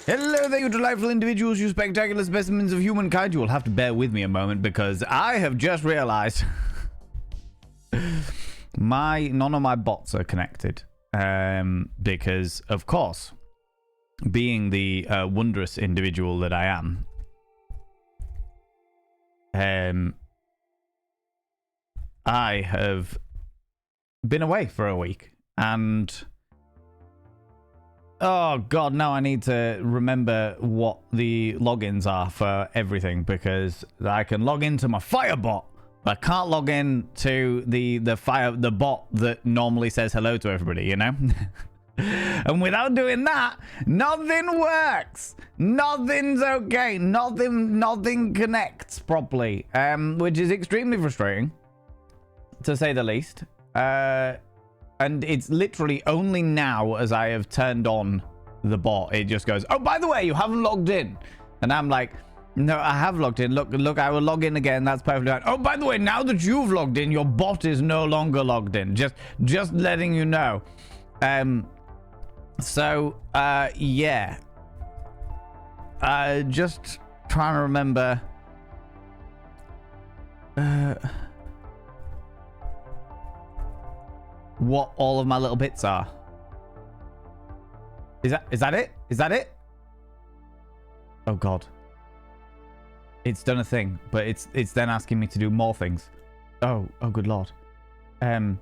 Hello there, you delightful individuals, you spectacular specimens of humankind. You will have to bear with me a moment because I have just realized none of my bots are connected. Because, of course, being the wondrous individual that I am, I have been away for a week, and oh god, now I need to remember what the logins are for everything, because I can log into my Firebot, but I can't log in to the bot that normally says hello to everybody, you know? And without doing that, nothing works. Nothing's okay. Nothing connects properly, which is extremely frustrating, to say the least. And it's literally only now, as I have turned on the bot, it just goes, oh, by the way, you haven't logged in. And I'm like, no, I have logged in. Look, I will log in again. That's perfectly fine. Oh, by the way, now that you've logged in, your bot is no longer logged in. Just letting you know. Yeah. Just trying to remember. What all of my little bits are. Is that it? Is that it? Oh god. It's done a thing, but it's then asking me to do more things. Oh good lord. Hold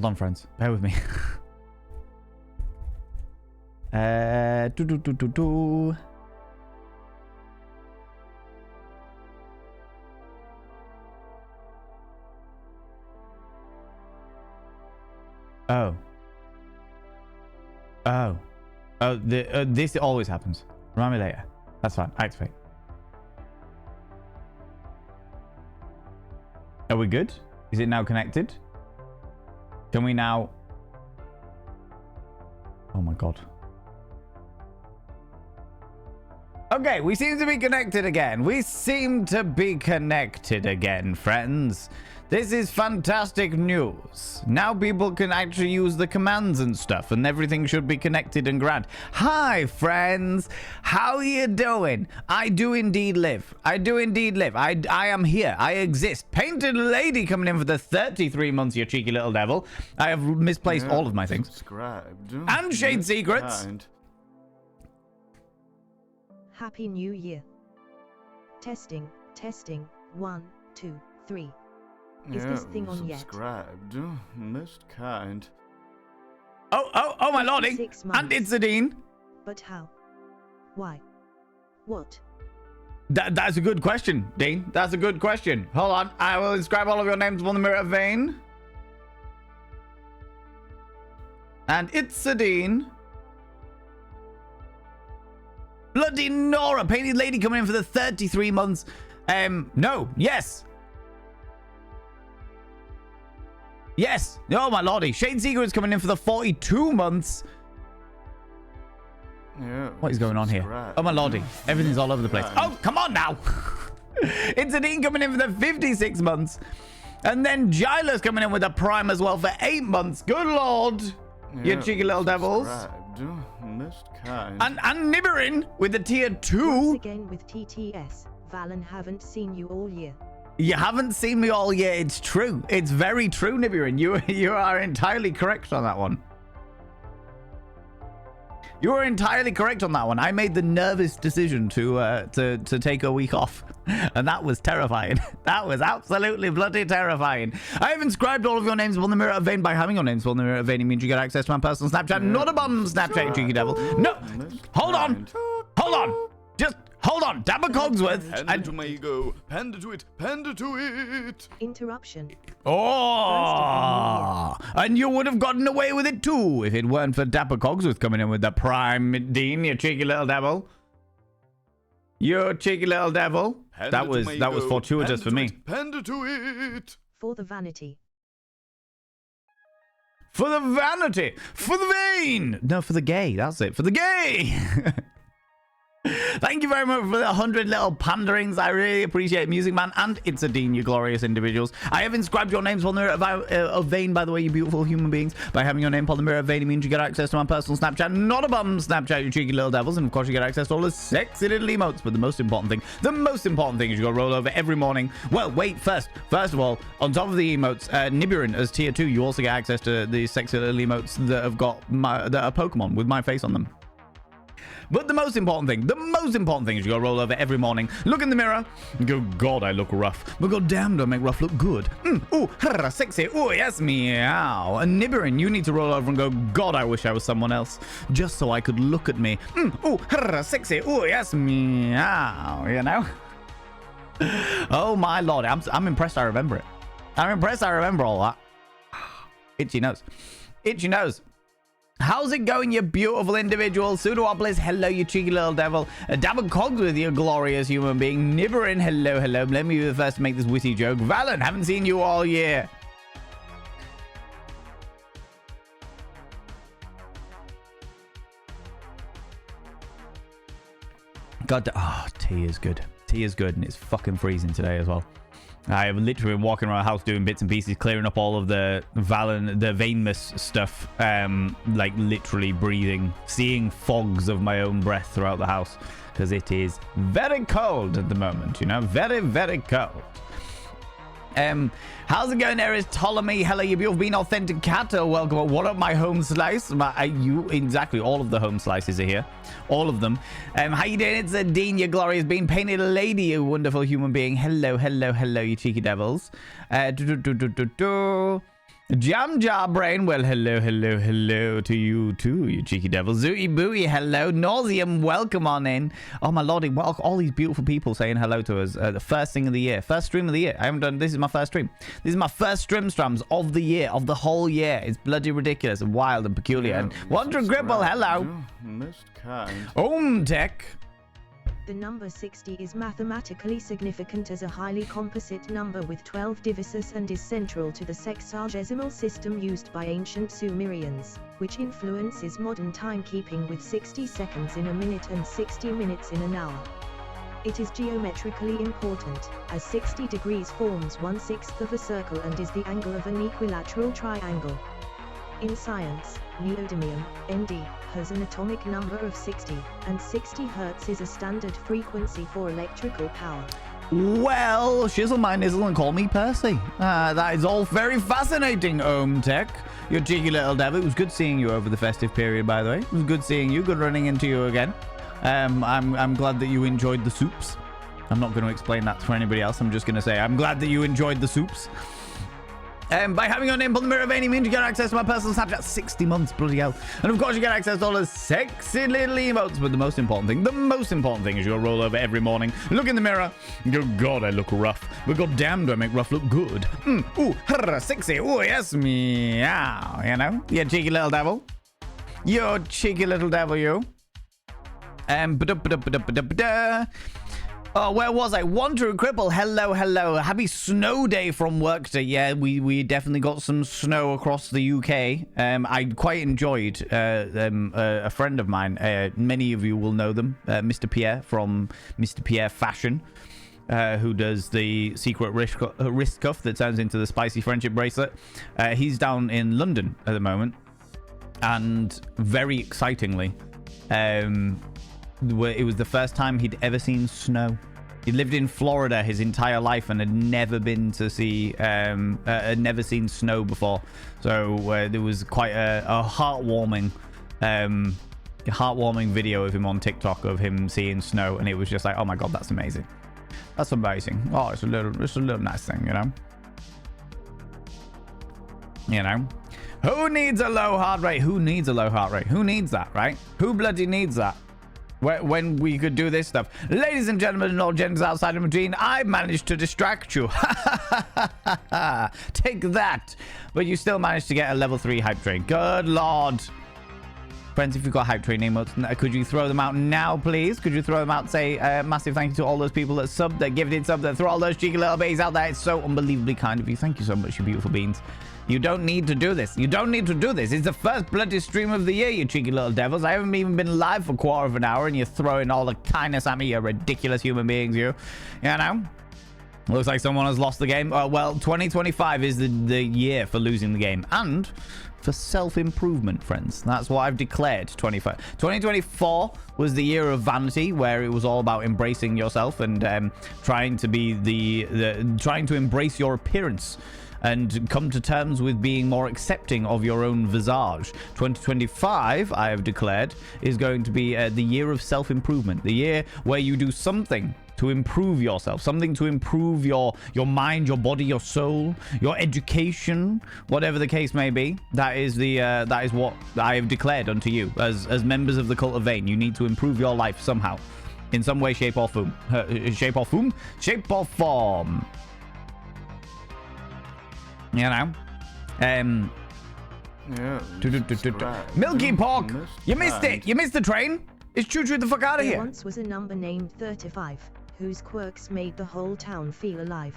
on, friends. Bear with me. This always happens. Remind me later. That's fine. Activate. Are we good? Is it now connected? Can we now... Oh my god. Okay, we seem to be connected again. We seem to be connected again, friends. This is fantastic news. Now people can actually use the commands and stuff, and everything should be connected and grand. Hi, friends. How are you doing? I do indeed live. I do indeed live. I am here. I exist. Painted Lady coming in for the 33 months, you cheeky little devil. I have misplaced all of my things. Subscribed. And Shade Secrets. Happy New Year. Testing. 1, 2, 3. Is this thing on yet? Subscribed. Most kind. Oh, my lordy. 6 months. And it's a Dean. But how? Why? What? That's a good question, Dean. That's a good question. Hold on. I will inscribe all of your names upon the mirror vein. And it's a Dean. Bloody Nora. Painted Lady coming in for the 33 months. No. Yes. Yes. Oh, my lordy. Shade Seeker is coming in for the 42 months. Yeah, what is going on here? Oh, my lordy. Everything's all over the place. Oh, come on now. It's a Dean coming in for the 56 months. And then Gyla's coming in with a prime as well for 8 months. Good lord. You cheeky little devils. Most kind. And Nibirin with the tier 2. Once again with TTS. Valen haven't seen you all year. You haven't seen me all year. It's true. It's very true, Nibirin. You are entirely correct on that one. You are entirely correct on that one. I made the nervous decision to take a week off, and that was terrifying. That was absolutely bloody terrifying. I have inscribed all of your names upon the mirror of vein. By having your names upon the mirror of vein, it means you get access to my personal Snapchat. Not a bum Snapchat, you cheeky devil. No, hold on. Just hold on. Dapper Cogsworth. Panda to my ego. Panda to it. Panda to it. Interruption. Oh, and you would have gotten away with it too if it weren't for Dapper Cogsworth coming in with the prime Dean, you cheeky little devil. You cheeky little devil. That was fortuitous for me. Panda to it. For the vanity. For the vanity. For the vein. No, for the gay. That's it. For the gay. Thank you very much for the 100 little panderings. I really appreciate it, Music Man and It's a Dean, you glorious individuals. I have inscribed your names on the mirror of Vane, by the way, you beautiful human beings. By having your name on the mirror of Vane, it means you get access to my personal Snapchat, not a bum Snapchat, you cheeky little devils. And of course, you get access to all the sexy little emotes. But the most important thing is you got to roll over every morning. Well, wait, first of all, on top of the emotes, Nibirin as tier 2, you also get access to the sexy little emotes that have got that are Pokemon with my face on them. But the most important thing is you gotta roll over every morning, look in the mirror, and go, God, I look rough. But god damn, do I make rough look good. Ooh, sexy, ooh, yes, meow. And Nibirin, you need to roll over and go, God, I wish I was someone else, just so I could look at me. Ooh, sexy, ooh, yes, meow, you know? Oh my lord, I'm impressed I remember it. I'm impressed I remember all that. Itchy nose. Itchy nose. How's it going, you beautiful individual? Pseudo-Oblis, hello, you cheeky little devil. Dabble Cogs with you, glorious human being. Nibirin, hello, hello. Let me be the first to make this witty joke. Valen, haven't seen you all year. God, tea is good. Tea is good, and it's fucking freezing today as well. I have literally been walking around the house doing bits and pieces, clearing up all of the Vanemus stuff, like literally breathing, seeing fogs of my own breath throughout the house, because it is very cold at the moment, you know, very, very cold. How's it going there? Is Ptolemy? Hello, you beautiful being authentic cat. Welcome. What up, my home slice? Exactly, all of the home slices are here. All of them. How you doing? It's a Dean, you glorious being painted lady, you wonderful human being. Hello, hello, hello, you cheeky devils. Jam Jar Brain, well, hello, hello, hello to you too, you cheeky devil. Zooey Booey, hello. Nauseum, welcome on in. Oh my lordy, all these beautiful people saying hello to us. The first thing of the year, first stream of the year. I haven't done, this is my first stream. This is my first strams of the year, of the whole year. It's bloody ridiculous and wild and peculiar. Yeah, and Wonder Gribble, hello. Most kind. Tech. The number 60 is mathematically significant as a highly composite number with 12 divisors and is central to the sexagesimal system used by ancient Sumerians, which influences modern timekeeping with 60 seconds in a minute and 60 minutes in an hour. It is geometrically important, as 60 degrees forms 1/6 of a circle and is the angle of an equilateral triangle. In science, neodymium, ND, has an atomic number of 60, and 60 Hz is a standard frequency for electrical power. Well, shizzle my nizzle and call me Percy. That is all very fascinating, Tech. You cheeky little devil. It was good seeing you over the festive period, by the way. It was good seeing you. Good running into you again. I'm glad that you enjoyed the soups. I'm not going to explain that to anybody else. I'm just going to say I'm glad that you enjoyed the soups. By having your name on the mirror of any means, you get access to my personal Snapchat. 60 months, bloody hell. And of course, you get access to all the sexy little emotes. But the most important thing is you'll roll over every morning, look in the mirror, and go, God, I look rough. But god damn, do I make rough look good. Ooh, sexy. Ooh, yes, meow. You know? You cheeky little devil. You cheeky little devil, you. Oh, where was I? Wanderer Cripple, hello, hello. Happy snow day from work day. Yeah, we definitely got some snow across the UK. I quite enjoyed a friend of mine. Many of you will know them, Mr. Pierre from Mr. Pierre Fashion, who does the secret wrist cuff that turns into the spicy friendship bracelet. He's down in London at the moment, and very excitingly, it was the first time he'd ever seen snow. He lived in Florida his entire life and had never been to see, had never seen snow before. So there was quite a heartwarming video of him on TikTok of him seeing snow, and it was just like, oh my god, that's amazing. That's amazing. Oh, it's a little nice thing, you know. You know. Who needs a low heart rate? Who needs a low heart rate? Who needs that, right? Who bloody needs that? When we could do this stuff. Ladies and gentlemen and all genders outside of between, I managed to distract you. Take that. But you still managed to get a level 3 hype train. Good lord. Friends, if you've got hype train emotes, could you throw them out now, please? Could you throw them out? Say massive thank you to all those people that subbed, that gifted sub, that throw all those cheeky little babies out there. It's so unbelievably kind of you. Thank you so much, you beautiful beans. You don't need to do this. You don't need to do this. It's the first bloody stream of the year, you cheeky little devils. I haven't even been live for a quarter of an hour and you're throwing all the kindness at me, you ridiculous human beings, you. You know? Looks like someone has lost the game. Well, 2025 is the year for losing the game. And for self-improvement, friends. That's what I've declared. 2024 was the year of vanity, where it was all about embracing yourself and trying to be trying to embrace your appearance and come to terms with being more accepting of your own visage. 2025, I have declared, is going to be the year of self-improvement. The year where you do something to improve yourself, something to improve your mind, your body, your soul, your education, whatever the case may be. That is what I have declared unto you as members of the Cult of Vane. You need to improve your life somehow, in some way, shape or form. Shape or form. You know, Yeah. Milky Pork, you missed it. You missed the train. It's choo the fuck out of There here. once was a number named 35, whose quirks made the whole town feel alive.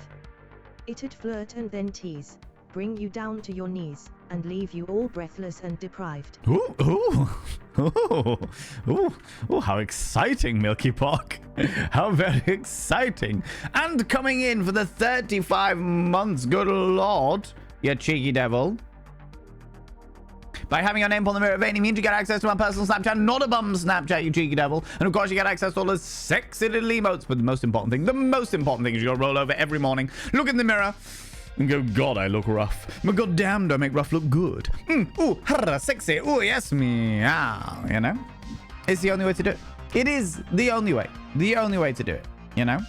It'd flirt and then tease, bring you down to your knees, and leave you all breathless and deprived. Ooh, how exciting, Milky Pork. How very exciting. And coming in for the 35 months, good lord, you cheeky devil. By having your name on the mirror of any means, you get access to my personal Snapchat, not a bum Snapchat, you cheeky devil. And of course, you get access to all the sexy little emotes. But the most important thing is you gotta roll over every morning, look in the mirror, and go, God, I look rough. But God damn, do I make rough look good. Ooh, sexy. Ooh, yes, meow. You know? It's the only way to do it. It is the only way. The only way to do it. You know?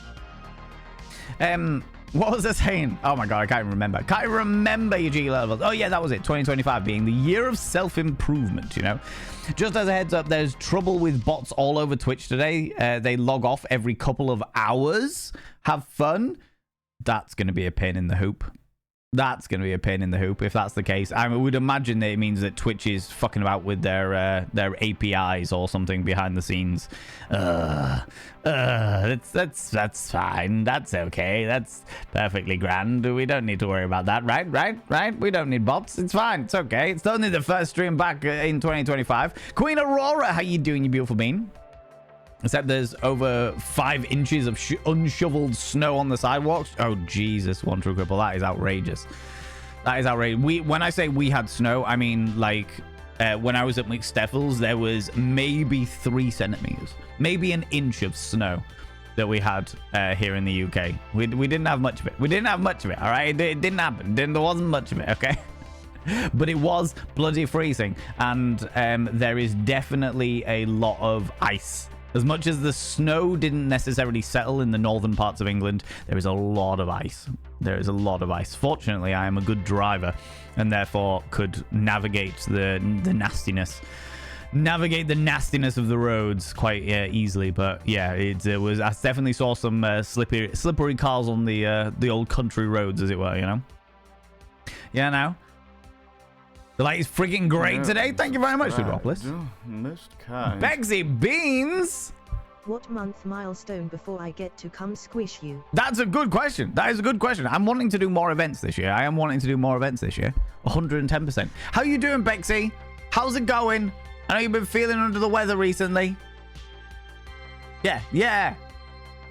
What was I saying? Oh my God, I can't even remember. Can't even remember, you cheeky levels. Oh yeah, that was it. 2025 being the year of self-improvement, you know? Just as a heads up, there's trouble with bots all over Twitch today. They log off every couple of hours. Have fun. That's going to be a pain in the hoop. That's going to be a pain in the hoop if that's the case. I would imagine that it means that Twitch is fucking about with their APIs or something behind the scenes. That's fine. That's okay. That's perfectly grand. We don't need to worry about that, right? We don't need bots. It's fine. It's okay. It's only the first stream back in 2025. Queen Aurora, how you doing, you beautiful bean? Except there's over 5 inches of unshoveled snow on the sidewalks. Oh, Jesus, One True Cripple. That is outrageous. That is outrageous. When I say we had snow, I mean, like, when I was at McSteffels, there was maybe 3 centimeters. Maybe an inch of snow that we had here in the UK. We didn't have much of it. We didn't have much of it, all right? It didn't happen. There wasn't much of it, okay? But it was bloody freezing. And there is definitely a lot of ice. As much as the snow didn't necessarily settle in the northern parts of England, there is a lot of ice. There is a lot of ice. Fortunately, I am a good driver and therefore could navigate the nastiness. Navigate the nastiness of the roads quite easily. But yeah, it was. I definitely saw some slippery cars on the old country roads, as it were, you know? Yeah, now. The light is freaking great today. Thank you very much, Ludropolis. Begsy Beans! What month milestone before I get to come squish you? That's a good question. That is a good question. I'm wanting to do more events this year. 110%. How you doing, Bexy? How's it going? I know you've been feeling under the weather recently. Yeah.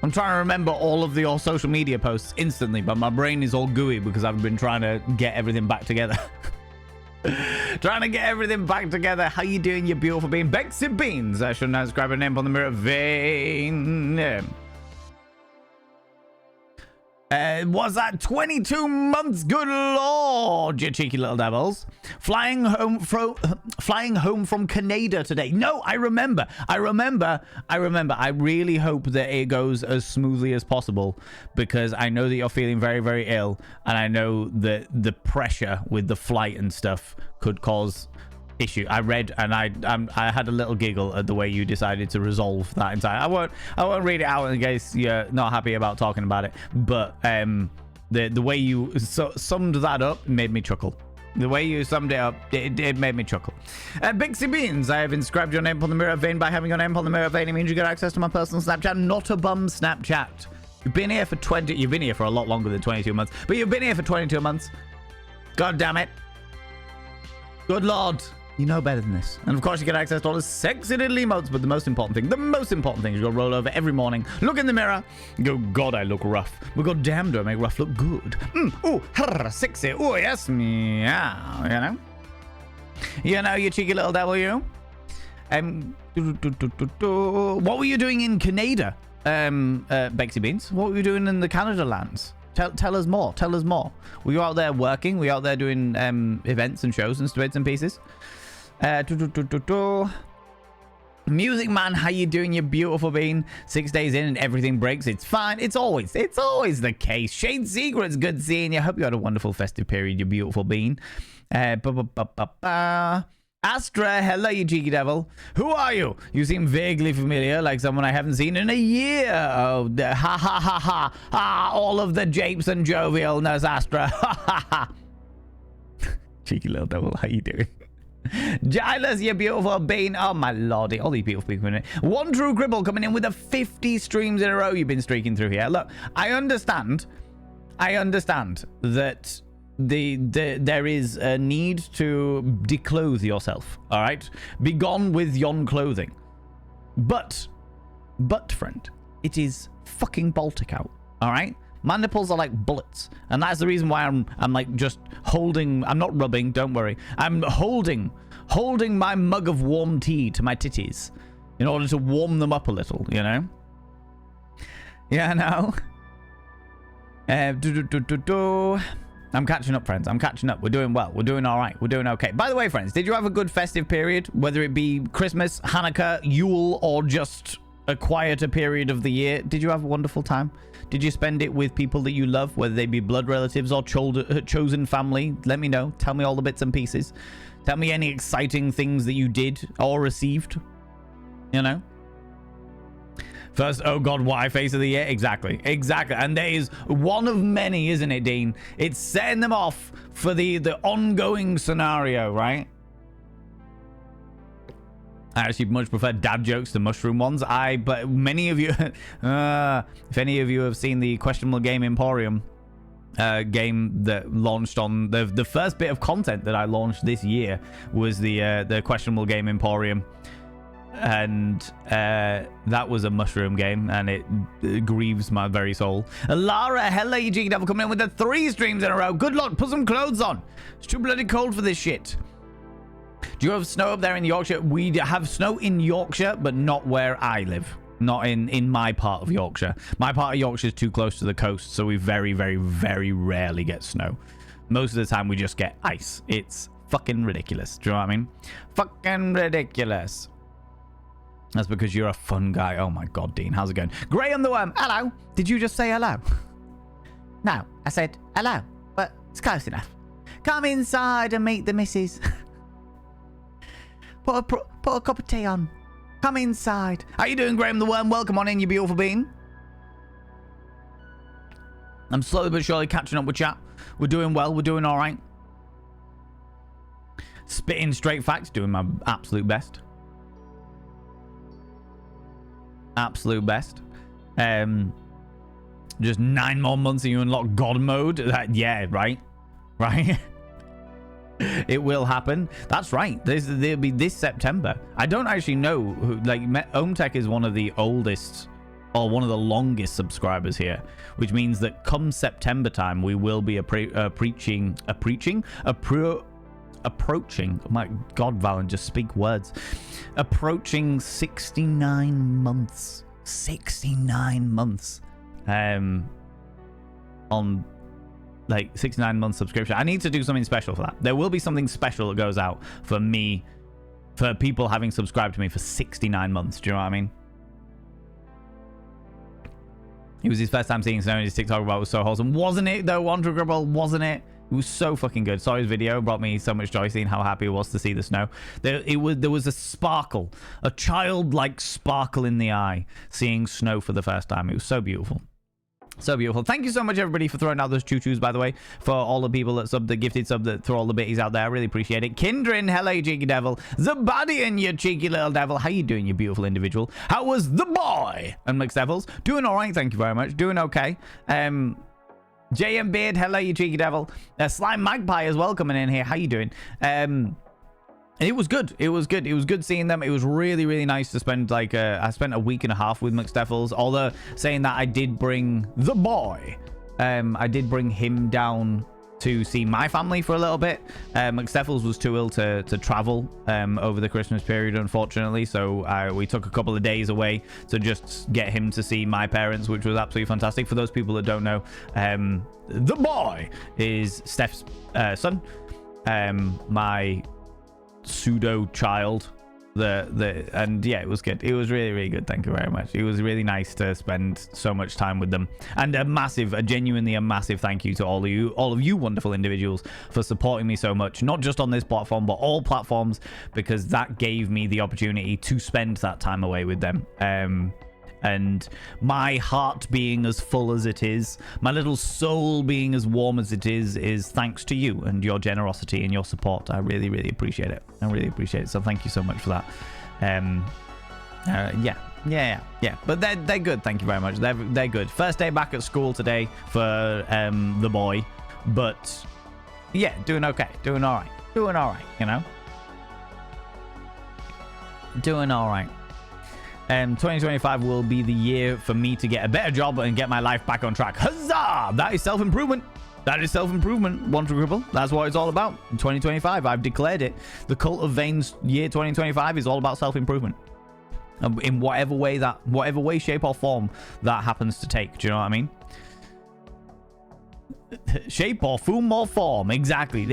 I'm trying to remember all of your social media posts instantly, but my brain is all gooey because I've been trying to get everything back together. Trying to get everything back together. How you doing, you beautiful bean? Bexy Beans. I should now grab a name on the mirror vein. Was that 22 months? Good lord, you cheeky little devils. Flying home from Canada today. No, I remember. I really hope that it goes as smoothly as possible because I know that you're feeling very, very ill, and I know that the pressure with the flight and stuff could cause issue. I read and I had a little giggle at the way you decided to resolve that entire. I won't read it out in case you're not happy about talking about it. But the way you summed that up made me chuckle. The way you summed it up, it made me chuckle. Bixie Beans, I have inscribed your name upon the mirror vein. By having your name upon the mirror vein, it means you get access to my personal Snapchat, not a bum Snapchat. You've been here for a lot longer than 22 months, but you've been here for 22 months. God damn it. Good Lord. You know better than this. And of course, you get access to all the sexy little emotes, but the most important thing is you go roll over every morning, look in the mirror, and go, God, I look rough. But God damn, do I make rough look good. Sexy. Oh, yes, meow. You know, you cheeky little devil, you. What were you doing in Canada, Bexy Beans? What were you doing in the Canada lands? Tell us more. Tell us more. Were you out there working? Were you out there doing events and shows and bits and pieces? Music Man, how you doing, you beautiful bean? 6 days in and everything breaks. It's fine. It's always the case. Shade Secrets, good seeing you. Hope you had a wonderful festive period, you beautiful bean. Astra, hello, you cheeky devil. Who are you? You seem vaguely familiar, like someone I haven't seen in a year. Oh, ha ha ha ha ha! All of the japes and jovialness, Astra. Ha ha ha! Cheeky little devil, how you doing? Giles, you beautiful bean. Oh my lordy, all these beautiful people in it. One True Cribble coming in with the 50 streams in a row you've been streaking through here. Look, I understand that there is a need to declothe yourself, all right? Be gone with yon clothing. But friend, it is fucking Baltic out, all right? My nipples are like bullets, and that's the reason why I'm like just holding. I'm not rubbing, don't worry. I'm holding my mug of warm tea to my titties in order to warm them up a little, you know? Yeah, no. I'm catching up, friends. I'm catching up. We're doing well. We're doing all right. We're doing okay. By the way, friends, did you have a good festive period? Whether it be Christmas, Hanukkah, Yule, or just a quieter period of the year? Did you have a wonderful time? Did you spend it with people that you love, whether they be blood relatives or chosen family? Let me know. Tell me all the bits and pieces. Tell me any exciting things that you did or received. You know? First, oh God, why face of the year? Exactly. And there is one of many, isn't it, Dean? It's setting them off for the ongoing scenario, right? I actually much prefer dad jokes to mushroom ones. But many of you, if any of you have seen the Questionable Game Emporium game that launched on the first bit of content that I launched this year was the Questionable Game Emporium. And that was a mushroom game, and it grieves my very soul. Lara, hello, you cheeky devil, coming in with the 3 streams in a row. Good luck, put some clothes on. It's too bloody cold for this shit. Do you have snow up there in Yorkshire? We have snow in Yorkshire, but not where I live. Not in my part of Yorkshire. My part of Yorkshire is too close to the coast, so we very, very, very rarely get snow. Most of the time, we just get ice. It's fucking ridiculous. Do you know what I mean? Fucking ridiculous. That's because you're a fun guy. Oh my God, Dean. How's it going? Graham the Worm. Hello. Did you just say hello? No, I said hello, but it's close enough. Come inside and meet the missus. Put a cup of tea on. Come inside. How you doing, Graham the Worm? Welcome on in, you beautiful bean. I'm slowly but surely catching up with chat. We're doing well. We're doing all right. Spitting straight facts. Doing my absolute best. Absolute best. Just 9 more months and you unlock God mode. Yeah, right. It will happen. That's right. There'll be this September. I don't actually know who, like, Omtech is one of the oldest or one of the longest subscribers here, which means that come September time we will be approaching. My God, Valen, just speak words. Approaching 69 months. 69 months. On like 69 months subscription. I need to do something special for that. There will be something special that goes out for me, for people having subscribed to me for 69 months. Do you know what I mean? It was his first time seeing Snow, and his TikTok about was so wholesome. Wasn't it though, Wanderer Gribble? Wasn't it? It was so fucking good. Saw his video, brought me so much joy seeing how happy it was to see the snow. There was a sparkle, a childlike sparkle in the eye, seeing snow for the first time. It was so beautiful. So beautiful. Thank you so much, everybody, for throwing out those choo-choos, by the way. For all the people that sub, the gifted sub, that throw all the bitties out there. I really appreciate it. Kindrin, hello, you cheeky devil. Zabadian, you cheeky little devil. How you doing, you beautiful individual? How was the boy? And Mixed Devils. Doing all right, thank you very much. Doing okay. JM Beard, hello, you cheeky devil. Slime Magpie as well coming in here. How you doing? And it was good. It was good. It was good seeing them. It was really, really nice to spend like I spent a week and a half with McSteffels. Although saying that, I did bring the boy. I did bring him down to see my family for a little bit. McSteffels was too ill to travel over the Christmas period, unfortunately. So we took a couple of days away to just get him to see my parents, which was absolutely fantastic. For those people that don't know, the boy is Steph's son. My pseudo child, and yeah, it was good. It was really, really good. Thank you very much. It was really nice to spend so much time with them, and genuinely a massive thank you to all of you wonderful individuals for supporting me so much, not just on this platform but all platforms, because that gave me the opportunity to spend that time away with them. And my heart being as full as it is, my little soul being as warm as it is thanks to you and your generosity and your support. I really, really appreciate it. I really appreciate it. So thank you so much for that. Yeah. But they're good. Thank you very much. They're good. First day back at school today for the boy, but yeah, doing okay. Doing all right. You know, doing all right. 2025 will be the year for me to get a better job and get my life back on track. Huzzah! That is self-improvement. That is self-improvement, Wonder Gribble. That's what it's all about. In 2025, I've declared it. The Cult of Veins year 2025 is all about self-improvement. In whatever way, shape, or form that happens to take. Do you know what I mean? Shape or form or form. Exactly.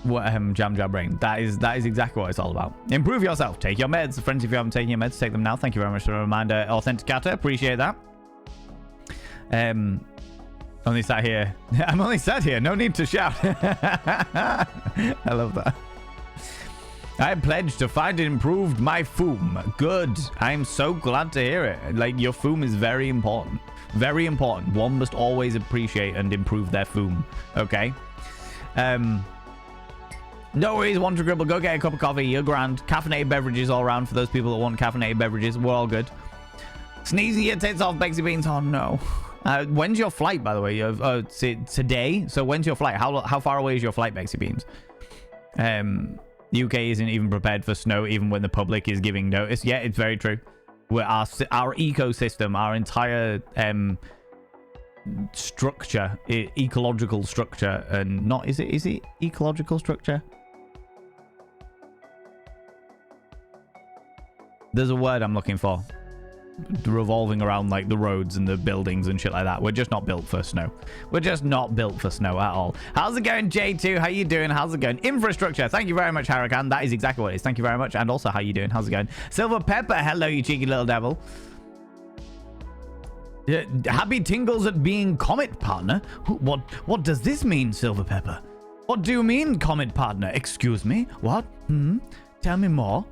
What Jam Brain. That is exactly what it's all about. Improve yourself. Take your meds. Friends, if you haven't taken your meds, take them now. Thank you very much for the reminder, Authenticator. Appreciate that. Only sat here. I'm only sat here. No need to shout. I love that. I pledge to find and improve my foom. Good. I'm so glad to hear it. Like, your foom is very important. Very important. One must always appreciate and improve their foom. Okay? No worries, Wonder Gribble. Go get a cup of coffee. You're grand. Caffeinated beverages all around for those people that want caffeinated beverages. We're all good. Sneezing your tits off, Bexy Beans. Oh, no. When's your flight, by the way? Today? So when's your flight? How far away is your flight, Bexy Beans? The UK isn't even prepared for snow, even when the public is giving notice. Yeah, it's very true. Our ecosystem, our entire structure, ecological structure, and not is it ecological structure? There's a word I'm looking for. Revolving around like the roads and the buildings and shit like that. We're just not built for snow. We're just not built for snow at all. How's it going, J2? How you doing? How's it going? Infrastructure. Thank you very much, Huracan. That is exactly what it is. Thank you very much. And also, how you doing? How's it going? Silver Pepper. Hello, you cheeky little devil. Happy tingles at being Comet partner. What does this mean, Silver Pepper? What do you mean, Comet partner? Excuse me? What? Tell me more.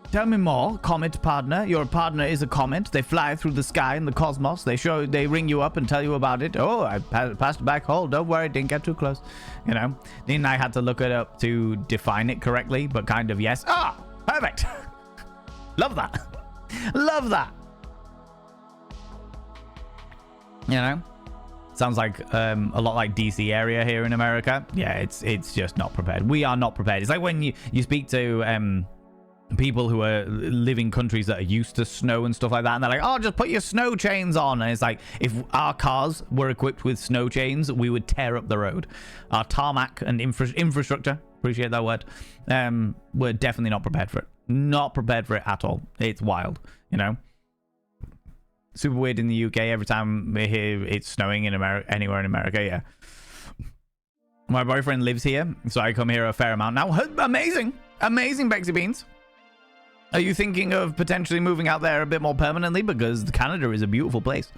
Tell me more, Comet partner. Your partner is a comet. They fly through the sky in the cosmos. They ring you up and tell you about it. Oh, I passed back hole. Don't worry, didn't get too close. You know, then I had to look it up to define it correctly, but kind of yes. Ah, perfect. Love that. Love that. You know, sounds like a lot like DC area here in America. Yeah, it's just not prepared. We are not prepared. It's like when you speak to people who are live in countries that are used to snow and stuff like that, and they're like, oh, just put your snow chains on. And it's like, if our cars were equipped with snow chains, we would tear up the road. Our tarmac and infrastructure, appreciate that word, we're definitely not prepared for it. Not prepared for it at all. It's wild, you know. Super weird in the UK. Every time we hear it's snowing in America, anywhere in America, yeah. My boyfriend lives here, so I come here a fair amount now. Amazing, Bexy Beans. Are you thinking of potentially moving out there a bit more permanently? Because Canada is a beautiful place.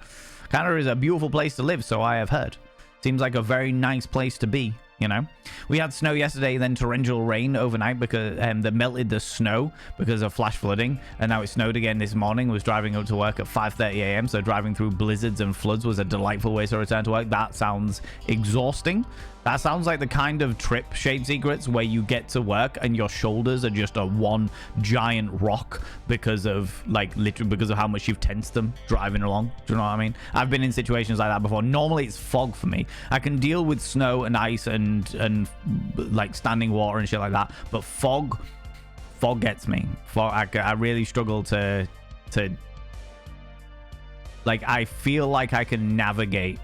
Canada is a beautiful place to live, so I have heard. Seems like a very nice place to be. you know? We had snow yesterday, then torrential rain overnight because that melted the snow because of flash flooding, and now it snowed again this morning. Was driving up to work at 5:30 a.m., so driving through blizzards and floods was a delightful way to return to work. That sounds exhausting. That sounds like the kind of trip, Shade Secrets, where you get to work and your shoulders are just a one giant rock because of, like, literally because of how much you've tensed them driving along. Do you know what I mean? I've been in situations like that before. Normally it's fog for me. I can deal with snow and ice and like standing water and shit like that, but fog gets me. I really struggle to like, I feel like I can navigate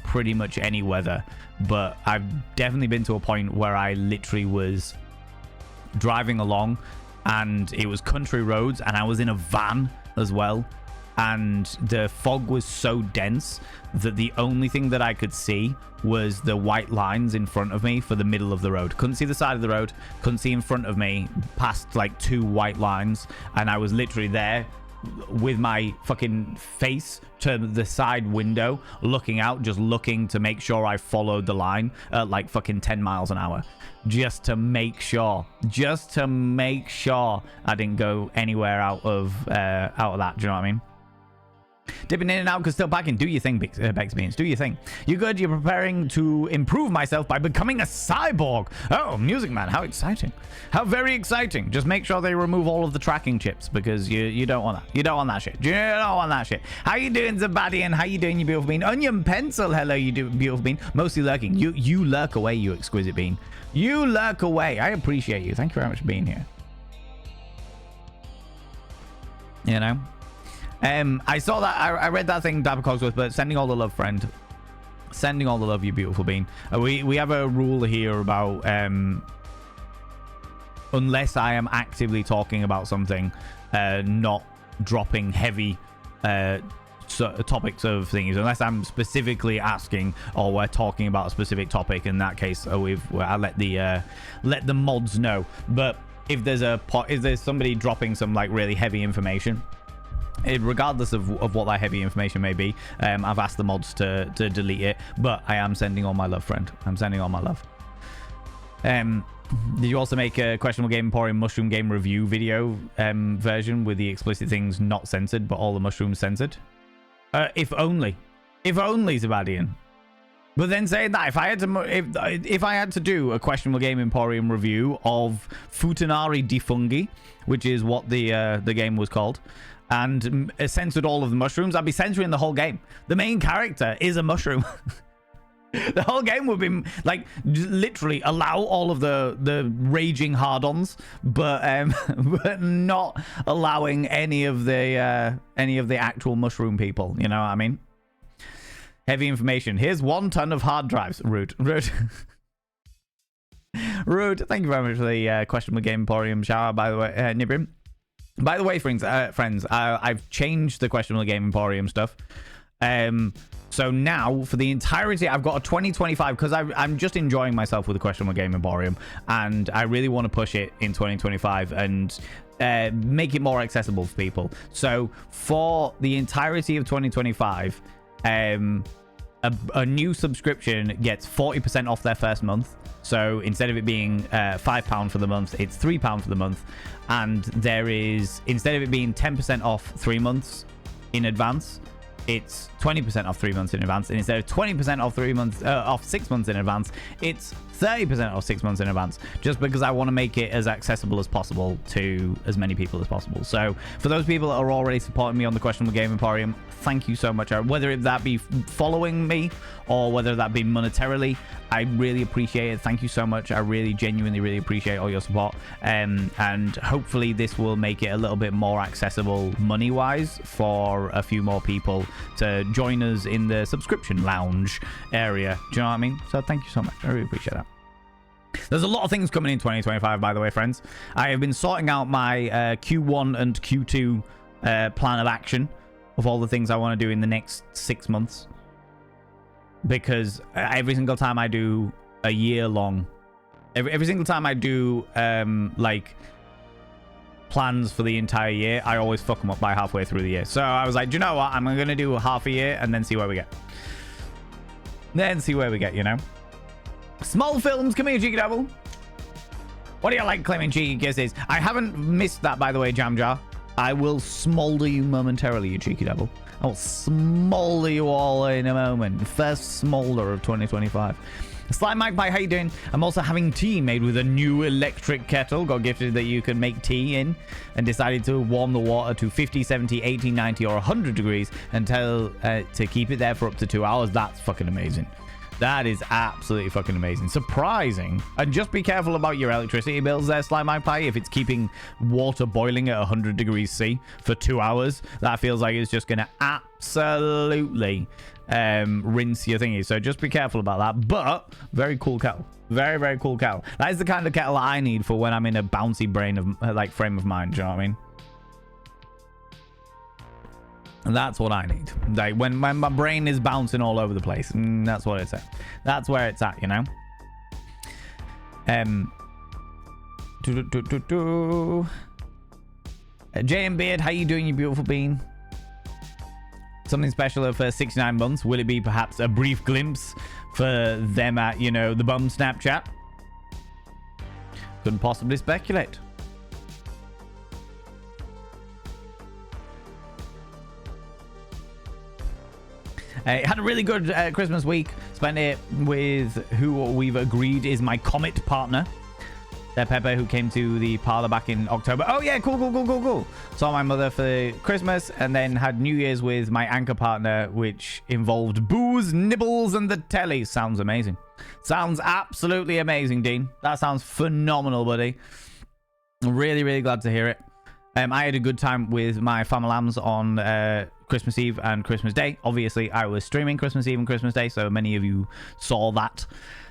pretty much any weather, but I've definitely been to a point where I literally was driving along and it was country roads and I was in a van as well, and the fog was so dense that the only thing that I could see was the white lines in front of me for the middle of the road. Couldn't see the side of the road, couldn't see in front of me past like 2 white lines, and I was literally there with my fucking face to the side window looking out, just looking to make sure I followed the line at like fucking 10 miles an hour, just to make sure I didn't go anywhere out of that. Do you know what I mean? Dipping in and out because still packing. Do your thing, Bex Beans. Do your thing. You good? You're preparing to improve myself by becoming a cyborg. Oh, Music Man. How exciting. How very exciting. Just make sure they remove all of the tracking chips because you don't want that. You don't want that shit. You don't want that shit. How you doing, Zabadian? How you doing, you beautiful bean? Onion Pencil. Hello, you beautiful bean. Mostly lurking. You lurk away, you exquisite bean. You lurk away. I appreciate you. Thank you very much for being here. You know? I saw that. I read that thing, Dapper Cogsworth, but sending all the love, friend. Sending all the love, you beautiful bean. We have a rule here about unless I am actively talking about something, not dropping heavy topics of things, unless I'm specifically asking or we're talking about a specific topic. In that case, I let the mods know. But if there's somebody dropping some like really heavy information, regardless of what that heavy information may be, I've asked the mods to delete it, but I am sending all my love, friend. I'm sending all my love. Did you also make a Questionable Game Emporium mushroom game review video version with the explicit things not censored but all the mushrooms censored? If only Zabadian. But then saying that, if I had to do a Questionable Game Emporium review of Futanari Defungi, which is what the game was called, and censored all of the mushrooms, I'd be censoring the whole game. The main character is a mushroom. The whole game would be like literally allow all of the raging hard-ons, but not allowing any of the actual mushroom people. You know what I mean? Heavy information. Here's 1 ton of hard drives. Rude. Rude. Thank you very much for the Questionable Game Emporium shower, by the way, Nibrim. By the way, friends, I've changed the Questionable Game Emporium stuff. So now, for the entirety, I've got a 2025, because I'm just enjoying myself with the Questionable Game Emporium, and I really want to push it in 2025 and make it more accessible for people. So for the entirety of 2025, a new subscription gets 40% off their first month. So instead of it being £5 for the month, it's £3 for the month. And there is, instead of it being 10% off 3 months in advance, it's 20% off 3 months in advance. And instead of 20% off 3 months, off 6 months in advance, it's 30% off 6 months in advance, just because I want to make it as accessible as possible to as many people as possible. So for those people that are already supporting me on the Questionable Game Emporium, thank you so much. Whether that be following me or whether that be monetarily, I really appreciate it. Thank you so much. I really genuinely really appreciate all your support. And hopefully this will make it a little bit more accessible money wise for a few more people to join us in the subscription lounge area. Do you know what I mean? So thank you so much. I really appreciate that. There's a lot of things coming in 2025, by the way, friends. I have been sorting out my Q1 and Q2 plan of action of all the things I want to do in the next 6 months. Because every single time I do a year long, every single time I do like plans for the entire year, I always fuck them up by halfway through the year. So I was like, do you know what? I'm going to do half a year and then see where we get. You know? Small films, come here, Cheeky Devil. What do you like claiming cheeky kisses? I haven't missed that, by the way, Jam Jar. I will smolder you momentarily, you cheeky devil. I will smolder you all in a moment. First smolder of 2025. Slime Magpie, how you doing? I'm also having tea made with a new electric kettle. Got gifted that you can make tea in, and decided to warm the water to 50, 70, 80, 90, or 100 degrees and tell to keep it there for up to 2 hours. That's fucking amazing. That is absolutely fucking amazing. Surprising. And just be careful about your electricity bills there, Slime Magpie. If it's keeping water boiling at 100 degrees C for 2 hours, that feels like it's just going to absolutely rinse your thingy. So just be careful about that. But very cool kettle. Very, very cool kettle. That is the kind of kettle I need for when I'm in a bouncy brain of like frame of mind. Do you know what I mean? And that's what I need. Like when my brain is bouncing all over the place. That's what it's at. That's where it's at, you know? JM Beard, how you doing, you beautiful bean? Something special for 69 months. Will it be perhaps a brief glimpse for them at, you know, the bum Snapchat? Couldn't possibly speculate. Had a really good Christmas week. Spent it with who we've agreed is my Comet partner. Pepper, who came to the parlor back in October. Oh, yeah, cool. Saw my mother for Christmas and then had New Year's with my anchor partner, which involved booze, nibbles, and the telly. Sounds amazing. Sounds absolutely amazing, Dean. That sounds phenomenal, buddy. I'm really, really glad to hear it. I had a good time with my Famalams on Christmas Eve and Christmas Day. Obviously, I was streaming Christmas Eve and Christmas Day, so many of you saw that.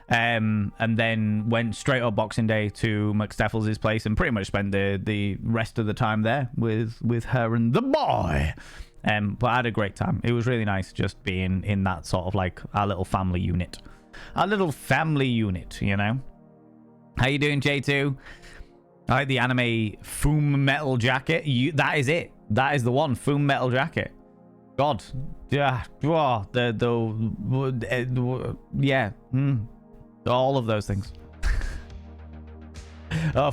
And then went straight up Boxing Day to McSteffels' place and pretty much spent the rest of the time there with her and the boy. But I had a great time. It was really nice just being in that sort of like our little family unit. Our little family unit, you know? How you doing, J2? I like the anime Full Metal Jacket. That is it. That is the one. Full Metal Jacket. God. Yeah. Oh, yeah. All of those things.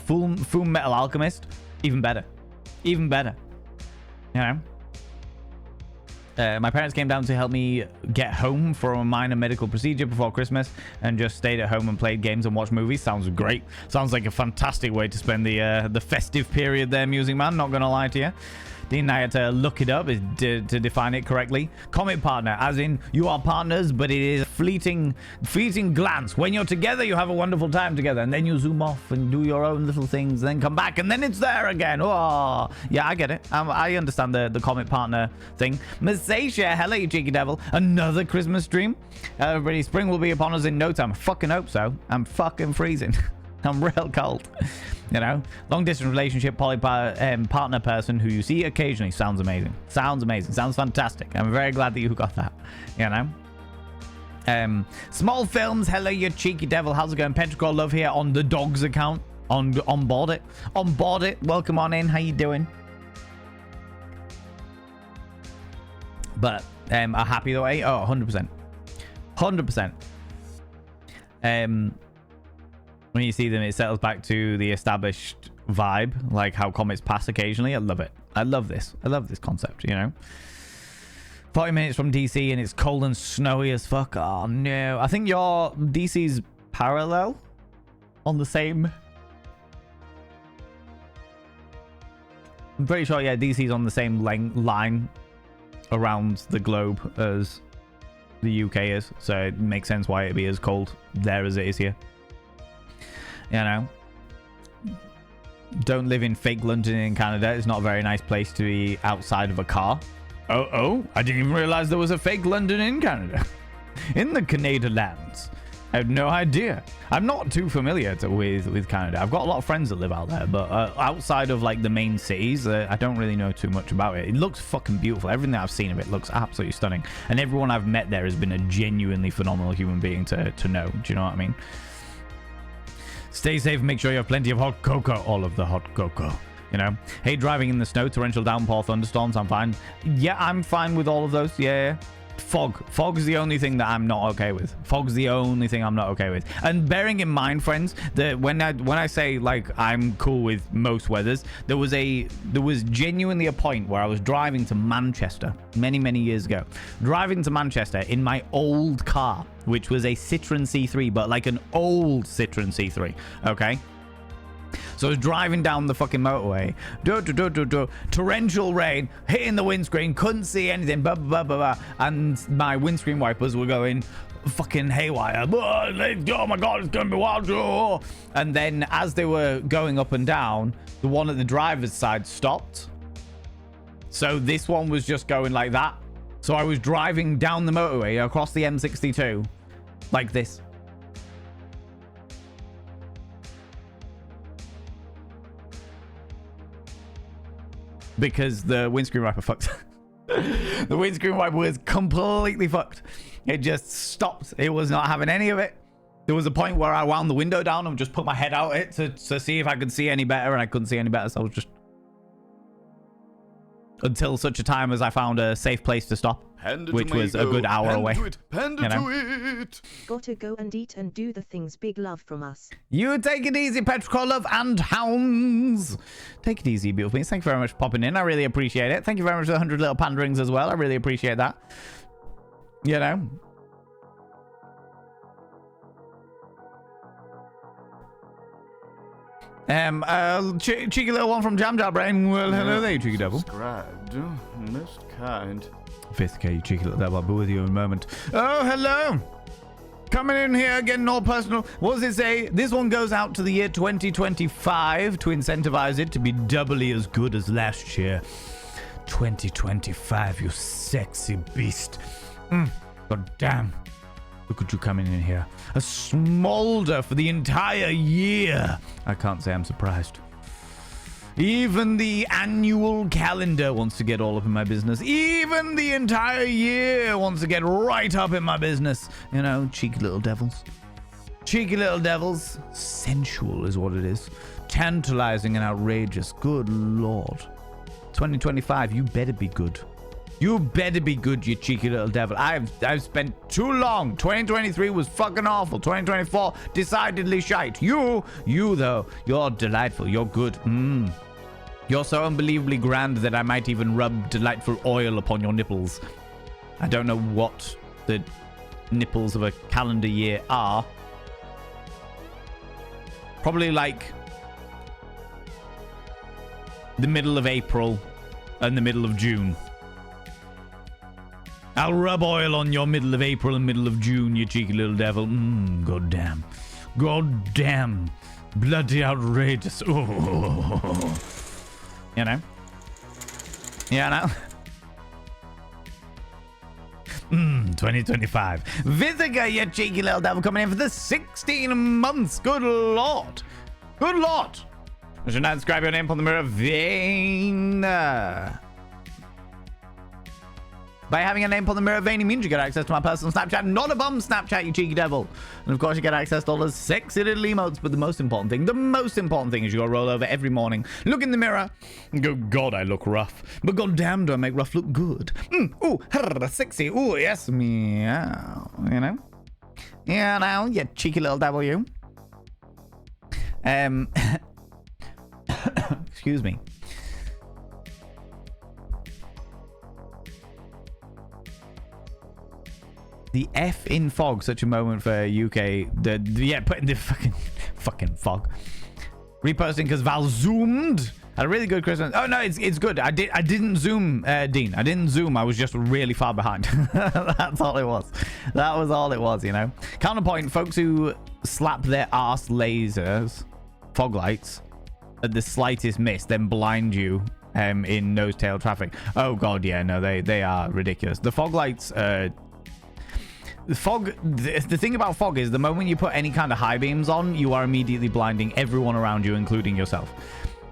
Full Metal Alchemist. Even better. Even better. You know? My parents came down to help me get home from a minor medical procedure before Christmas and just stayed at home and played games and watched movies. Sounds great. Sounds like a fantastic way to spend the festive period there, Musing Man. Not going to lie to you. Dean, I had to look it up to define it correctly. Comet partner, as in you are partners, but it is a fleeting glance. When you're together, you have a wonderful time together, and then you zoom off and do your own little things, and then come back, and then it's there again. Oh, yeah, I get it. I understand the Comet partner thing. Masacia, hello, you cheeky devil. Another Christmas stream. Everybody, spring will be upon us in no time. I fucking hope so. I'm fucking freezing. I'm real cold. You know, long distance relationship, partner person who you see occasionally. Sounds amazing. Sounds amazing. Sounds fantastic. I'm very glad that you got that. You know, small films. Hello, you cheeky devil. How's it going? Pentacle Love here on the dogs account. On board it. On board it. Welcome on in. How you doing? But are happy the way? Oh, 100%. 100%. When you see them, it settles back to the established vibe, like how comets pass occasionally. I love it. I love this. I love this concept, you know? 40 minutes from DC and it's cold and snowy as fuck. Oh, no. I think your DC's parallel on the same... I'm pretty sure, yeah, DC's on the same line around the globe as the UK is. So it makes sense why it'd be as cold there as it is here. You know, don't live in fake London in Canada. It's not a very nice place to be outside of a car. Oh, I didn't even realize there was a fake London in Canada. In the Canada lands. I had no idea. I'm not too familiar with Canada. I've got a lot of friends that live out there, but outside of like the main cities, I don't really know too much about it. It looks fucking beautiful. Everything I've seen of it looks absolutely stunning. And everyone I've met there has been a genuinely phenomenal human being to know. Do you know what I mean? Stay safe, make sure you have plenty of hot cocoa. All of the hot cocoa, you know. Hey, driving in the snow, torrential downpour, thunderstorms, I'm fine. Yeah, I'm fine with all of those. Yeah. Fog's the only thing that I'm not okay with. Fog's the only thing I'm not okay with. And bearing in mind, friends, that when I say like I'm cool with most weathers, there was genuinely a point where I was driving to Manchester many years ago. Driving to Manchester in my old car, which was a Citroen C3, but like an old Citroen C3, okay? So I was driving down the fucking motorway, torrential rain, hitting the windscreen, couldn't see anything, blah, blah, blah, blah, and my windscreen wipers were going fucking haywire. Oh my God, it's gonna be wild. Oh. And then as they were going up and down, the one at the driver's side stopped. So this one was just going like that. So I was driving down the motorway across the M62 like this. Because the windscreen wiper fucked. The windscreen wiper was completely fucked. It just stopped. It was not having any of it. There was a point where I wound the window down and just put my head out it to see if I could see any better, and I couldn't see any better, so I was just... Until such a time as I found a safe place to stop, which was a good hour away. Panda to it. Gotta go and eat and do the things. Big love from us. You take it easy, Petrichor Love and Hounds. Take it easy, beautiful beings. Thank you very much for popping in. I really appreciate it. Thank you very much for the 100 little panderings as well. I really appreciate that. You know. Cheeky little one from Jam Jar Brain. Well, hello there, you cheeky devil. Subscribed. Most kind. 5th you cheeky little devil. I'll be with you in a moment. Oh, hello. Coming in here, getting all personal. What does it say? This one goes out to the year 2025 to incentivize it to be doubly as good as last year. 2025, you sexy beast. God damn. Look at you coming in here. A smolder for the entire year. I can't say I'm surprised. Even the annual calendar wants to get all up in my business. Even the entire year wants to get right up in my business. You know, cheeky little devils. Cheeky little devils. Sensual is what it is. Tantalizing and outrageous. Good Lord. 2025, you better be good. You better be good, you cheeky little devil. I've spent too long. 2023 was fucking awful. 2024, decidedly shite. You though, you're delightful. You're good. You're so unbelievably grand that I might even rub delightful oil upon your nipples. I don't know what the nipples of a calendar year are. Probably like the middle of April and the middle of June. I'll rub oil on your middle of April and middle of June, you cheeky little devil. God damn. God damn. Bloody outrageous. Oh. You know? Yeah, no? 2025. Vithica, you cheeky little devil, coming in for the 16 months. Good Lord. Good Lord. I should not describe your name on the mirror vein. By having a name on the mirror vein means you get access to my personal Snapchat, not a bum Snapchat, you cheeky devil. And of course you get access to all those sexy little emotes, but the most important thing is you gotta roll over every morning, look in the mirror, and go, God, I look rough. But goddamn, do I make rough look good. Ooh, sexy, ooh, yes, meow, you know? You know, you cheeky little devil, you. Excuse me. The F in fog, such a moment for UK. Putting the fucking fog. Reposting because Val zoomed. Had a really good Christmas. Oh no, it's good. I didn't zoom, Dean. I didn't zoom. I was just really far behind. That's all it was. That was all it was, you know. Counterpoint: folks who slap their arse lasers, fog lights, at the slightest miss, then blind you in nose-tail traffic. Oh god, yeah, no, they are ridiculous. The fog lights. The thing about fog is the moment you put any kind of high beams on, you are immediately blinding everyone around you, including yourself.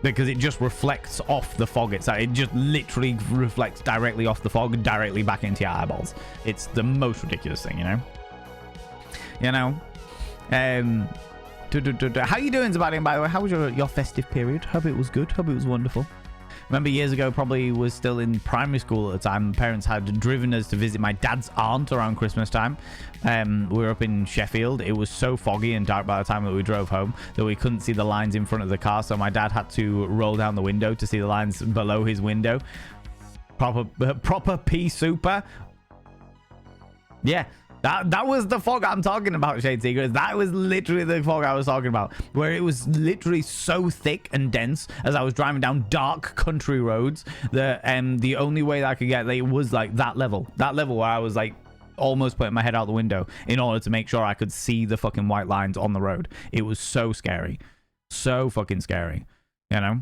Because it just reflects off the fog itself. It just literally reflects directly off the fog, directly back into your eyeballs. It's the most ridiculous thing, you know? You know? How you doing, Sebastian, by the way? How was your festive period? Hope it was good. Hope it was wonderful. Remember years ago, probably was still in primary school at the time. Parents had driven us to visit my dad's aunt around Christmas time. We were up in Sheffield. It was so foggy and dark by the time that we drove home that we couldn't see the lines in front of the car. So my dad had to roll down the window to see the lines below his window. Proper pea super. Yeah. That was the fog I'm talking about, Shade Secrets. That was literally the fog I was talking about, where it was literally so thick and dense as I was driving down dark country roads that the only way that I could get there was like that level where I was like almost putting my head out the window in order to make sure I could see the fucking white lines on the road. It was so scary, so fucking scary, you know.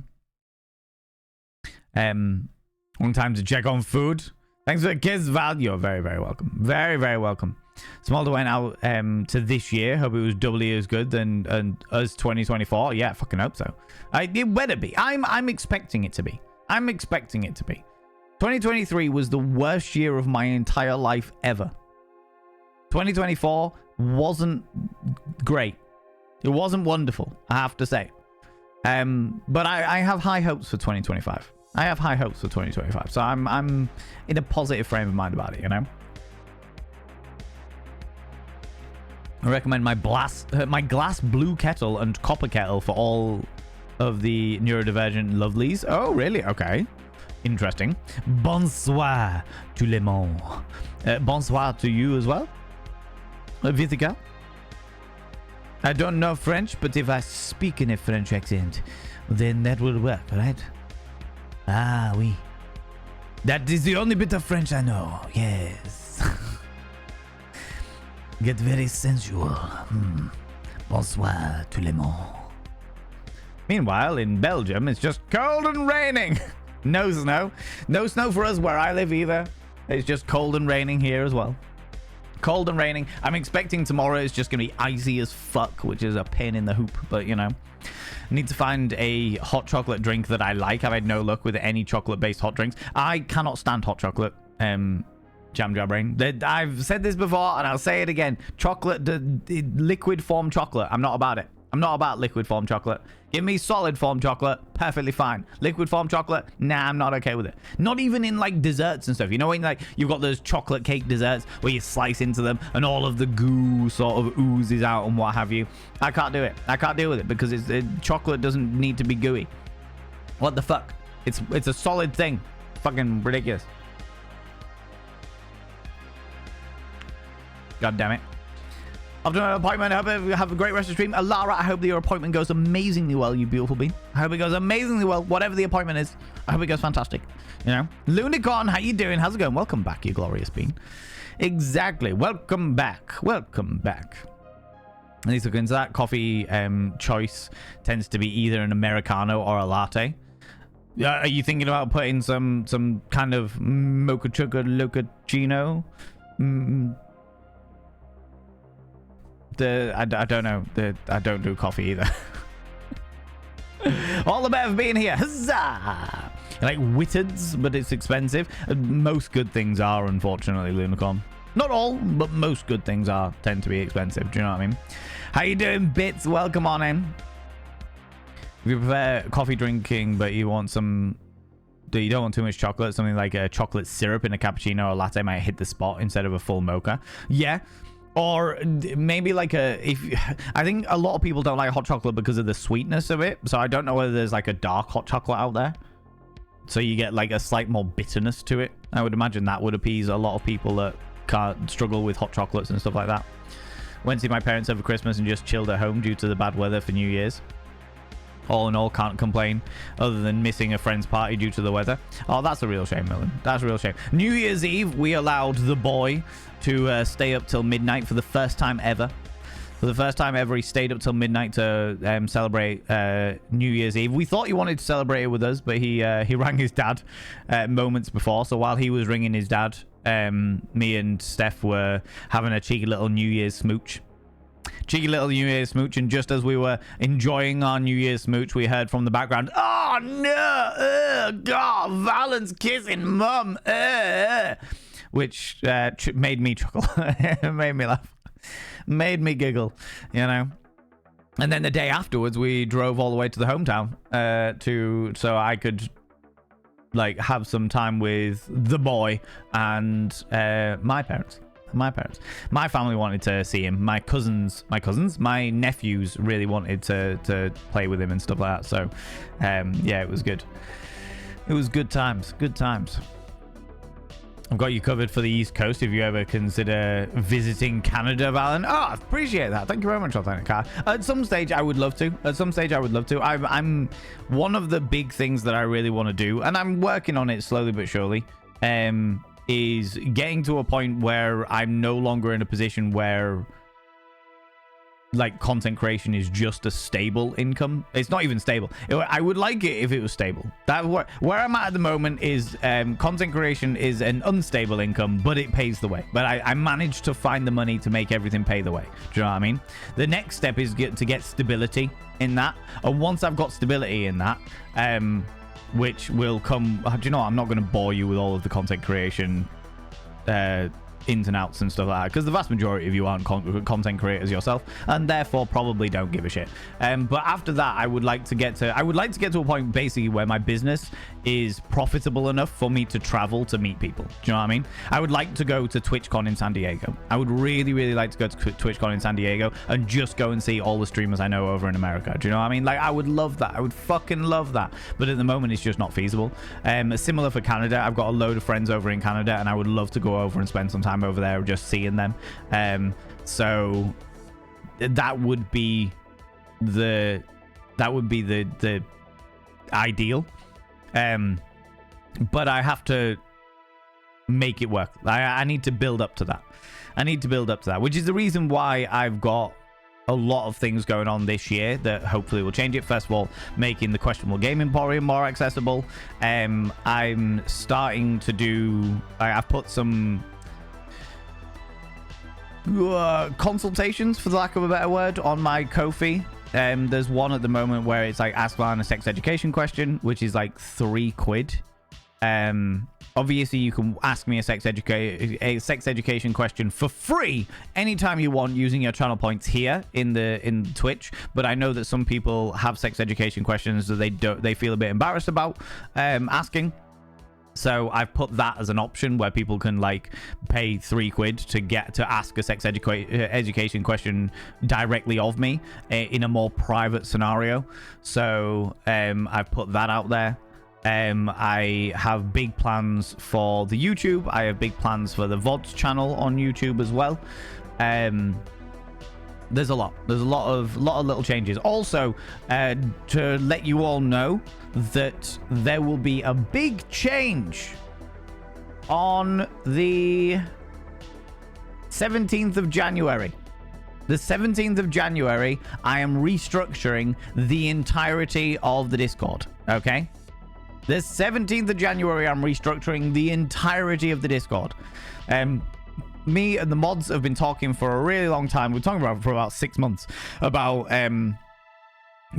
One time to check on food. Thanks for the kids, Val. You're very, very welcome. Very, very welcome. Smolder went out to this year. Hope it was doubly as good than us 2024. Yeah, fucking hope so. It better be. I'm expecting it to be. I'm expecting it to be. 2023 was the worst year of my entire life ever. 2024 wasn't great. It wasn't wonderful, I have to say. But I have high hopes for 2025. I have high hopes for 2025. So I'm in a positive frame of mind about it, you know? I recommend my glass blue kettle and copper kettle for all of the neurodivergent lovelies. Oh, really? Okay. Interesting. Bonsoir to le monde. Bonsoir to you as well. Vitica. I don't know French, but if I speak in a French accent, then that will work, right? Ah, oui. That is the only bit of French I know. Yes. Get very sensual. Bonsoir tout le monde. Meanwhile, in Belgium, it's just cold and raining. No snow. No snow for us where I live either. It's just cold and raining here as well. Cold and raining. I'm expecting tomorrow it's just going to be icy as fuck, which is a pain in the hoop, but you know. Need to find a hot chocolate drink that I like. I've had no luck with any chocolate-based hot drinks. I cannot stand hot chocolate. Jam Brain. I've said this before and I'll say it again. Chocolate, liquid form chocolate. I'm not about it. I'm not about liquid form chocolate. Give me solid form chocolate, perfectly fine. Liquid form chocolate, nah, I'm not okay with it. Not even in like desserts and stuff. You know when like you've got those chocolate cake desserts where you slice into them and all of the goo sort of oozes out and what have you. I can't do it. I can't deal with it because chocolate doesn't need to be gooey. What the fuck? It's a solid thing. Fucking ridiculous. God damn it. After an appointment, I hope you have a great rest of the stream. Alara, I hope that your appointment goes amazingly well, you beautiful bean. I hope it goes amazingly well, whatever the appointment is. I hope it goes fantastic. You know? Lunicorn, how you doing? How's it going? Welcome back, you glorious bean. Exactly. Welcome back. Welcome back. At least look into that. Coffee choice tends to be either an Americano or a latte. Are you thinking about putting some kind of mocha chocolate locachino? I don't know. I don't do coffee either. All the better for being here. Huzzah! Like Whitteds, but it's expensive. Most good things are, unfortunately, Lunicon. Not all, but most good things tend to be expensive. Do you know what I mean? How you doing, Bits? Welcome on in. If you prefer coffee drinking, but you want you don't want too much chocolate, something like a chocolate syrup in a cappuccino or latte might hit the spot instead of a full mocha. Yeah. Or maybe like I think a lot of people don't like hot chocolate because of the sweetness of it. So I don't know whether there's like a dark hot chocolate out there. So you get like a slight more bitterness to it. I would imagine that would appease a lot of people that can't struggle with hot chocolates and stuff like that. Went to see my parents over Christmas and just chilled at home due to the bad weather for New Year's. All in all, can't complain other than missing a friend's party due to the weather. Oh, that's a real shame, Millen. That's a real shame. New Year's Eve, we allowed the boy to stay up till midnight for the first time ever. For the first time ever, he stayed up till midnight to celebrate New Year's Eve. We thought he wanted to celebrate it with us, but he rang his dad moments before. So while he was ringing his dad, me and Steph were having a cheeky little New Year's smooch. Cheeky little New Year's smooch, and just as we were enjoying our New Year's smooch, we heard from the background, "Oh no! God, Valen's kissing Mum!" Which made me chuckle. It made me laugh. Made me giggle, you know. And then the day afterwards, we drove all the way to the hometown so I could like have some time with the boy and my parents. My family wanted to see him. My nephews really wanted to play with him and stuff like that. So yeah, it was good. It was good times. I've got you covered for the East Coast if you ever consider visiting Canada, Valen. Oh, I appreciate that. Thank you very much, Authentic Car. At some stage, I would love to. I'm one of the big things that I really want to do, and I'm working on it slowly but surely, is getting to a point where I'm no longer in a position where like content creation is just a stable income. It's not even stable. I would like it if it was stable. That where I'm at the moment is content creation is an unstable income, but it pays the way. But I managed to find the money to make everything pay the way. Do you know what I mean? The next step is to get stability in that, and once I've got stability in that, which will come. Do you know what? I'm not going to bore you with all of the content creation ins and outs and stuff like that, because the vast majority of you aren't content creators yourself, and therefore probably don't give a shit. But after that, I would like to get to a point basically where my business is profitable enough for me to travel to meet people. Do you know what I mean? I would like to go to TwitchCon in San Diego. I would really like to go to TwitchCon in San Diego and just go and see all the streamers I know over in America. Do you know what I mean? Like, I would love that. I would fucking love that. But at the moment, it's just not feasible. Similar for Canada. I've got a load of friends over in Canada, and I would love to go over and spend some time over there just seeing them. So that would be the ideal. But I have to make it work. I need to build up to that. Which is the reason why I've got a lot of things going on this year that hopefully will change it. First of all, making the Questionable Game Emporium more accessible. I'm starting to do... I've put some consultations, for the lack of a better word, on my Ko-fi. There's one at the moment where it's like ask Valen a sex education question, which is like £3. Obviously you can ask me a sex education question for free anytime you want using your channel points here in Twitch, but I know that some people have sex education questions that they feel a bit embarrassed about asking. So I've put that as an option where people can like pay £3 to get to ask a sex education question directly of me in a more private scenario. So I've put that out there. I have big plans for the YouTube. I have big plans for the VODs channel on YouTube as well. There's a lot of little changes. Also, to let you all know that there will be a big change on the 17th of January. The 17th of January, I am restructuring the entirety of the Discord. Okay? The 17th of January, I'm restructuring the entirety of the Discord. Me and the mods have been talking for a really long time. We're talking about it for about 6 months about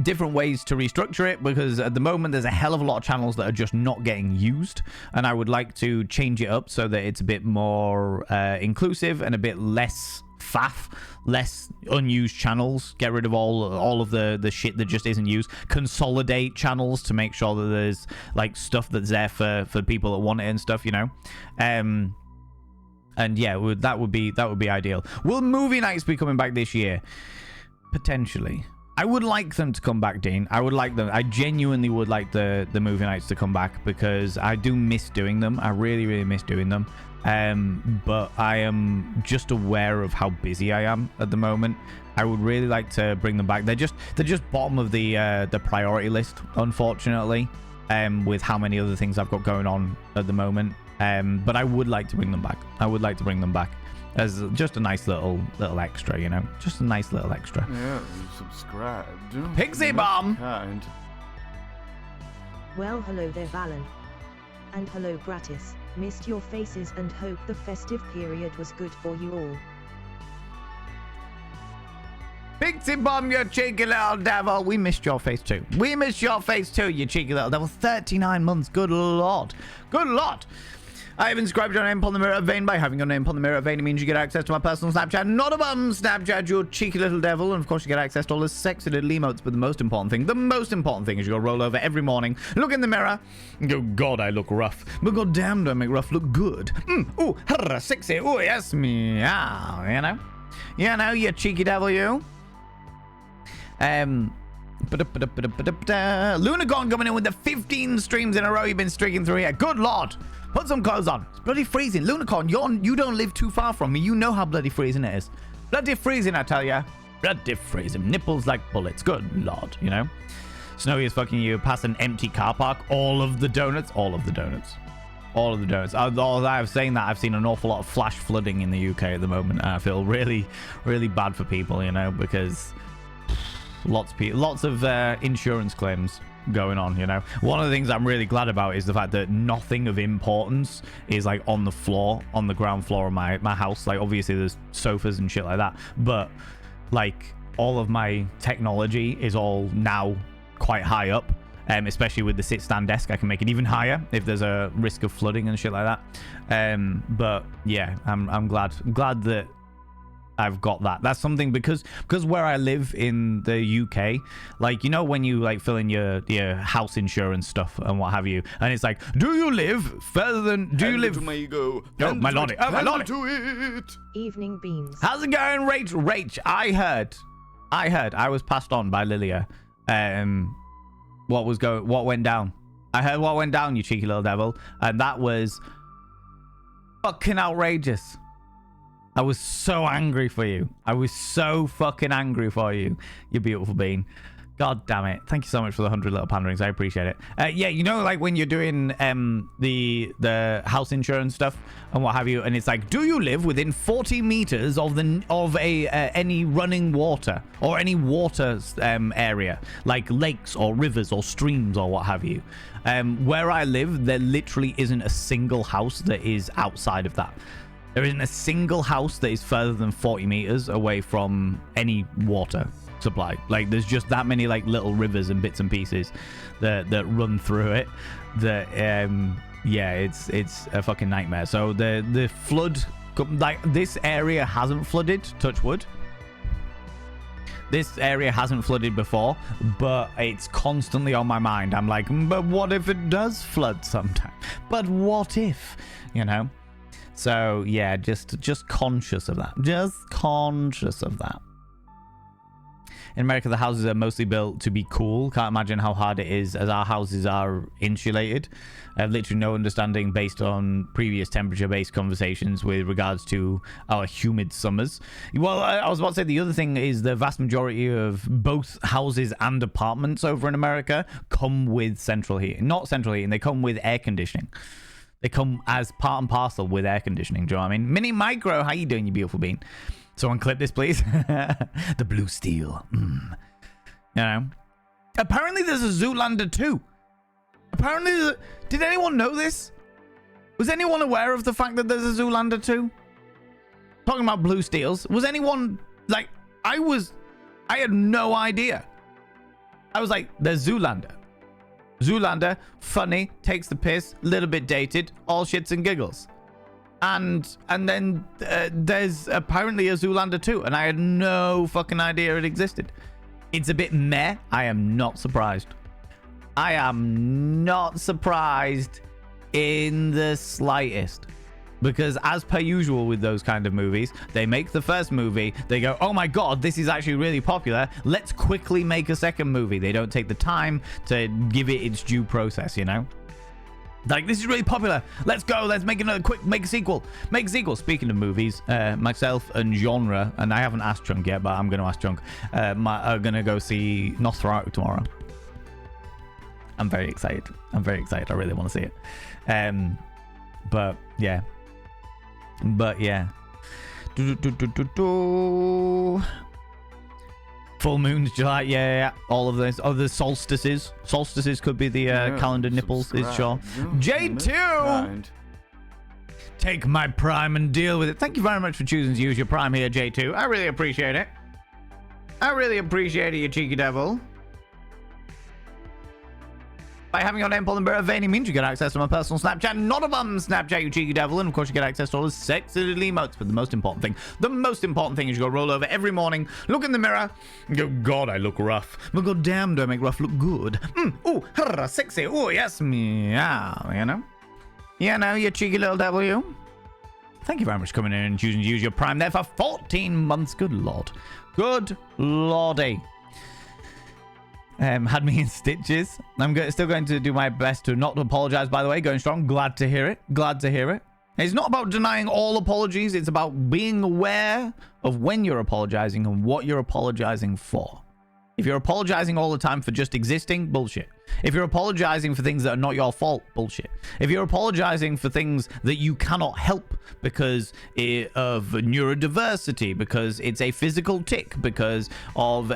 different ways to restructure it, because at the moment there's a hell of a lot of channels that are just not getting used, and I would like to change it up so that it's a bit more inclusive and a bit less faff, less unused channels, get rid of all of the shit that just isn't used, consolidate channels to make sure that there's like stuff that's there for people that want it and stuff, you know. And yeah, that would be ideal. Will movie nights be coming back this year? Potentially. I would like them to come back, Dean. I would like them. I genuinely would like the movie nights to come back, because I do miss doing them. I really miss doing them. But I am just aware of how busy I am at the moment. I would really like to bring them back. They're just bottom of the priority list, unfortunately, with how many other things I've got going on at the moment. But I would like to bring them back. I would like to bring them back as just a nice little extra, you know, just a nice little extra. Yeah, subscribe. Pixie Bomb. Kind. Well, hello there, Valen. And hello, Gratis. Missed your faces and hope the festive period was good for you all. Pixie Bomb, you cheeky little devil. We missed your face too. We missed your face too, you cheeky little devil. 39 months. Good lord. Good lord. I have inscribed your name upon the mirror of Vane. By having your name upon the mirror of Vane, it means you get access to my personal Snapchat. Not a bum Snapchat, you cheeky little devil. And of course, you get access to all the sexy little emotes. But the most important thing is you go roll over every morning, look in the mirror, and go, God, I look rough. But god damn, do I make rough look good. Ooh, sexy. Ooh, yes, meow. You know? You know, you cheeky devil, you. Lunacorn coming in with the 15 streams in a row you've been streaking through here. Good lord. Put some clothes on. It's bloody freezing. Lunacorn, you don't live too far from me. You know how bloody freezing it is. Bloody freezing, I tell ya. Bloody freezing. Nipples like bullets. Good lord, you know. Snowy is fucking you past an empty car park. All of the donuts. Although I was saying that, I've seen an awful lot of flash flooding in the UK at the moment. And I feel really, really bad for people, you know, because lots of insurance claims going on, you know. One of the things I'm really glad about is the fact that nothing of importance is like on the ground floor of my house. Like obviously there's sofas and shit like that, but like all of my technology is all now quite high up, especially with the sit-stand desk. I can make it even higher if there's a risk of flooding and shit like that. But yeah, I'm glad that I've got that. That's something because where I live in the UK, like, you know, when you like fill in your house insurance stuff and what have you, and it's like, do you live further than To my ego. Oh, my lordy. Oh, my lordy. To it. Evening beans. How's it going, Rach? I heard I was passed on by Lilia. What went down? I heard what went down, you cheeky little devil, and that was fucking outrageous. I was so angry for you. I was so fucking angry for you, you beautiful bean. God damn it. Thank you so much for the 100 little panderings. I appreciate it. Yeah, you know, like when you're doing the house insurance stuff and what have you, and it's like, do you live within 40 meters of any running water or any water area, like lakes or rivers or streams or what have you? Where I live, there literally isn't a single house that is outside of that. There isn't a single house that is further than 40 meters away from any water supply. Like, there's just that many like little rivers and bits and pieces that run through it. That yeah, it's a fucking nightmare. So the flood, like, this area hasn't flooded. Touch wood. This area hasn't flooded before, but it's constantly on my mind. I'm like, but what if it does flood sometime? But what if, you know? So yeah, just conscious of that. Just conscious of that. In America, the houses are mostly built to be cool. Can't imagine how hard it is, as our houses are insulated. I have literally no understanding based on previous temperature-based conversations with regards to our humid summers. Well, I was about to say the other thing is the vast majority of both houses and apartments over in America come with central heating. Not central heating, they come with air conditioning. They come as part and parcel with air conditioning. Do you know what I mean? Mini Micro, how you doing, you beautiful bean? Someone clip this, please. The blue steel. You know. Apparently there's a Zoolander 2. Apparently, did anyone know this? Was anyone aware of the fact that there's a Zoolander 2? Talking about blue steels. Was anyone, like, I had no idea. I was like, there's Zoolander. Zoolander, funny, takes the piss, little bit dated, all shits and giggles. And then there's apparently a Zoolander 2, and I had no fucking idea it existed. It's a bit meh. I am not surprised. I am not surprised in the slightest. Because as per usual with those kind of movies, they make the first movie, they go, oh my god, this is actually really popular, let's quickly make a second movie. They don't take the time to give it its due process, you know? Like, this is really popular, let's go, let's make make a sequel. Speaking of movies, myself and Genre, and I haven't asked Chunk yet, but I'm going to ask Chunk, are going to go see Nosferatu tomorrow. I'm very excited. I really want to see it. But yeah. Full moons, July, yeah. All of those. Oh, the solstices. Solstices could be the calendar nipples, is sure. J2! Take my Prime and deal with it. Thank you very much for choosing to use your Prime here, J2. I really appreciate it. You cheeky devil. By having your name Paul and Bearer of any means, you get access to my personal Snapchat, not a bum Snapchat, you cheeky devil, and of course you get access to all the sexy little emotes. But the most important thing is you go roll over every morning, look in the mirror, and go, God, I look rough. But god damn, do I make rough look good? Ooh, sexy. Ooh, yes, meow, you know? You know, you cheeky little devil, you. Thank you very much for coming in and choosing to use your Prime there for 14 months. Good lord. Good lordy. Had me in stitches. I'm still going to do my best to not apologize, by the way. Going strong. Glad to hear it. Glad to hear it. It's not about denying all apologies. It's about being aware of when you're apologizing and what you're apologizing for. If you're apologizing all the time for just existing, bullshit. If you're apologizing for things that are not your fault, bullshit. If you're apologizing for things that you cannot help because of neurodiversity, because it's a physical tick, because of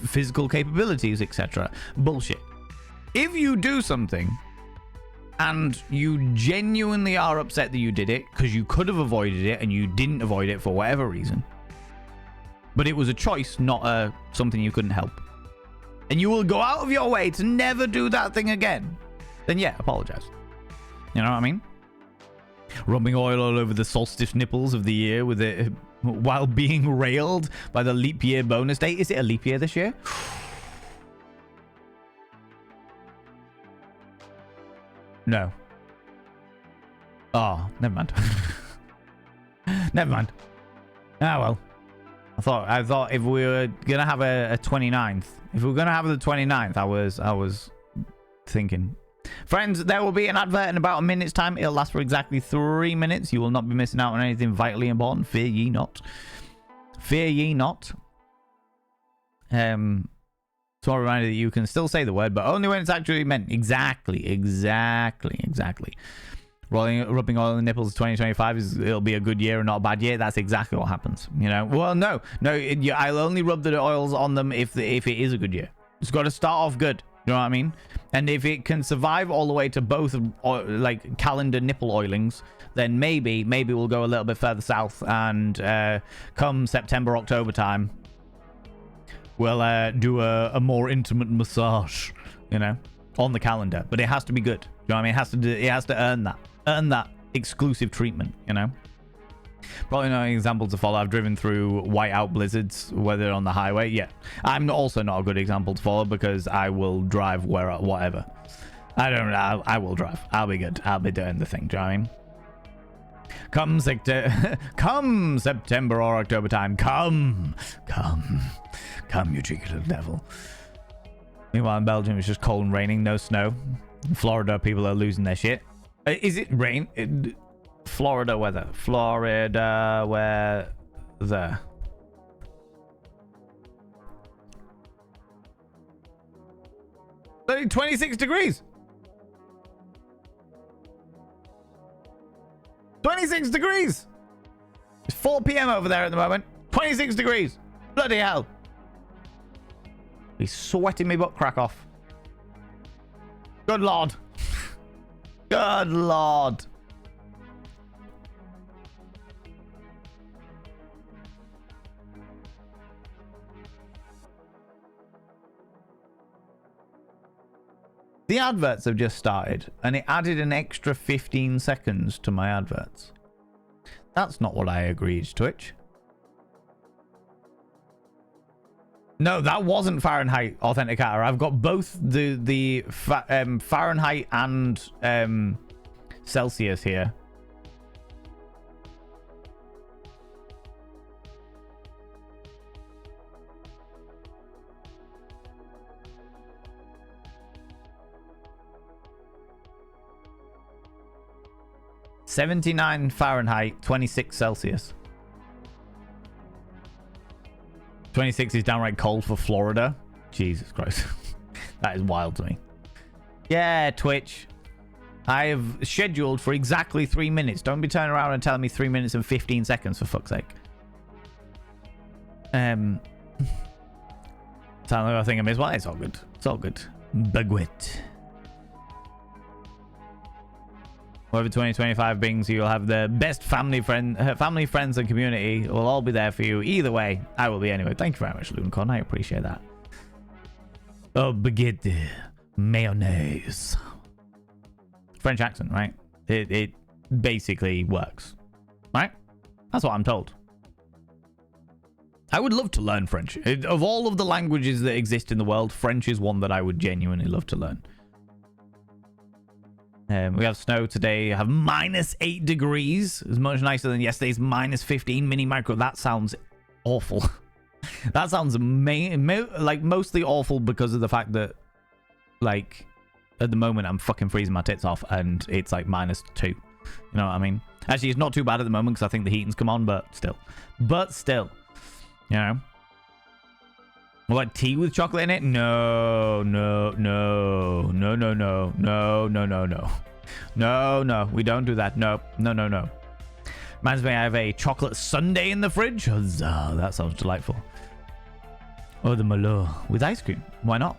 physical capabilities, etc., bullshit. If you do something and you genuinely are upset that you did it because you could have avoided it and you didn't avoid it for whatever reason, but it was a choice, not something you couldn't help, and you will go out of your way to never do that thing again, then yeah, apologize. You know what I mean? Rubbing oil all over the solstice nipples of the year with it while being railed by the leap year bonus day. Is it a leap year this year? No. Oh, never mind. Never mind. Ah, well. I thought if we were gonna have a 29th, if we were gonna have the 29th, I was thinking. Friends, there will be an advert in about a minute's time. It'll last for exactly 3 minutes. You will not be missing out on anything vitally important. Fear ye not. Fear ye not. Small reminder that you can still say the word, but only when it's actually meant. Exactly. Rubbing oil in the nipples 2025 it'll be a good year and not a bad year. That's exactly what happens, you know. Well, no, I'll only rub the oils on them if it is a good year. It's got to start off good, you know what I mean? And if it can survive all the way to both like calendar nipple oilings, then maybe we'll go a little bit further south, and come September, October time, we'll do a more intimate massage, you know, on the calendar. But it has to be good, you know what I mean? It has to earn that exclusive treatment, you know. Probably no example to follow. I've driven through whiteout blizzards, whether on the highway. Yeah, I'm also not a good example to follow because I will drive whatever. I will drive. I'll be good. I'll be doing the thing. Do you know what I mean? Come September or October time. Come, you cheeky little devil. Meanwhile, in Belgium, it's just cold and raining, no snow. In Florida, people are losing their shit. Is it rain? Florida weather. Florida weather. Only 26 degrees. 26 degrees. It's 4 p.m. over there at the moment. 26 degrees. Bloody hell. He's sweating me butt crack off. Good lord. Good lord. The adverts have just started, and it added an extra 15 seconds to my adverts. That's not what I agreed, Twitch. No, that wasn't Fahrenheit Authenticator. I've got both the Fahrenheit and Celsius here. $79 Fahrenheit, 26 Celsius. 26 is downright cold for Florida. Jesus Christ. That is wild to me. Yeah, Twitch. I have scheduled for exactly 3 minutes. Don't be turning around and telling me 3 minutes and 15 seconds, for fuck's sake. Sound like I think I missed one. It's all good. It's all good. Bugwit. Whatever 2025 brings, you'll have the best family, friends, and community will all be there for you. Either way, I will be anyway. Thank you very much, Luncon. I appreciate that. Oh, baguette. Mayonnaise. French accent, right? It basically works, right? That's what I'm told. I would love to learn French. Of all of the languages that exist in the world, French is one that I would genuinely love to learn. We have snow today. Have -8 degrees. It's much nicer than yesterday's -15 mini micro. That sounds awful. That sounds like mostly awful because of the fact that, like, at the moment I'm fucking freezing my tits off and it's like -2. You know what I mean? Actually, it's not too bad at the moment because I think the heating's come on, but still. You know? What, tea with chocolate in it? No. We don't do that. No. Reminds me, I have a chocolate sundae in the fridge. Huzzah, that sounds delightful. Oh, the Malheur with ice cream. Why not?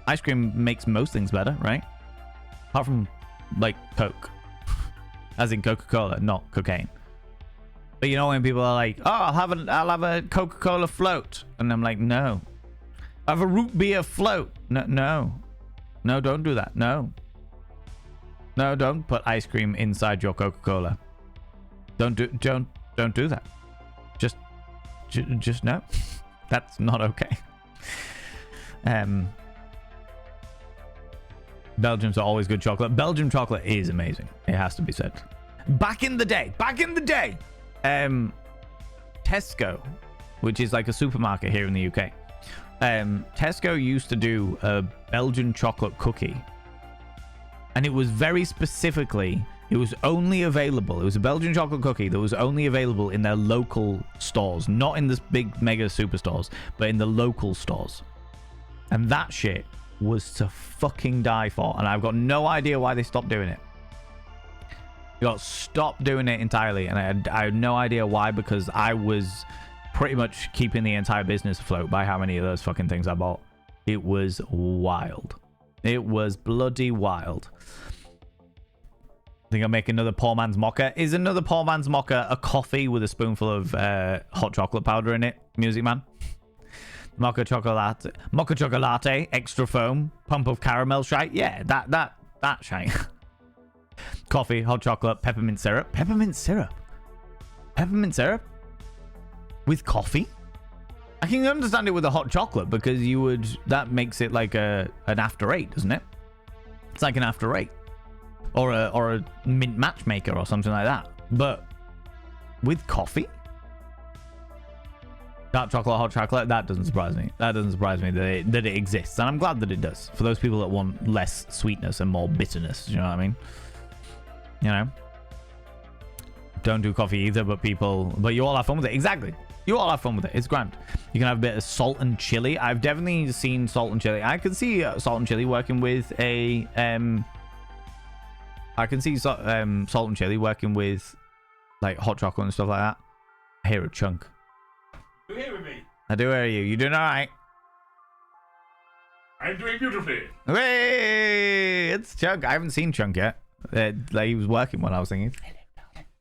Ice cream makes most things better, right? Apart from, like, Coke. As in Coca-Cola, not cocaine. But you know when people are like, oh, I'll have a Coca-Cola float. And I'm like, no. I have a root beer float. No, don't do that. No, don't put ice cream inside your Coca-Cola. Don't do that. Just no. That's not okay. Belgium's always good chocolate. Belgium chocolate is amazing. It has to be said. Back in the day, Tesco, which is like a supermarket here in the UK. Tesco used to do a Belgian chocolate cookie. And it was very specifically, it was only available. It was a Belgian chocolate cookie that was only available in their local stores. Not in this big mega superstores, but in the local stores. And that shit was to fucking die for. And I've got no idea why they stopped doing it. They got stopped doing it entirely. And I had no idea why, because I was pretty much keeping the entire business afloat by how many of those fucking things I bought. It was wild. It was bloody wild. I think I'll make another poor man's mocha. Is another poor man's mocha a coffee with a spoonful of hot chocolate powder in it, Music Man? Mocha chocolate, extra foam, pump of caramel shite. Yeah, that shite. Coffee, hot chocolate, peppermint syrup. Peppermint syrup with coffee. I can understand it with a hot chocolate because that makes it like an after 8, doesn't it? It's like an after 8 or a mint matchmaker or something like that. But with coffee, dark chocolate, hot chocolate, that doesn't surprise me. That doesn't surprise me that it exists, and I'm glad that it does for those people that want less sweetness and more bitterness. You know what I mean? You know, don't do coffee either, but you all have fun with it. Exactly. You all have fun with it. It's grand. You can have a bit of salt and chili. I've definitely seen salt and chili. I can see salt and chili working with a I can see salt and chili working with like hot chocolate and stuff like that. I hear a chunk. You hearing me? I do hear you. You doing all right? I'm doing beautifully. Hey, it's Chunk. I haven't seen Chunk yet. Like he was working when I was singing.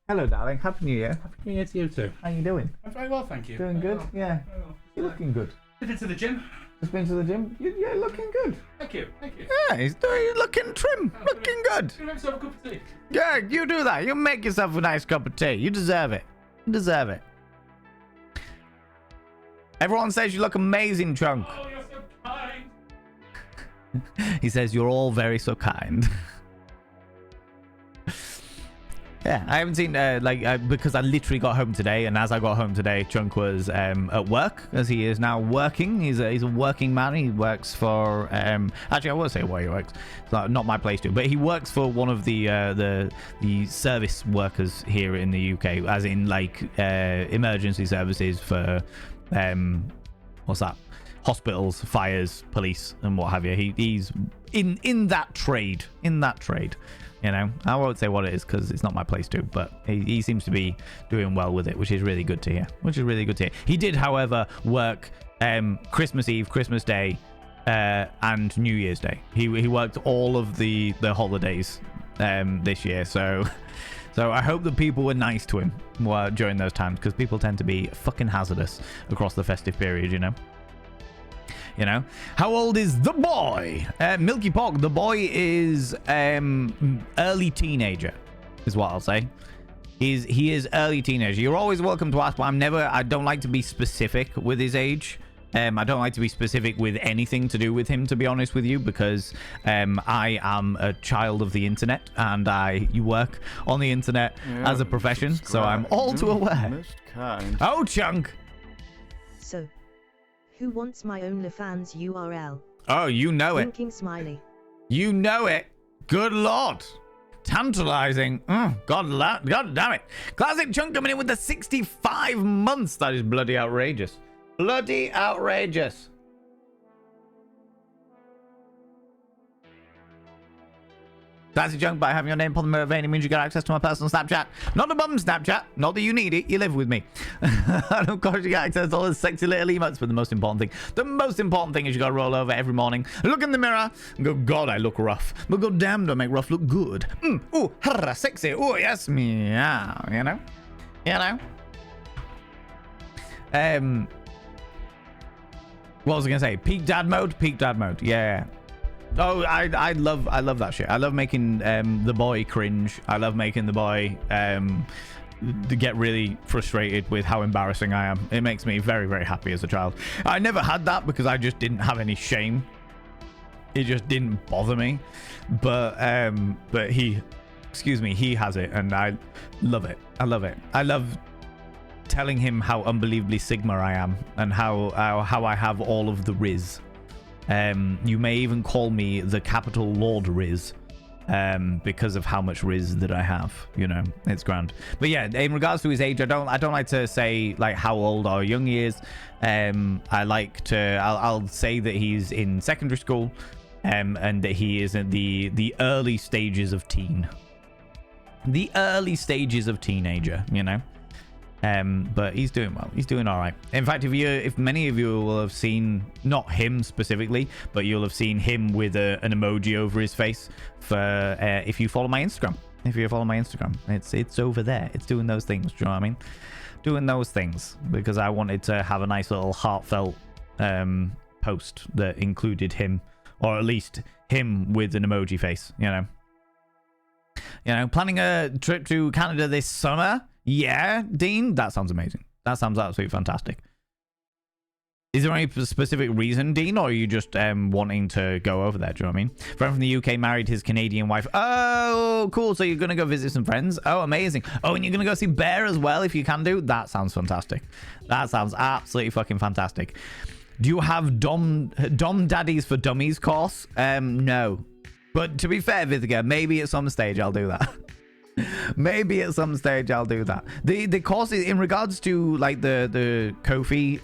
Hello, darling. Happy New Year. Happy New Year to you too. How you doing? I'm very well, thank you. Doing good? Well. Yeah. Very well. You're looking good. Been to the gym. Just been to the gym? You're looking good. Thank you. Yeah, you're looking trim. Looking good. Can I have yourself a cup of tea? Yeah, you do that. You make yourself a nice cup of tea. You deserve it. Everyone says you look amazing, Chunk. Oh, you're so kind. He says you're all very so kind. Yeah, I haven't seen because I literally got home today, and as I got home today, Chunk was at work, as he is now working. He's a working man. He works for actually I won't say where he works. It's not my place to, but he works for one of the service workers here in the UK, as in like emergency services for what's that? Hospitals, fires, police, and what have you. He's in that trade. You know, I won't say what it is because it's not my place to, but he seems to be doing well with it, which is really good to hear. He did, however, work Christmas Eve, Christmas Day, and New Year's Day. He worked all of the holidays this year, so I hope that people were nice to him during those times, because people tend to be fucking hazardous across the festive period, you know. You know, how old is the boy? Milky Pog. The boy is early teenager, is what I'll say. He is early teenager. You're always welcome to ask, but I don't like to be specific with his age. I don't like to be specific with anything to do with him, to be honest with you, because I am a child of the internet and you work on the internet as a profession, so I'm all too aware. Oh, Chunk! So, who wants my OnlyFans URL? Oh, you know it. Winking smiley. You know it. Good lord. Tantalizing. God damn it. Classic Chunk coming in with the 65 months. That is bloody outrageous. Bloody outrageous. Classic Chunk, by having your name upon the mirror vein, it means you get access to my personal Snapchat. Not a bum Snapchat. Not that you need it. You live with me. And of course, you get access to all the sexy little emotes. But the most important thing is you got to roll over every morning, look in the mirror, and go, God, I look rough. But god damn, do I make rough look good. Ooh, harra, sexy. Oh, yes, meow. You know? What was I gonna say? Peak dad mode. Yeah. Oh, I love that shit. I love making the boy cringe. I love making the boy get really frustrated with how embarrassing I am. It makes me very, very happy as a child. I never had that because I just didn't have any shame. It just didn't bother me. But he has it, and I love it. I love telling him how unbelievably Sigma I am and how I have all of the Riz. You may even call me the capital Lord Riz, because of how much Riz that I have. You know, it's grand. But yeah, in regards to his age, I don't like to say like how old or young he is. I'll say that he's in secondary school, and that he is in the early stages of teen. The early stages of teenager, you know. But he's doing well. He's doing all right. In fact, if many of you will have seen, not him specifically, but you'll have seen him with an emoji over his face for if you follow my Instagram. It's over there. It's doing those things. Do you know what I mean? Doing those things because I wanted to have a nice little heartfelt post that included him, or at least him with an emoji face. You know, planning a trip to Canada this summer. Yeah, Dean, that sounds amazing. That sounds absolutely fantastic. Is there any specific reason, Dean, or are you just wanting to go over there? Do you know what I mean? Friend from the UK married his Canadian wife. Oh, cool. So you're going to go visit some friends? Oh, amazing. Oh, and you're going to go see Bear as well if you can do? That sounds fantastic. That sounds absolutely fucking fantastic. Do you have Dom Daddies for Dummies course? No. But to be fair, Vithiga, maybe at some stage I'll do that. Maybe at some stage I'll do that. The course in regards to like the Ko-fi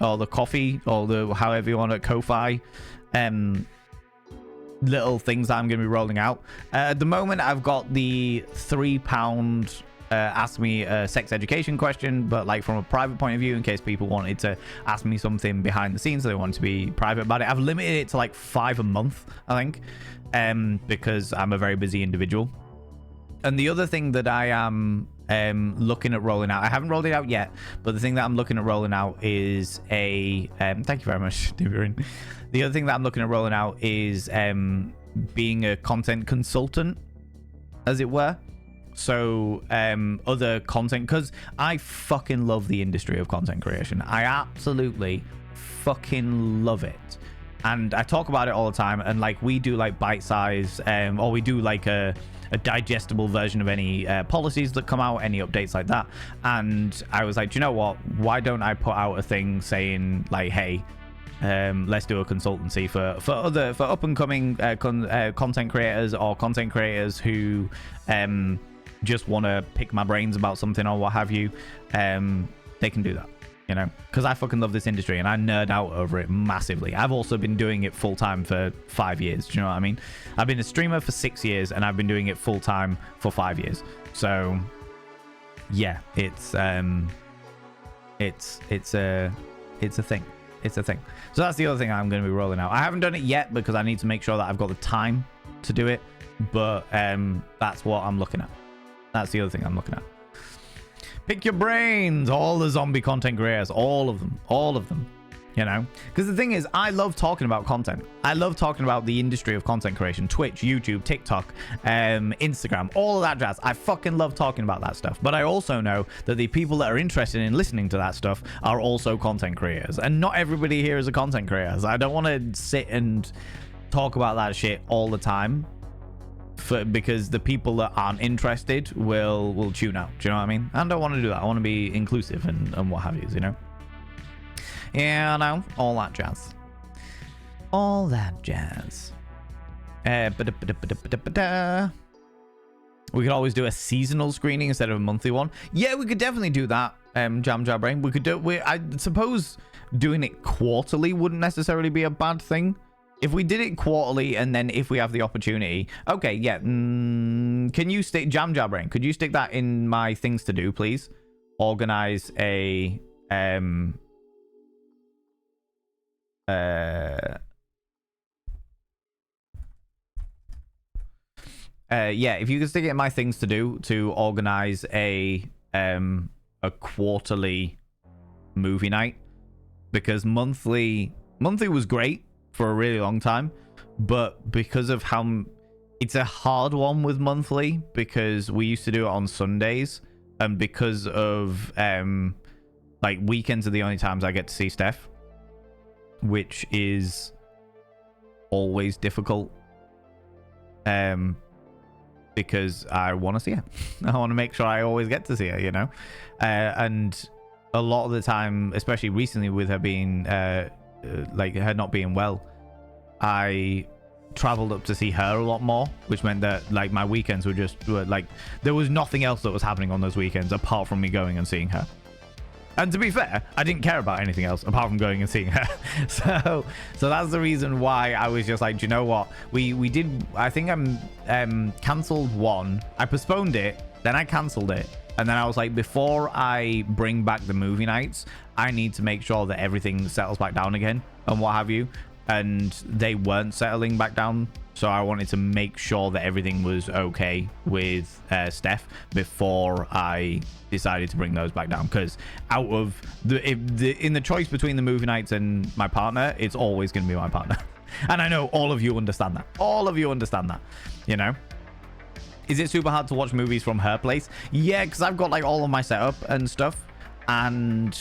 or the coffee or the however you want it, Ko-fi little things that I'm going to be rolling out. At the moment I've got the £3 ask me a sex education question, but like from a private point of view, in case people wanted to ask me something behind the scenes, so they want to be private about it. I've limited it to like 5 a month, I think, because I'm a very busy individual. And the other thing that I am looking at rolling out, I haven't rolled it out yet, but the thing that I'm looking at rolling out is a thank you very much, Divirin. The other thing that I'm looking at rolling out is being a content consultant, as it were. So other content, because I fucking love the industry of content creation. I absolutely fucking love it. And I talk about it all the time, and like we do like bite size or we do like a digestible version of any policies that come out, any updates like that. And I was like, do you know what, why don't I put out a thing saying like, hey, let's do a consultancy for up and coming content creators, or content creators who just want to pick my brains about something or what have you. They can do that, you know, because I fucking love this industry and I nerd out over it massively. I've also been doing it full time for 5 years. Do you know what I mean? I've been a streamer for 6 years and I've been doing it full time for 5 years. So yeah, it's a thing. It's a thing. So that's the other thing I'm going to be rolling out. I haven't done it yet because I need to make sure that I've got the time to do it. But that's what I'm looking at. That's the other thing I'm looking at. Pick your brains. All the zombie content creators. All of them. All of them. You know, because the thing is, I love talking about content. I love talking about the industry of content creation, Twitch, YouTube, TikTok, Instagram, all of that jazz. I fucking love talking about that stuff. But I also know that the people that are interested in listening to that stuff are also content creators, and not everybody here is a content creator. So I don't want to sit and talk about that shit all the time, because the people that aren't interested will tune out. Do you know what I mean? I don't want to do that. I want to be inclusive and what have you, you know? Yeah, no, all that jazz. All that jazz. We could always do a seasonal screening instead of a monthly one. Yeah, we could definitely do that, Jam Brain. We could do I suppose doing it quarterly wouldn't necessarily be a bad thing. If we did it quarterly, and then if we have the opportunity, okay, yeah. Can you stick Jam Brain? Could you stick that in my things to do, please? Organize a yeah, if you could stick it in my things to do to organize a quarterly movie night, because monthly was great for a really long time, but because of how it's a hard one with monthly, because we used to do it on Sundays, and because of like weekends are the only times I get to see Steph, which is always difficult, because I want to see her. I want to make sure I always get to see her, you know. And a lot of the time, especially recently with her being like her not being well, I traveled up to see her a lot more, which meant that like my weekends were like there was nothing else that was happening on those weekends apart from me going and seeing her. And to be fair, I didn't care about anything else apart from going and seeing her. So that's the reason why I was just like, do you know what? We did, I think I'm cancelled one. I postponed it, then I cancelled it. And then I was like, before I bring back the movie nights, I need to make sure that everything settles back down again and what have you. And they weren't settling back down. So I wanted to make sure that everything was okay with Steph before I decided to bring those back down. Because out of in the choice between the movie nights and my partner, it's always going to be my partner. And I know all of you understand that. All of you understand that, you know? Is it super hard to watch movies from her place? Yeah, because I've got like all of my setup and stuff. And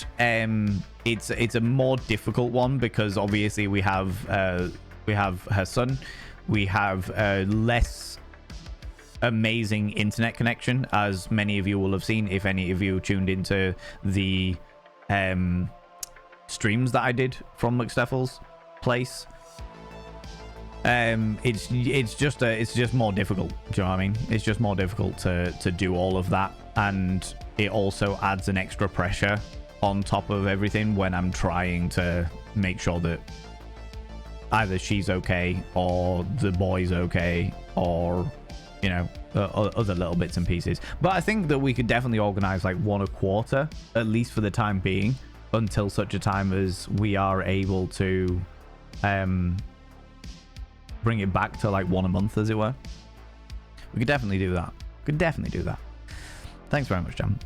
it's a more difficult one because obviously we have her son. We have a less amazing internet connection, as many of you will have seen if any of you tuned into the streams that I did from McSteffels' place. It's just more difficult. Do you know what I mean? It's just more difficult to do all of that, and it also adds an extra pressure on top of everything when I'm trying to make sure that either she's okay or the boy's okay, or you know, other little bits and pieces. But I think that we could definitely organize like one a quarter, at least for the time being, until such a time as we are able to bring it back to like one a month, as it were. We could definitely do that. Thanks very much, Jam.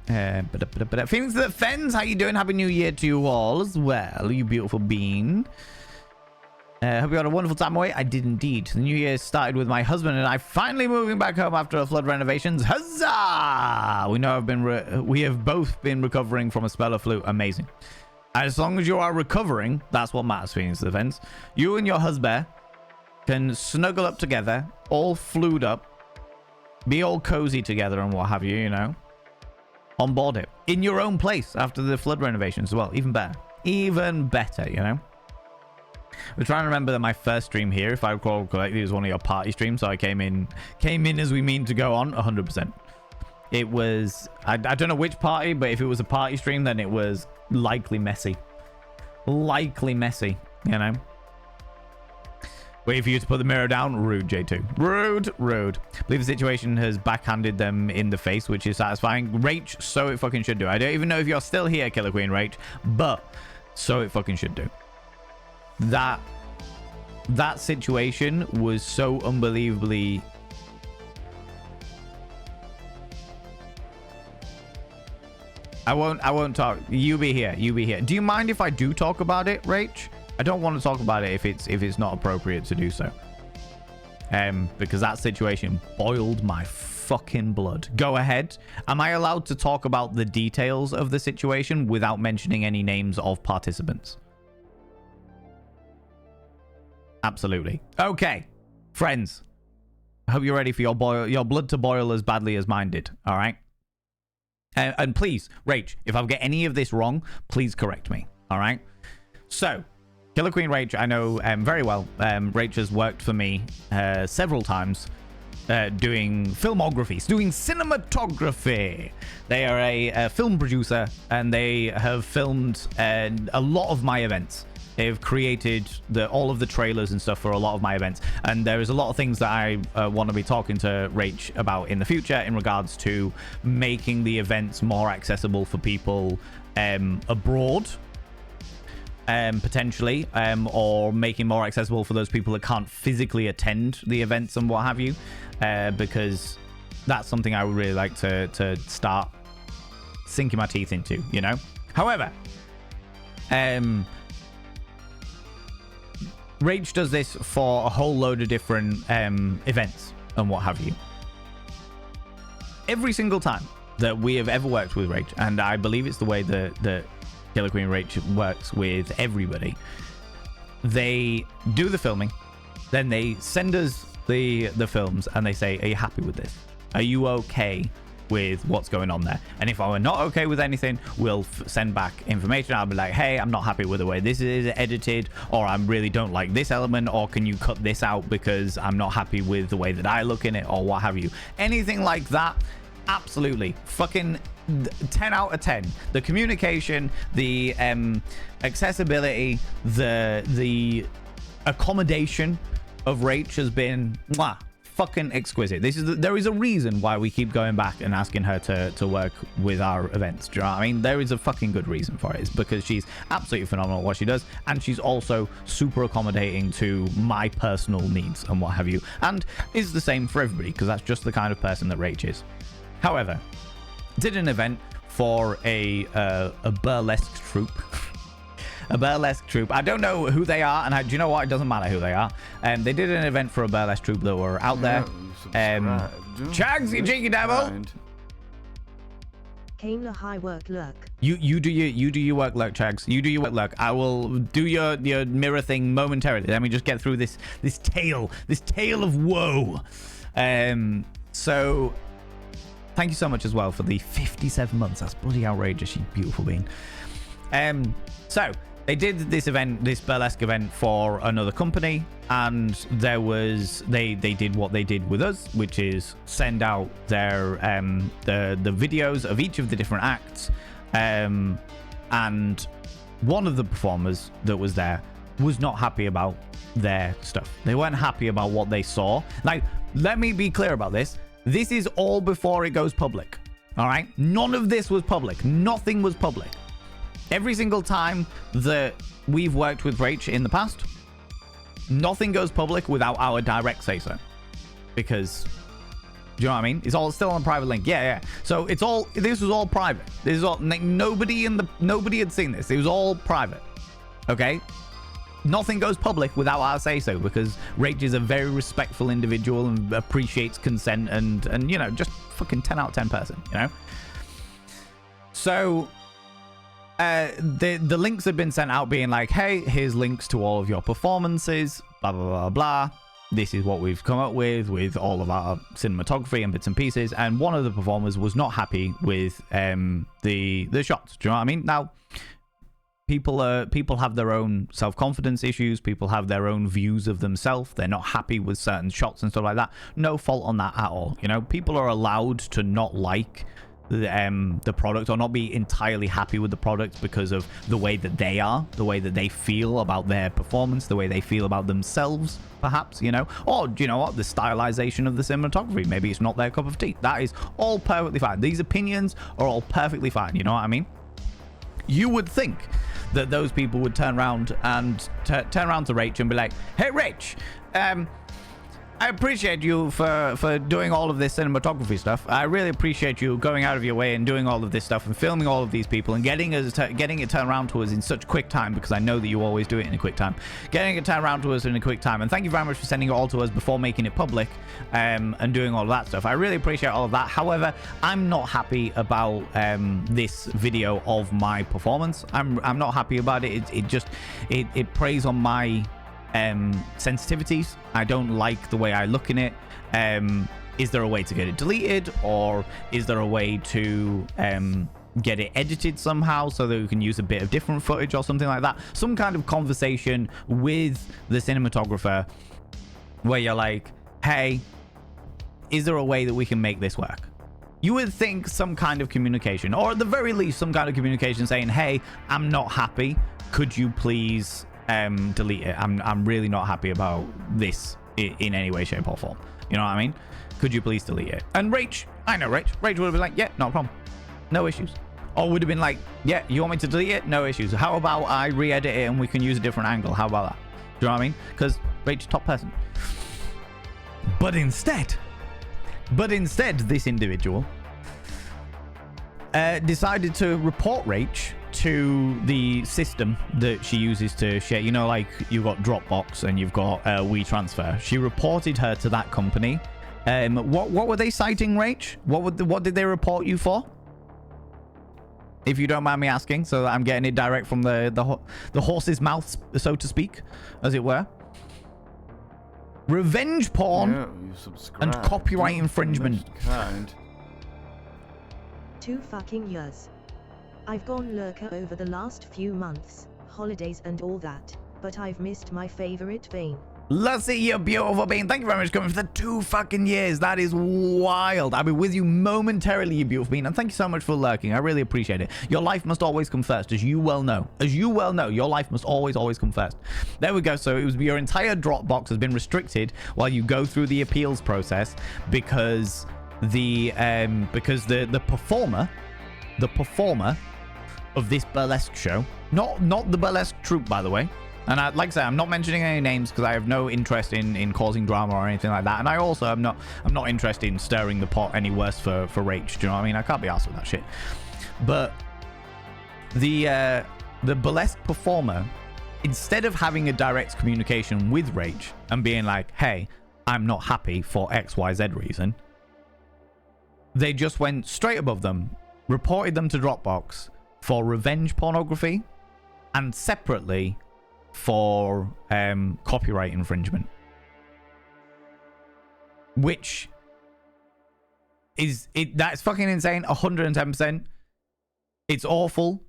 Feelings that Fens, how you doing? Happy New Year to you all as well, you beautiful bean. Hope you had a wonderful time away. I did indeed. The new year started with my husband and I finally moving back home after a flood renovations. Huzzah! We have both been recovering from a spell of flu. Amazing. As long as you are recovering, that's what matters, Phoenix Defense. You and your husband can snuggle up together, all flued up, be all cozy together and what have you, you know. On board it. In your own place after the flood renovations as well. Even better. Even better, you know. We're trying to remember that my first stream here, if I recall correctly, was one of your party streams. So I came in as we mean to go on 100%. It was, I don't know which party, but if it was a party stream, then it was likely messy. Likely messy, you know. Wait for you to put the mirror down. Rude, J2. Rude. Believe the situation has backhanded them in the face, which is satisfying. Rach, so it fucking should do. I don't even know if you're still here, Killer Queen Rach, but so it fucking should do. That situation was so unbelievably I won't talk. You be here. You be here. Do you mind if I do talk about it, Rach? I don't want to talk about it if it's not appropriate to do so. Because that situation boiled my fucking blood. Go ahead. Am I allowed to talk about the details of the situation without mentioning any names of participants? Absolutely. Okay, friends. I hope you're ready for your blood to boil as badly as mine did. All right. And please, Rach, if I get any of this wrong, please correct me. All right. So, Killer Queen Rach, I know very well. Rach has worked for me several times doing filmography, doing cinematography. They are a film producer, and they have filmed a lot of my events. They've created all of the trailers and stuff for a lot of my events. And there is a lot of things that I want to be talking to Rach about in the future in regards to making the events more accessible for people abroad, potentially, or making more accessible for those people that can't physically attend the events and what have you, because that's something I would really like to start sinking my teeth into, you know? However, Rach does this for a whole load of different events and what have you. Every single time that we have ever worked with Rach, and I believe it's the way that Killer Queen Rach works with everybody, they do the filming, then they send us the films, and they say, are you happy with this? Are you okay with what's going on there? And if I'm not okay with anything, we'll send back information. I'll be like, hey, I'm not happy with the way this is edited, or I really don't like this element, or can you cut this out because I'm not happy with the way that I look in it, or what have you. Anything like that, absolutely. Fucking 10 out of 10. The communication, the accessibility, the accommodation of Rach has been fucking exquisite. There is a reason why we keep going back and asking her to work with our events. Do you know what I mean? There is a fucking good reason for it. It's because she's absolutely phenomenal at what she does, and she's also super accommodating to my personal needs and what have you, and is the same for everybody, because that's just the kind of person that Rach is. However, did an event for a burlesque troupe. A burlesque troupe. I don't know who they are, and do you know what? It doesn't matter who they are. They did an event for a burlesque troupe that were out there. Chags, you cheeky devil. Kane high work lurk. You do your work, lurk, Chags. You do your work, lurk. I will do your mirror thing momentarily. Let me just get through this tale of woe. So thank you so much as well for the 57 months. That's bloody outrageous, you beautiful being. So they did this burlesque event for another company, and they did what they did with us, which is send out their the videos of each of the different acts, and one of the performers that was there was not happy about their stuff. They weren't happy about what they saw. Like, let me be clear about this. This is all before it goes public. All right, none of this was public. Nothing was public. Every single time that we've worked with Rach in the past, nothing goes public without our direct say-so. Because, do you know what I mean? It's all still on a private link. Yeah. So this was all private. This is all, like, nobody had seen this. It was all private. Okay? Nothing goes public without our say-so, because Rach is a very respectful individual and appreciates consent and you know, just fucking 10 out of 10 person, you know? So the links have been sent out being like, hey, here's links to all of your performances, blah blah blah blah. This is what we've come up with all of our cinematography and bits and pieces. And one of the performers was not happy with the shots. Do you know what I mean? Now, people have their own self-confidence issues. People have their own views of themselves. They're not happy with certain shots and stuff like that. No fault on that at all. You know, people are allowed to not like the product or not be entirely happy with the product because of the way that they are, the way that they feel about their performance, the way they feel about themselves, perhaps, you know, or do you know what, the stylization of the cinematography, maybe it's not their cup of tea. That is all perfectly fine. These opinions are all perfectly fine, you know what I mean? You would think that those people would turn around and turn around to Rach and be like, hey Rach, I appreciate you for doing all of this cinematography stuff. I really appreciate you going out of your way and doing all of this stuff and filming all of these people and getting it turned around to us in such quick time, because I know that you always do it in a quick time. Getting it turned around to us in a quick time. And thank you very much for sending it all to us before making it public and doing all of that stuff. I really appreciate all of that. However, I'm not happy about this video of my performance. I'm not happy about it. It preys on my sensitivities. I don't like the way I look in it. Is there a way to get it deleted, or is there a way to get it edited somehow so that we can use a bit of different footage or something like that? Some kind of conversation with the cinematographer where you're like, hey, is there a way that we can make this work? You would think some kind of communication, or at the very least some kind of communication saying, hey, I'm not happy, could you please delete it? I'm really not happy about this in any way, shape or form. You know what I mean? Could you please delete it? And Rach, I know Rach would have been like, yeah, no problem, no issues. Or would have been like, yeah, you want me to delete it? No issues. How about I re-edit it and we can use a different angle? How about that? Do you know what I mean? Because Rach, top person. But instead, this individual decided to report Rach to the system that she uses to share. You know, like you've got Dropbox and you've got WeTransfer. She reported her to that company. What were they citing, Rach? What did they report you for? If you don't mind me asking, so that I'm getting it direct from the horse's mouth, so to speak, as it were. Revenge porn and copyright infringement. 2 fucking years. I've gone lurker over the last few months, holidays and all that, but I've missed my favorite vein. Let's see you, beautiful being. Thank you very much for coming for the 2 fucking years. That is wild. I'll be with you momentarily, you beautiful being, and thank you so much for lurking. I really appreciate it. Your life must always come first, as you well know. As you well know, your life must always come first. There we go. So it was your entire Dropbox has been restricted while you go through the appeals process because the performer of this burlesque show, not the burlesque troupe, by the way. And like I say, I'm not mentioning any names because I have no interest in causing drama or anything like that. And I also I'm not interested in stirring the pot any worse for Rach. Do you know what I mean? I can't be arsed with that shit. But the burlesque performer, instead of having a direct communication with Rach and being like, hey, I'm not happy for XYZ reason, they just went straight above them, reported them to Dropbox for revenge pornography and separately for copyright infringement, which is that's fucking insane. 110%. It's awful,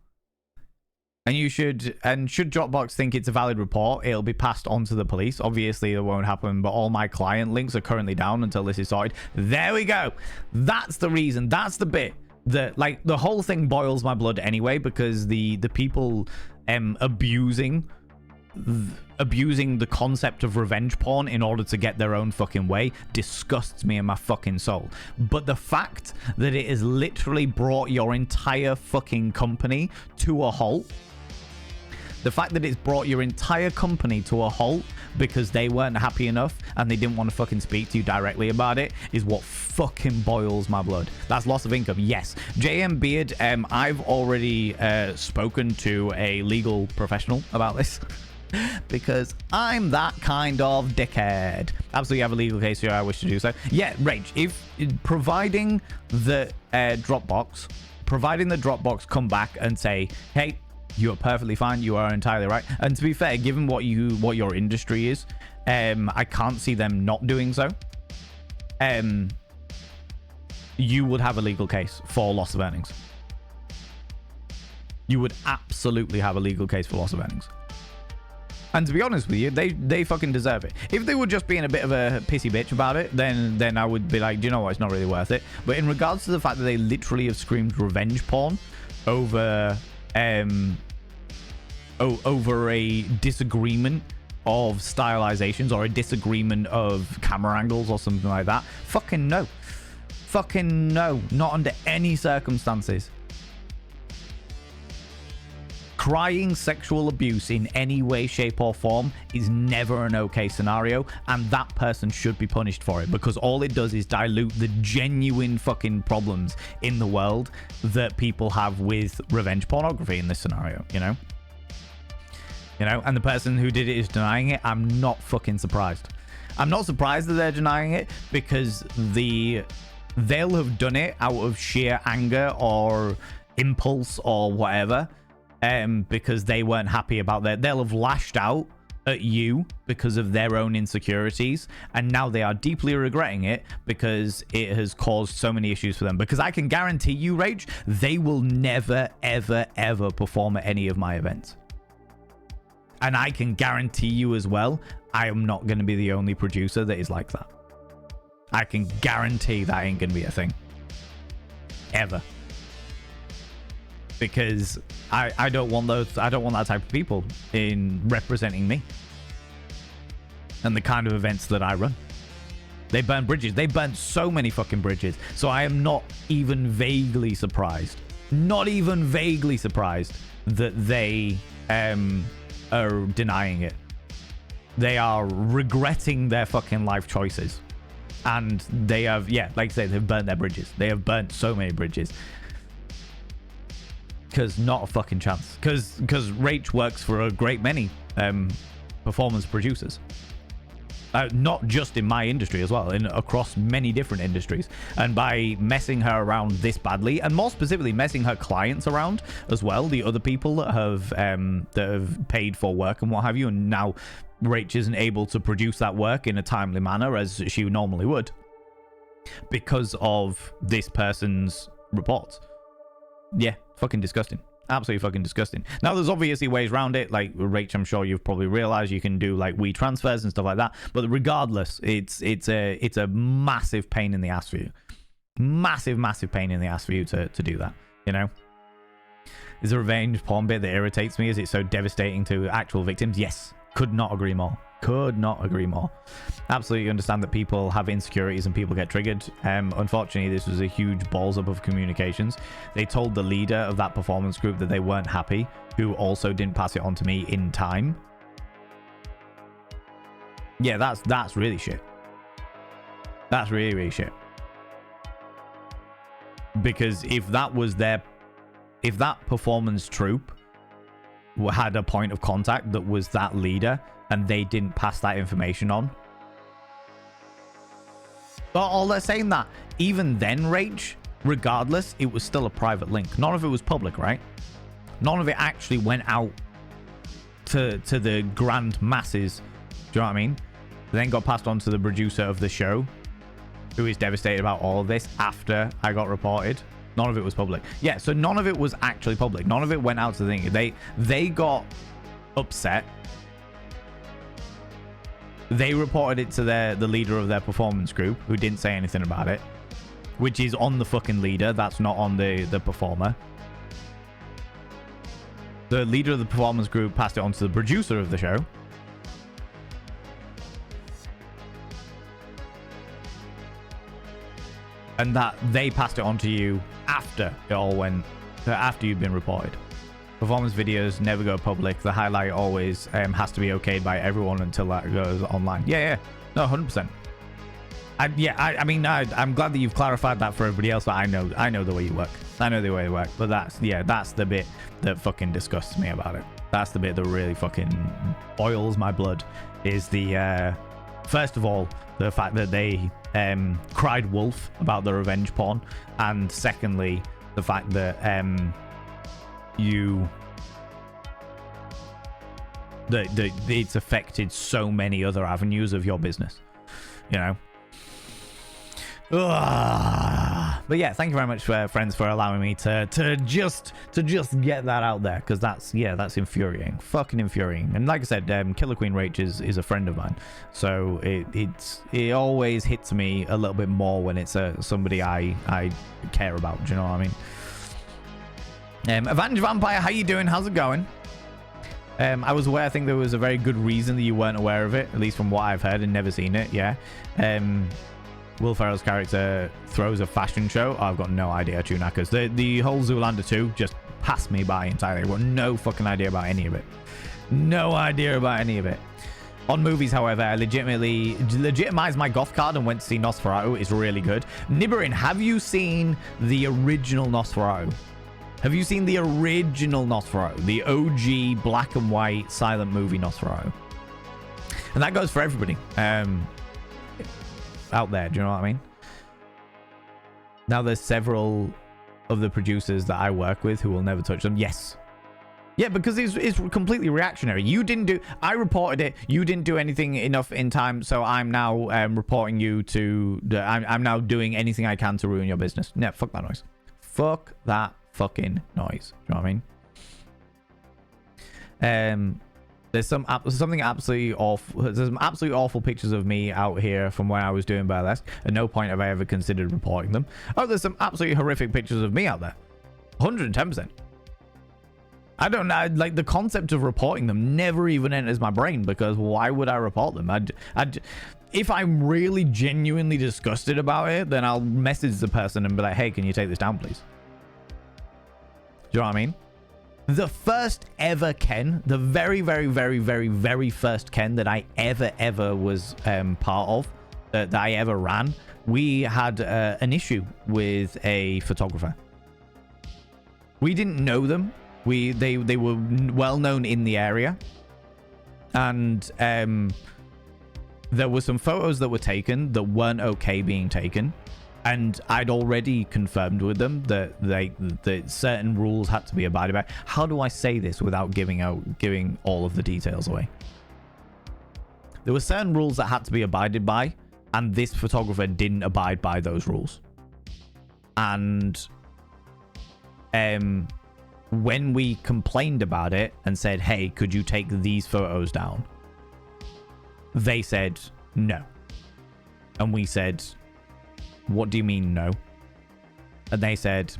and should Dropbox think it's a valid report, it'll be passed on to the police. Obviously it won't happen, but all my client links are currently down until this is sorted. There we go. That's the reason. That's the bit that, like, the whole thing boils my blood anyway, because the people abusing the concept of revenge porn in order to get their own fucking way disgusts me in my fucking soul. But the fact that it has literally brought your entire fucking company to a halt, the fact that it's brought your entire company to a halt because they weren't happy enough and they didn't want to fucking speak to you directly about it is what fucking boils my blood. That's loss of income, yes. JM Beard, I've already spoken to a legal professional about this. Because I'm that kind of dickhead. Absolutely have a legal case here. I wish to do so. Yeah, Rage, if providing the Dropbox come back and say, hey, you're perfectly fine, you are entirely right. And to be fair, given what your industry is, I can't see them not doing so. You would have a legal case for loss of earnings. You would absolutely have a legal case for loss of earnings. And to be honest with you, they fucking deserve it. If they were just being a bit of a pissy bitch about it, then I would be like, do you know what, it's not really worth it. But in regards to the fact that they literally have screamed revenge porn over over a disagreement of stylizations or a disagreement of camera angles or something like that, fucking no. Fucking no. Not under any circumstances. decrying sexual abuse in any way, shape, or form is never an okay scenario, and that person should be punished for it, because all it does is dilute the genuine fucking problems in the world that people have with revenge pornography in this scenario, you know? And the person who did it is denying it. I'm not fucking surprised. I'm not surprised that they're denying it, because they'll have done it out of sheer anger or impulse or whatever, because they weren't happy about they'll have lashed out at you because of their own insecurities, and now they are deeply regretting it because it has caused so many issues for them. Because I can guarantee you, Rach, they will never, ever, ever perform at any of my events. And I can guarantee you as well, I am not going to be the only producer that is like that. I can guarantee that ain't going to be a thing. Ever. Because I don't want that type of people in representing me. And the kind of events that I run. They burn bridges. They burn so many fucking bridges. So I am not even vaguely surprised. Not even vaguely surprised that they are denying it. They are regretting their fucking life choices, and they have, yeah, like I said, they've burnt their bridges. They have burnt so many bridges, because not a fucking chance. Because Rach works for a great many performance producers, not just in my industry as well, across many different industries. And by messing her around this badly, and more specifically messing her clients around as well, the other people that have paid for work and what have you, and now Rach isn't able to produce that work in a timely manner as she normally would because of this person's reports. Yeah, fucking disgusting. Absolutely fucking disgusting. Now, there's obviously ways around it. Like, Rach, I'm sure you've probably realized you can do like WeTransfers and stuff like that. But regardless, it's a massive pain in the ass for you. Massive pain in the ass for you to do that, you know? Is the revenge porn bit that irritates me? Is it so devastating to actual victims? Yes. Could not agree more. Could not agree more. Absolutely understand that people have insecurities and people get triggered. Unfortunately, this was a huge balls up of communications. They told the leader of that performance group that they weren't happy, who also didn't pass it on to me in time. Yeah, that's really shit. That's really shit. Because if that performance troupe had a point of contact that was that leader, and they didn't pass that information on. But all they're saying that even then, Rach, regardless, it was still a private link. None of it was public, right? None of it actually went out to the grand masses. Do you know what I mean? Then got passed on to the producer of the show, who is devastated about all of this after I got reported. None of it was public. Yeah, so none of it was actually public. None of it went out to the thing. They got upset. They reported it to the leader of their performance group, who didn't say anything about it, which is on the fucking leader. That's not on the performer. The leader of the performance group passed it on to the producer of the show. And that they passed it on to you after it all went, after you've been reported. Performance videos never go public. The highlight always has to be okayed by everyone until that goes online. Yeah. No, 100%. I'm glad that you've clarified that for everybody else. But I know the way you work. I know the way you work. But that's the bit that fucking disgusts me about it. That's the bit that really fucking boils my blood. Is the first of all, the fact that they cried wolf about the revenge porn, and secondly, the fact that it's affected so many other avenues of your business, you know. But yeah, thank you very much, friends, for allowing me to just get that out there, because that's infuriating, fucking infuriating. And like I said, Killer Queen Rach is a friend of mine, so it always hits me a little bit more when it's somebody I care about. Do you know what I mean? Avenge Vampire, how you doing? How's it going? I was aware. I think there was a very good reason that you weren't aware of it, at least from what I've heard and never seen it. Yeah. Will Ferrell's character throws a fashion show. I've got no idea, Chewknackers. The whole Zoolander 2 just passed me by entirely. I've got no fucking idea about any of it. No idea about any of it. On movies, however, I legitimized my goth card and went to see Nosferatu. It's really good. Nibberin, have you seen the original Nosferatu? Have you seen the original Nosferatu? The OG black and white silent movie Nosferatu? And that goes for everybody out there. Do you know what I mean? Now, there's several of the producers that I work with who will never touch them. Yes. Yeah, because it's completely reactionary. You didn't do... I reported it. You didn't do anything enough in time, so I'm now reporting you to... I'm now doing anything I can to ruin your business. No, fuck that noise. Fuck that fucking noise. Do you know what I mean? There's something absolutely awful. There's some absolutely awful pictures of me out here from when I was doing burlesque. At no point have I ever considered reporting them. Oh, there's some absolutely horrific pictures of me out there. 110%. I don't know, like the concept of reporting them never even enters my brain, because why would I report them? If I'm really genuinely disgusted about it, then I'll message the person and be like, hey, can you take this down, please? Do you know what I mean? The first ever Ken, the very, very, very, very, very first Ken that I ever was part of, that I ever ran, we had an issue with a photographer. We didn't know them. They were well known in the area, and there were some photos that were taken that weren't okay being taken, and I'd already confirmed with them that certain rules had to be abided by. How do I say this without giving all of the details away? There were certain rules that had to be abided by, and this photographer didn't abide by those rules. And when we complained about it and said, hey, could you take these photos down? They said no. And we said, what do you mean no? And they said,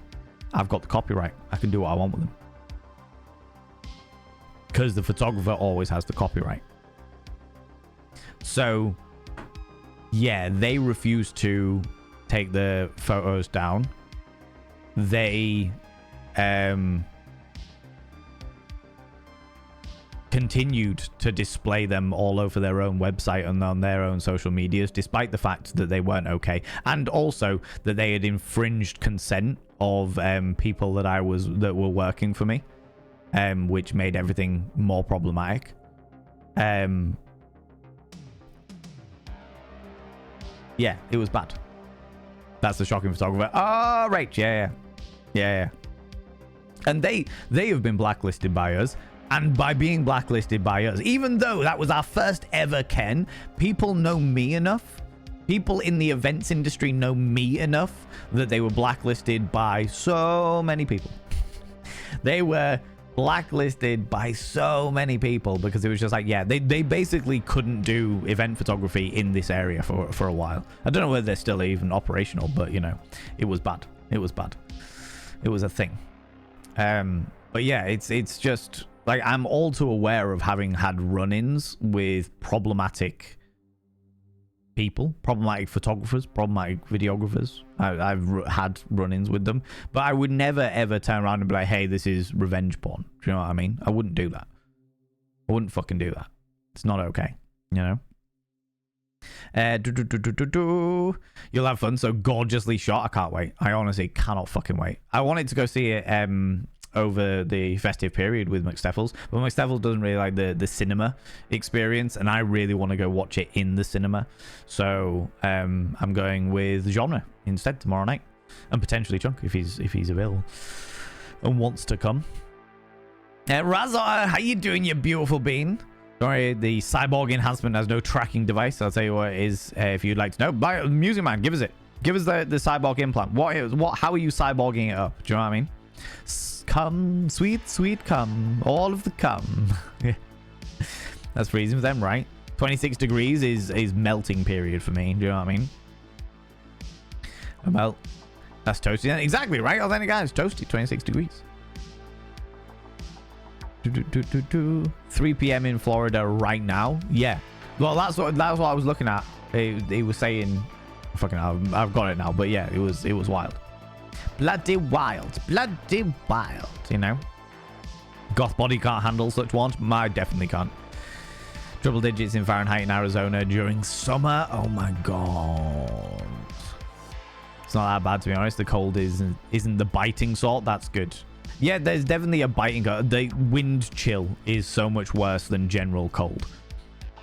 I've got the copyright. I can do what I want with them. Because the photographer always has the copyright. So, yeah, they refused to take the photos down. They continued to display them all over their own website and on their own social medias, despite the fact that they weren't okay, and also that they had infringed consent of people that were working for me, which made everything more problematic. Yeah, it was bad. That's the shocking photographer. Oh, right, yeah. And they have been blacklisted by us. And by being blacklisted by us, even though that was our first ever Ken, people know me enough. People in the events industry know me enough that they were blacklisted by so many people. They were blacklisted by so many people because it was just like, yeah, they basically couldn't do event photography in this area for a while. I don't know whether they're still even operational, but you know, it was bad. It was bad. It was a thing. But yeah, it's just... like, I'm all too aware of having had run-ins with problematic people, problematic photographers, problematic videographers. I've had run-ins with them, but I would never, ever turn around and be like, hey, this is revenge porn. Do you know what I mean? I wouldn't do that. I wouldn't fucking do that. It's not okay, you know? You'll have fun. So gorgeously shot. I can't wait. I honestly cannot fucking wait. I wanted to go see it over the festive period with McSteffels, but McSteffels doesn't really like the cinema experience, and I really want to go watch it in the cinema. So I'm going with Genre instead tomorrow night, and potentially Chunk if he's available and wants to come. Razor, how you doing, you beautiful bean? Sorry, the cyborg enhancement has no tracking device. I'll tell you what it is if you'd like to know. Buy Music Man, give us it. Give us the cyborg implant. How are you cyborging it up? Do you know what I mean? Come, sweet, sweet come. All of the cum. That's freezing for them, right? 26 degrees is melting period for me. Do you know what I mean? Well, that's toasty. Exactly, right? Oh, then it guys, toasty, 26 degrees. 3 p.m. in Florida right now. Yeah. Well, that's what I was looking at. He was saying Fucking, I've got it now. But yeah, it was wild. Bloody wild. Bloody wild, you know? Goth body can't handle such ones. I definitely can't. Triple digits in Fahrenheit in Arizona during summer. Oh my god. It's not that bad, to be honest. The cold isn't the biting sort. That's good. Yeah, there's definitely a biting. The wind chill is so much worse than general cold.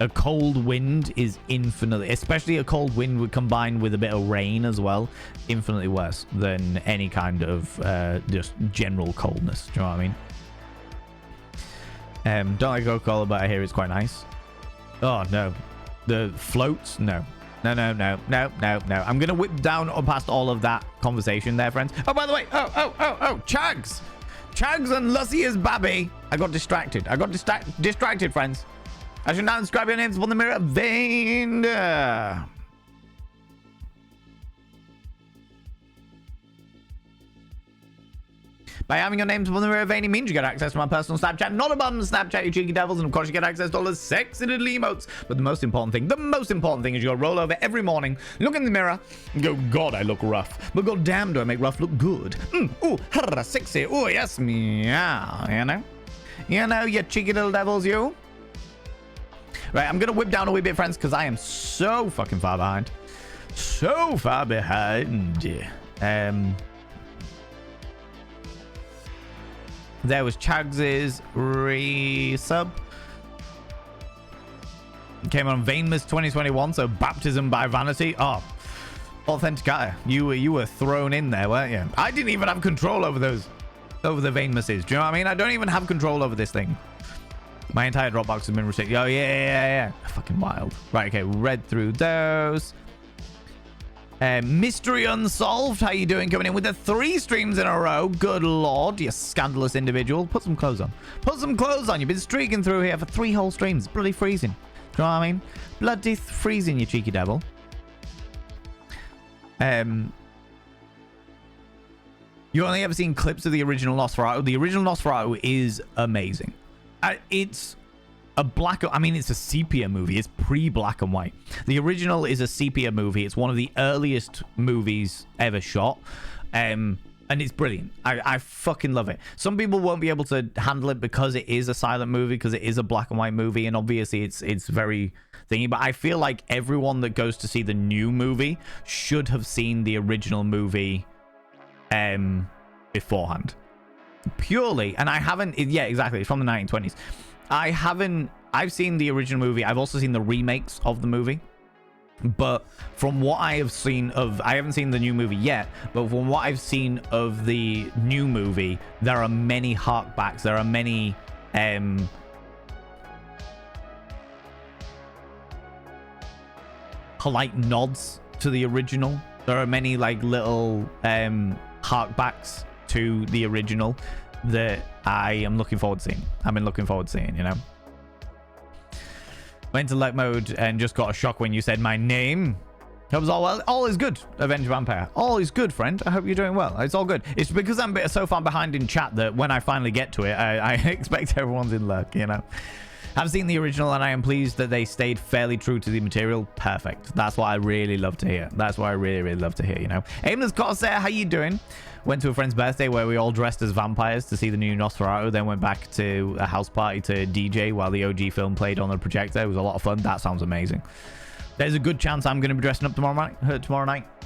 A cold wind is infinitely, especially a cold wind combined with a bit of rain as well, infinitely worse than any kind of just general coldness. Do you know what I mean? Don't like Coca-Cola, but I hear it's quite nice. Oh, no. The floats? No. No. I'm going to whip down past all of that conversation there, friends. Oh, by the way. Oh. Chags. Chags and Lucy Babby. I got distracted. Distracted, friends. I should now describe your names on the mirror. Vane. By having your names on the mirror veiny means you get access to my personal Snapchat, not a bum Snapchat, you cheeky devils, and of course you get access to all the sexy little emotes. But the most important thing is you gotta roll over every morning, look in the mirror, and go, God, I look rough. But god damn, do I make rough look good. Ooh, harra, sexy, ooh, yes, meow, you know? You know, you cheeky little devils, you. Right, I'm gonna whip down a wee bit, friends, because I am so fucking far behind. So far behind. There was Chags's resub. Came on Vanemas 2021, so baptism by vanity. Oh, Authenticator. You were thrown in there, weren't you? I didn't even have control over the Vanemases. Do you know what I mean? I don't even have control over this thing. My entire Dropbox has been restricted. Oh, yeah. Fucking wild. Right, okay. Read through those. Mystery Unsolved. How you doing? Coming in with the 3 streams in a row. Good lord, you scandalous individual. Put some clothes on. Put some clothes on. You've been streaking through here for 3 whole streams. It's bloody freezing. Do you know what I mean? Bloody freezing, you cheeky devil. You only ever seen clips of the original Nosferatu. The original Nosferatu is amazing. It's a it's a sepia movie. It's pre-black and white. The original is a sepia movie. It's one of the earliest movies ever shot. And it's brilliant. I fucking love it. Some people won't be able to handle it because it is a silent movie, because it is a black and white movie, and obviously it's very thingy. But I feel like everyone that goes to see the new movie should have seen the original movie beforehand. Purely, and I haven't. Yeah, exactly. It's from the 1920s. I've seen the original movie. I've also seen the remakes of the movie. But from what I have seen I haven't seen the new movie yet, but from what I've seen of the new movie, there are many harkbacks. There are many polite nods to the original. There are many like little harkbacks to the original that I am looking forward to seeing. I've been looking forward to seeing, you know. Went to light mode and just got a shock when you said my name. Hope all well. All is good, Avenged Vampire. All is good, friend. I hope you're doing well. It's all good. It's because I'm so far behind in chat that when I finally get to it, I expect everyone's in luck, you know. I've seen the original and I am pleased that they stayed fairly true to the material. Perfect. That's what I really love to hear. That's what I really, really love to hear, you know. Aimless Corsair, how you doing? Went to a friend's birthday where we all dressed as vampires to see the new Nosferatu, then went back to a house party to DJ while the OG film played on the projector. It was a lot of fun. That sounds amazing. There's a good chance I'm going to be dressing up tomorrow night,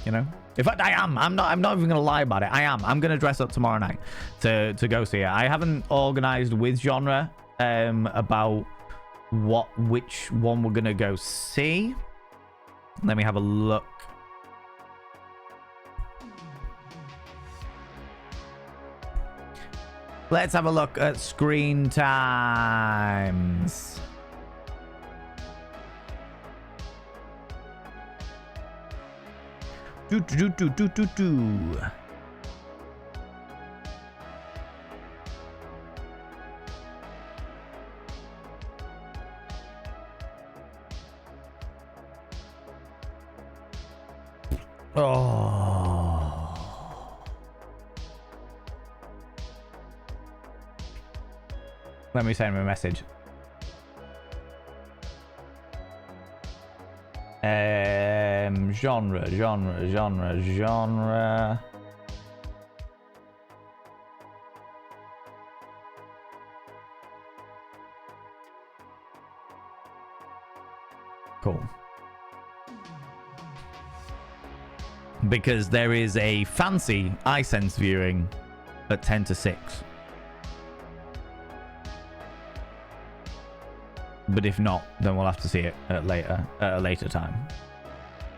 you know. In fact, I am. I'm not even going to lie about it. I am. I'm going to dress up tomorrow night to go see it. I haven't organized with Genre about which one we're going to go see. Let me have a look. Let's have a look at screen times. Do. Oh. Let me send him a message. Genre. Cool. Because there is a fancy iSense viewing at 10 to 6. But if not, then we'll have to see it at a later time.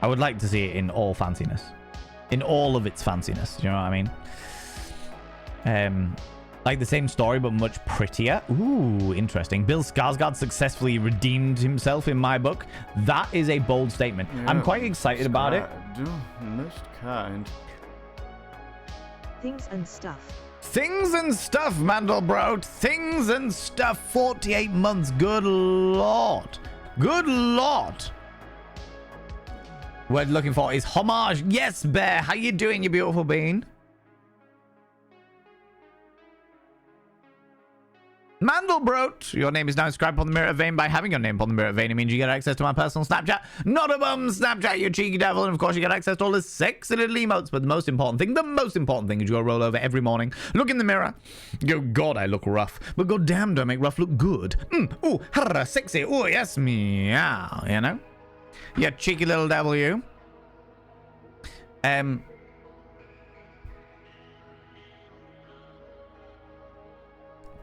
I would like to see it in all fanciness. In all of its fanciness. Do you know what I mean? Like the same story, but much prettier. Ooh, interesting. Bill Skarsgård successfully redeemed himself in my book. That is a bold statement. Yeah, I'm quite excited about it. Most kind. Things and stuff. Things and stuff, Mandelbrot. Things and stuff. 48 months. Good lord. Good lord. Word looking for is homage. Yes, Bear. How you doing, you beautiful bean? Mandelbrot, your name is now inscribed upon the mirror vein. By having your name upon the mirror vein, it means you get access to my personal Snapchat. Not a bum Snapchat, you cheeky devil. And of course, you get access to all the sexy little emotes. But the most important thing is you go roll over every morning, look in the mirror, go, God, I look rough. But god damn, do I make rough look good. Ooh, harra, sexy. Ooh, yes, meow. You know? You cheeky little devil, you.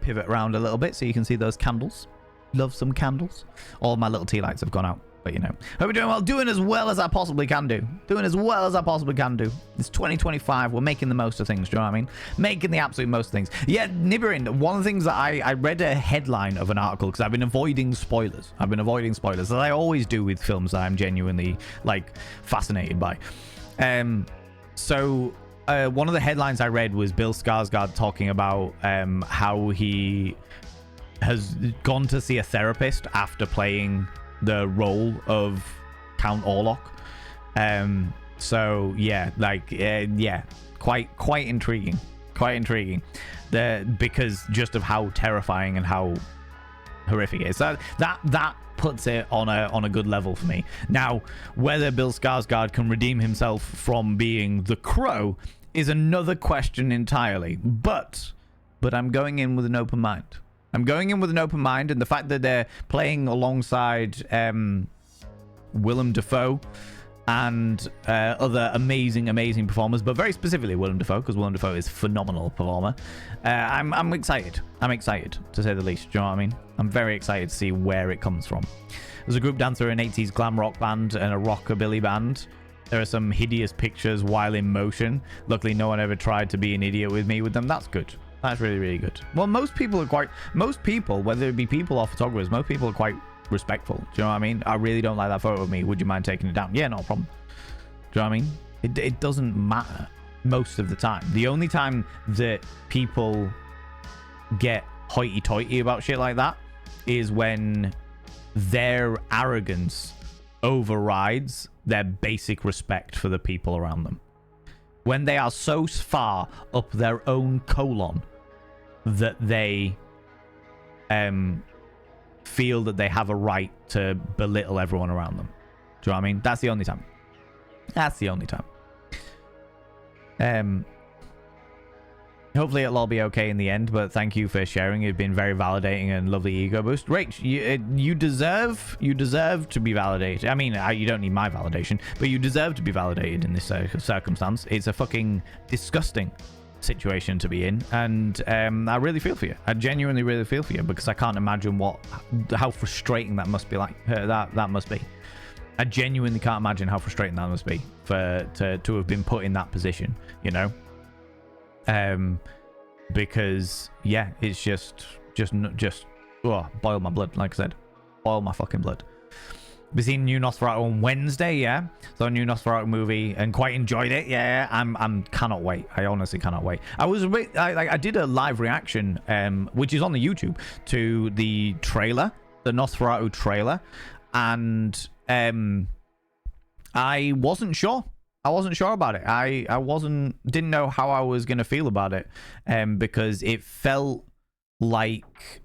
Pivot around a little bit so you can see those candles. Love some candles. All my little tea lights have gone out, but you know. Hope we're doing well. Doing as well as I possibly can do. Doing as well as I possibly can do. It's 2025. We're making the most of things. Do you know what I mean? Making the absolute most of things. Yeah, Nibirin, one of the things that I read a headline of an article because I've been avoiding spoilers. As I always do with films that I'm genuinely, like, fascinated by. So one of the headlines I read was Bill Skarsgård talking about how he has gone to see a therapist after playing the role of Count Orlok. So yeah, like yeah, quite intriguing, because just of how terrifying and how horrific it is. So that puts it on a good level for me. Now, whether Bill Skarsgård can redeem himself from being the Crow is another question entirely. But I'm going in with an open mind. And the fact that they're playing alongside Willem Dafoe and other amazing performers, but very specifically Willem Dafoe, because Willem Dafoe is a phenomenal performer. I'm excited. I'm excited, to say the least. Do you know what I mean? I'm very excited to see where it comes from. There's a group dancer, an 80s glam rock band, and a rockabilly band. There are some hideous pictures while in motion. Luckily, no one ever tried to be an idiot with me with them. That's good. That's really, really good. Well, most people, whether it be people or photographers, most people are quite respectful. Do you know what I mean? I really don't like that photo of me. Would you mind taking it down? Yeah, no problem. Do you know what I mean? It doesn't matter most of the time. The only time that people get hoity-toity about shit like that is when their arrogance overrides their basic respect for the people around them. When they are so far up their own colon that they feel that they have a right to belittle everyone around them. Do you know what I mean? That's the only time. Hopefully it'll all be okay in the end, but thank you for sharing. It's been very validating and lovely ego boost. Rach, you deserve to be validated. I mean, you don't need my validation, but you deserve to be validated in this circumstance. It's a fucking disgusting situation to be in, and I really feel for you. I genuinely really feel for you, because I can't imagine how frustrating that must be. That must be. I genuinely can't imagine how frustrating that must be to have been put in that position, you know. Because yeah, it's just boil my blood, like I said, boil my fucking blood. We seen new Nosferatu on Wednesday, yeah. So a new Nosferatu movie and quite enjoyed it, yeah. I'm cannot wait. I honestly cannot wait. I did a live reaction, which is on the YouTube, to the trailer, the Nosferatu trailer, and I wasn't sure. About it. I didn't know how I was gonna feel about it, because it felt like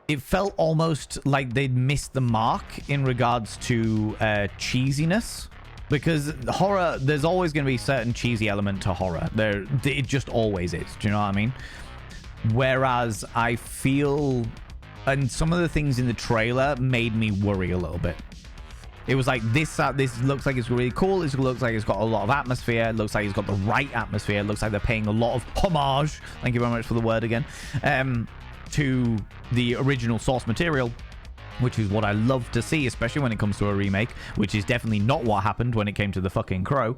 it felt almost like they'd missed the mark in regards to cheesiness. Because horror, there's always going to be a certain cheesy element to horror. It just always is. Do you know what I mean? Whereas I feel, and some of the things in the trailer made me worry a little bit. It was like, this looks like it's really cool. This looks like it's got a lot of atmosphere. It looks like it's got the right atmosphere. It looks like they're paying a lot of homage. Thank you very much for the word again. To the original source material, which is what I love to see, especially when it comes to a remake, which is definitely not what happened when it came to The fucking Crow.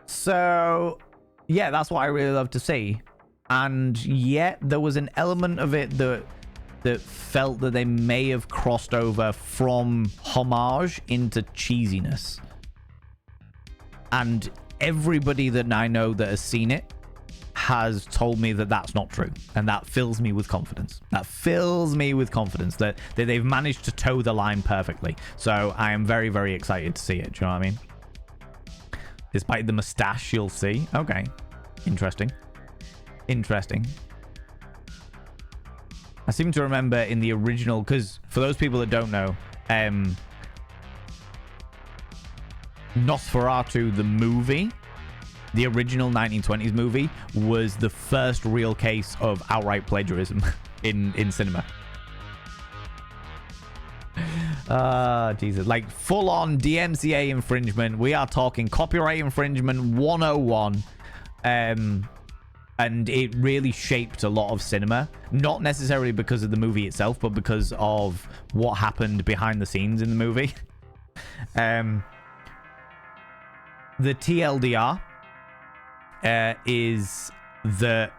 So, yeah, that's what I really love to see. And yet, there was an element of it that felt that they may have crossed over from homage into cheesiness. And everybody that I know that has seen it has told me that that's not true, and that fills me with confidence. That they've managed to toe the line perfectly. So I am very, very excited to see it. Do you know what I mean? Despite the mustache, you'll see. Okay, interesting. I seem to remember in the original, because for those people that don't know, Nosferatu the movie, the original 1920s movie, was the first real case of outright plagiarism in cinema. Jesus. Like full-on DMCA infringement. We are talking copyright infringement 101. And it really shaped a lot of cinema. Not necessarily because of the movie itself, but because of what happened behind the scenes in the movie. The TLDR is the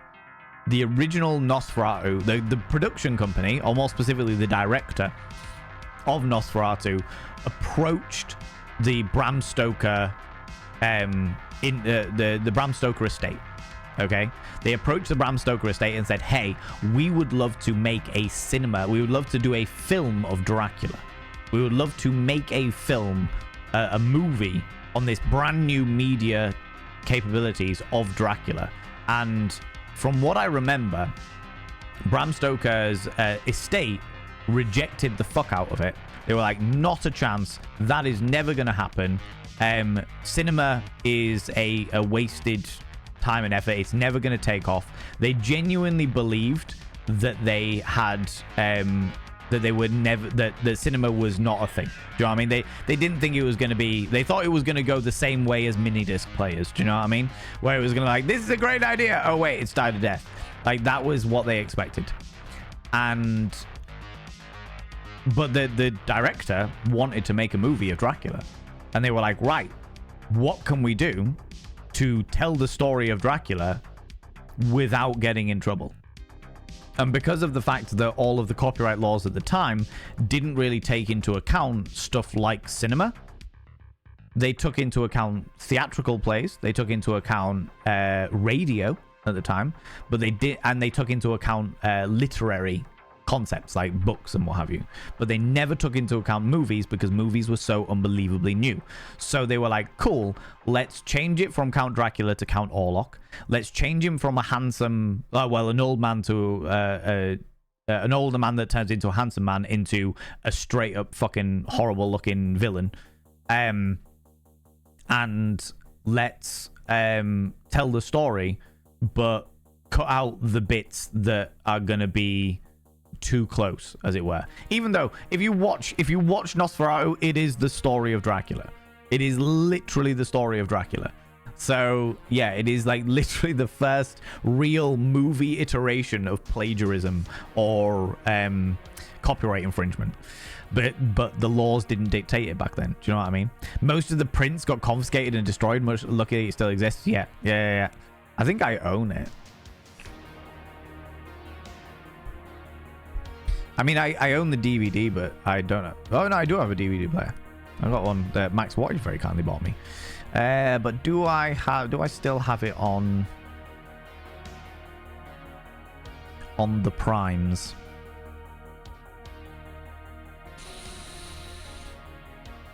original Nosferatu, the production company, or more specifically the director of Nosferatu, approached the Bram Stoker the Bram Stoker estate. Okay, they approached the Bram Stoker estate and said, hey, we would love to make a cinema, we would love to do a film of Dracula, we would love to make a film, a movie on this brand new media capabilities of Dracula. And from what I remember, Bram Stoker's estate rejected the fuck out of it. They were like, not a chance, that is never going to happen. Cinema is a wasted time and effort, it's never going to take off. They genuinely believed that they had that they would never, that cinema was not a thing. Do you know what I mean? They didn't think it was going to be, they thought it was going to go the same way as mini disc players. Do you know what I mean? Where it was going to like, this is a great idea. Oh wait, it's died to death. Like that was what they expected. But the director wanted to make a movie of Dracula. And they were like, right, what can we do to tell the story of Dracula without getting in trouble? And because of the fact that all of the copyright laws at the time didn't really take into account stuff like cinema, they took into account theatrical plays, they took into account radio at the time, but they took into account literary concepts like books and what have you, but they never took into account movies because movies were so unbelievably new. So they were like, cool, let's change it from Count Dracula to Count Orlok. Let's change him from a handsome, an old man to an older man that turns into a handsome man into a straight up fucking horrible looking villain. And let's tell the story, but cut out the bits that are gonna be too close, as it were. Even though if you watch Nosferatu, it is the story of Dracula. It is literally the story of Dracula. So yeah, it is like literally the first real movie iteration of plagiarism or copyright infringement. But the laws didn't dictate it back then. Do you know what I mean? Most of the prints got confiscated and destroyed. Luckily it still exists. Yeah. I think I own it. I mean, I own the DVD, but I don't know. Oh, no, I do have a DVD player. I got one that Max Watch very kindly bought me. But do I still have it on the primes?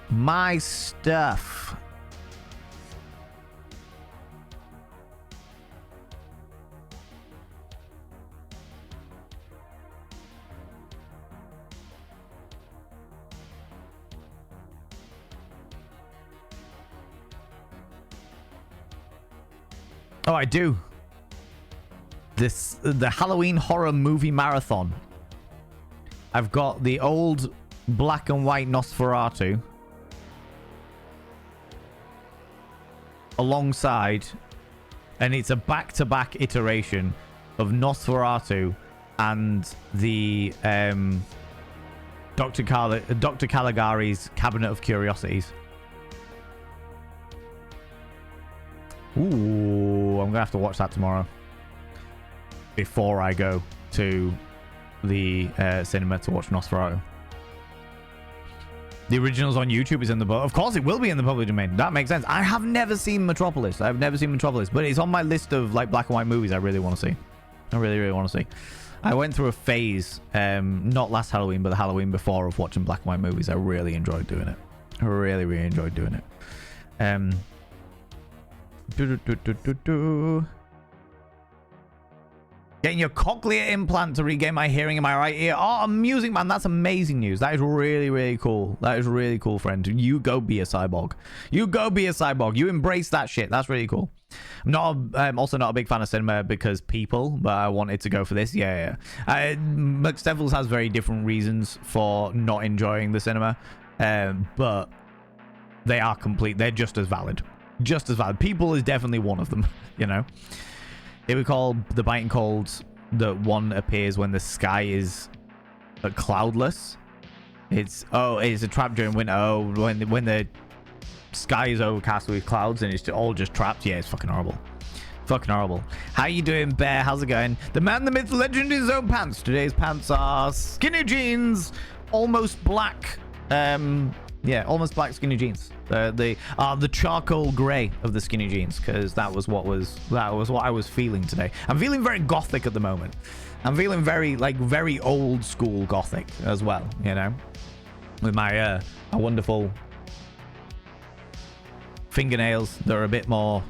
My stuff. Oh, I do. The Halloween horror movie marathon. I've got the old black and white Nosferatu alongside, and it's a back-to-back iteration of Nosferatu and the Dr. Caligari's Cabinet of Curiosities. Ooh, I'm gonna have to watch that tomorrow before I go to the cinema to watch Nosferatu. The original's on YouTube. Is in the book. Of course, it will be in the public domain. That makes sense. I have never seen Metropolis. I've never seen Metropolis, but it's on my list of like black and white movies I really want to see. I really, really want to see. I went through a phase, not last Halloween, but the Halloween before, of watching black and white movies. I really enjoyed doing it. I really, really enjoyed doing it. Getting your cochlear implant to regain my hearing in my right ear. Oh, amusing, man. That's amazing news. That is really, really cool. That is really cool, friend. You go be a cyborg. You go be a cyborg. You embrace that shit. That's really cool. I'm also not a big fan of cinema because people, but I wanted to go for this. Yeah. McStevels has very different reasons for not enjoying the cinema, but they are complete. They're just as valid. Just as valid. People is definitely one of them, you know. It we call the biting cold that one appears when the sky is cloudless. It's a trap during winter. Oh, when the sky is overcast with clouds and it's all just trapped. Yeah, it's fucking horrible. Fucking horrible. How you doing, Bear? How's it going? The man, the myth, the legend in his own pants. Today's pants are skinny jeans, almost black. Yeah, almost black skinny jeans. The charcoal grey of the skinny jeans, because that was what I was feeling today. I'm feeling very gothic at the moment. I'm feeling very old school gothic as well, you know, with my wonderful fingernails that are a bit more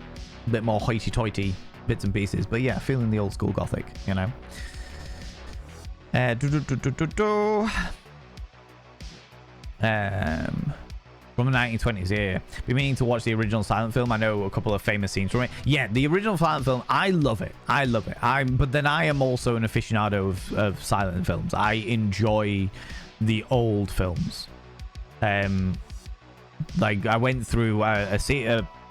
hoity-toity bits and pieces. But yeah, feeling the old school gothic, you know. From the 1920s, yeah. Been meaning to watch the original silent film. I know a couple of famous scenes from it. Yeah, the original silent film, I love it. But then I am also an aficionado of silent films. I enjoy the old films. Like I went through a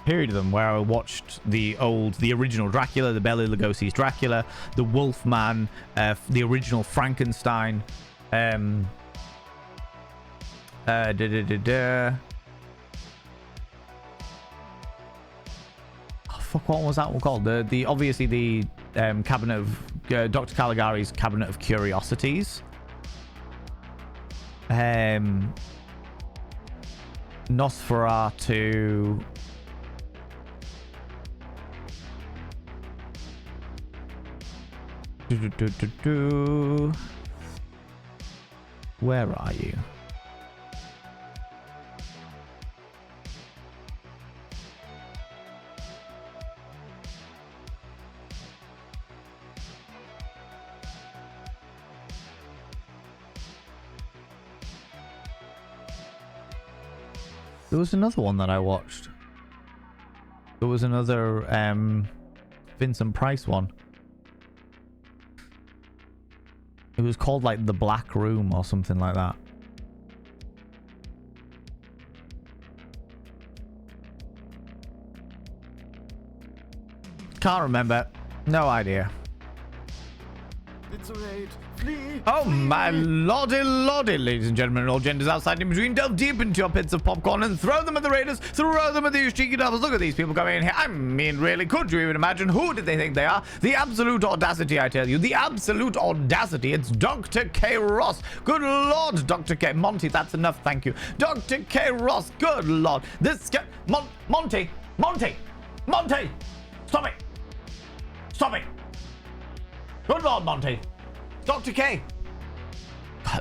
period of them where I watched the original Dracula, the Bela Lugosi's Dracula, the Wolfman, the original Frankenstein. Fuck, what was that one called? Obviously the Cabinet of Dr. Caligari's Cabinet of Curiosities. Nosferatu. Where are you? There was another one that I watched. There was another Vincent Price one. It was called like The Black Room or something like that. Can't remember. No idea. It's a raid. Flee. Oh my lordy, ladies and gentlemen, and all genders outside and in between, delve deep into your pits of popcorn and throw them at the raiders, throw them at these cheeky devils. Look at these people coming in here. I mean, really, could you even imagine who did they think they are? The absolute audacity, I tell you, the absolute audacity. It's Dr. K. Ross. Good lord, Dr. K. Monty, that's enough, thank you. Dr. K. Ross, good lord. This guy, Monty, stop it. Good lord, Monty. Dr. K.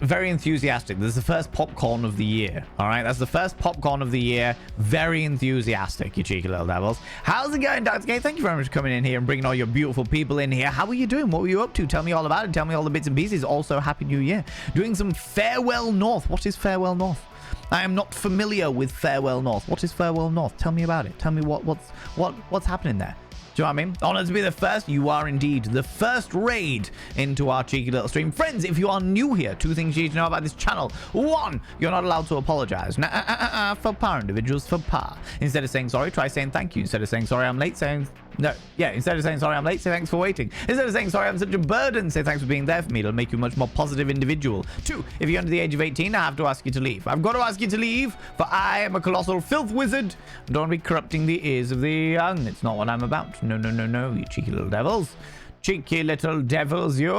Very enthusiastic. This is the first popcorn of the year. All right, that's the first popcorn of the year. Very enthusiastic, you cheeky little devils. How's it going, Dr. K? Thank you very much for coming in here and bringing all your beautiful people in here. How are you doing? What were you up to? Tell me all about it. Tell me all the bits and pieces. Also, Happy New Year. Doing some Farewell North. What is Farewell North? I am not familiar with Farewell North. What is Farewell North? Tell me about it. Tell me what's happening there. Do you know what I mean? Honored to be the first. You are indeed the first raid into our cheeky little stream. Friends, if you are new here, 2 things you need to know about this channel. 1, you're not allowed to apologize. For par individuals, for par. Instead of saying sorry, try saying thank you. Instead of saying sorry, I'm late, saying... No, yeah, instead of saying sorry, I'm late, say thanks for waiting. Instead of saying sorry, I'm such a burden, say thanks for being there for me. It'll make you a much more positive individual. 2, if you're under the age of 18, I have to ask you to leave. I've got to ask you to leave, for I am a colossal filth wizard. Don't be corrupting the ears of the young. It's not what I'm about. No, no, no, no, you cheeky little devils. Cheeky little devils, you.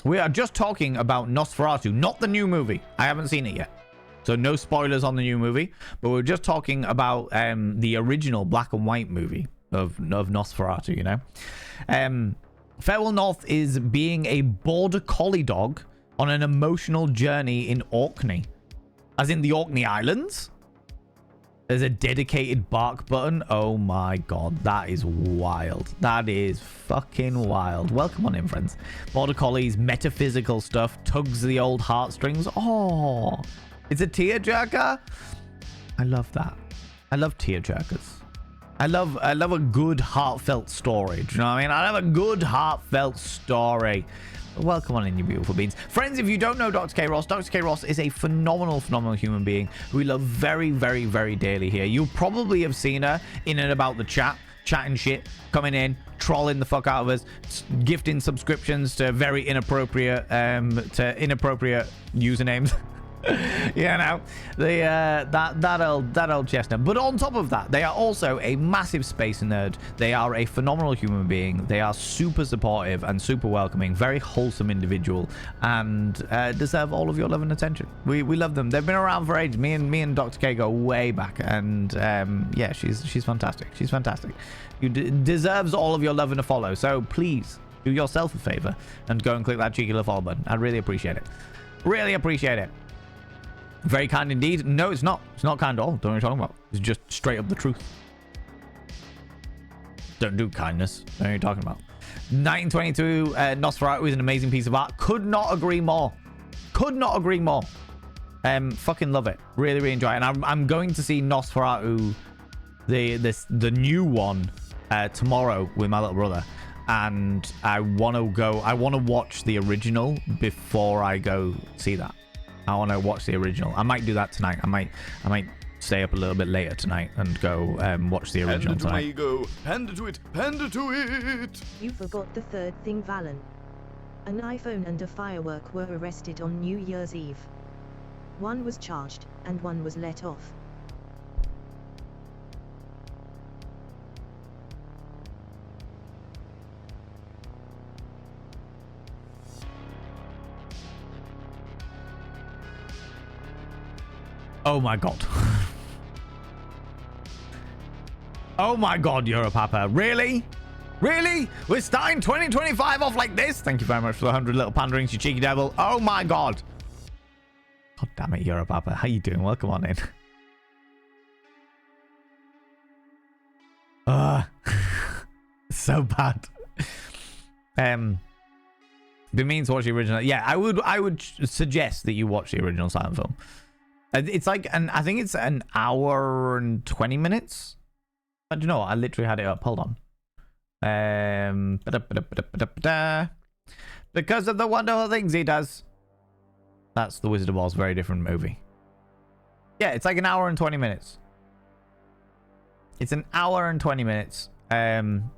We are just talking about Nosferatu, not the new movie. I haven't seen it yet. So no spoilers on the new movie, but we're just talking about the original black and white movie of Nosferatu, you know. Farewell North is being a border collie dog on an emotional journey in Orkney. As in the Orkney Islands. There's a dedicated bark button. Oh my god, that is wild. That is fucking wild. Welcome on in, friends. Border collies, metaphysical stuff, tugs the old heartstrings. Oh, it's a tearjerker. I love that. I love tearjerkers. I love a good heartfelt story. Do you know what I mean? I love a good heartfelt story. Welcome on in, you beautiful beings. Friends, if you don't know Dr. K. Ross, Dr. K. Ross is a phenomenal human being who we love very, very, very dearly here. You probably have seen her in and about the chat, chatting shit, coming in, trolling the fuck out of us, gifting subscriptions to very inappropriate usernames. Yeah, no, that old chestnut. But on top of that, they are also a massive space nerd. They are a phenomenal human being. They are super supportive and super welcoming, very wholesome individual, and deserve all of your love and attention. We love them. They've been around for ages. Me and Dr. K go way back, and yeah, she's fantastic. She's fantastic. You deserves all of your love and a follow. So please do yourself a favor and go and click that cheeky little follow button. I'd really appreciate it. Really appreciate it. Very kind indeed. No, it's not. It's not kind at all. Don't know what you're talking about. It's just straight up the truth. Don't do kindness. Don't know what you're talking about. 1922 Nosferatu is an amazing piece of art. Could not agree more. Could not agree more. Fucking love it. Really, really enjoy it. And I'm going to see Nosferatu, the new one, tomorrow with my little brother. And I want to watch the original before I go see that. I want to watch the original. I might do that tonight. I might stay up a little bit later tonight and go watch the original tonight. Panda to it, panda to it. You forgot the third thing, Valen. An iPhone and a firework were arrested on New Year's Eve. One was charged, and one was let off. Oh my god. Oh my god, Europapa. Really? Really? We're starting 2025 off like this? Thank you very much for the 100 little panderings, you cheeky devil. Oh my god. God damn it, Europapa. How you doing? Welcome on in. So bad. Been meaning to watch the original. Yeah, I would suggest that you watch the original silent film. It's like I think it's an hour and 20 minutes. But you know what? I literally had it up. Hold on. Because of the wonderful things he does. That's The Wizard of Oz. Very different movie. Yeah, it's like an hour and 20 minutes. It's an hour and 20 minutes. And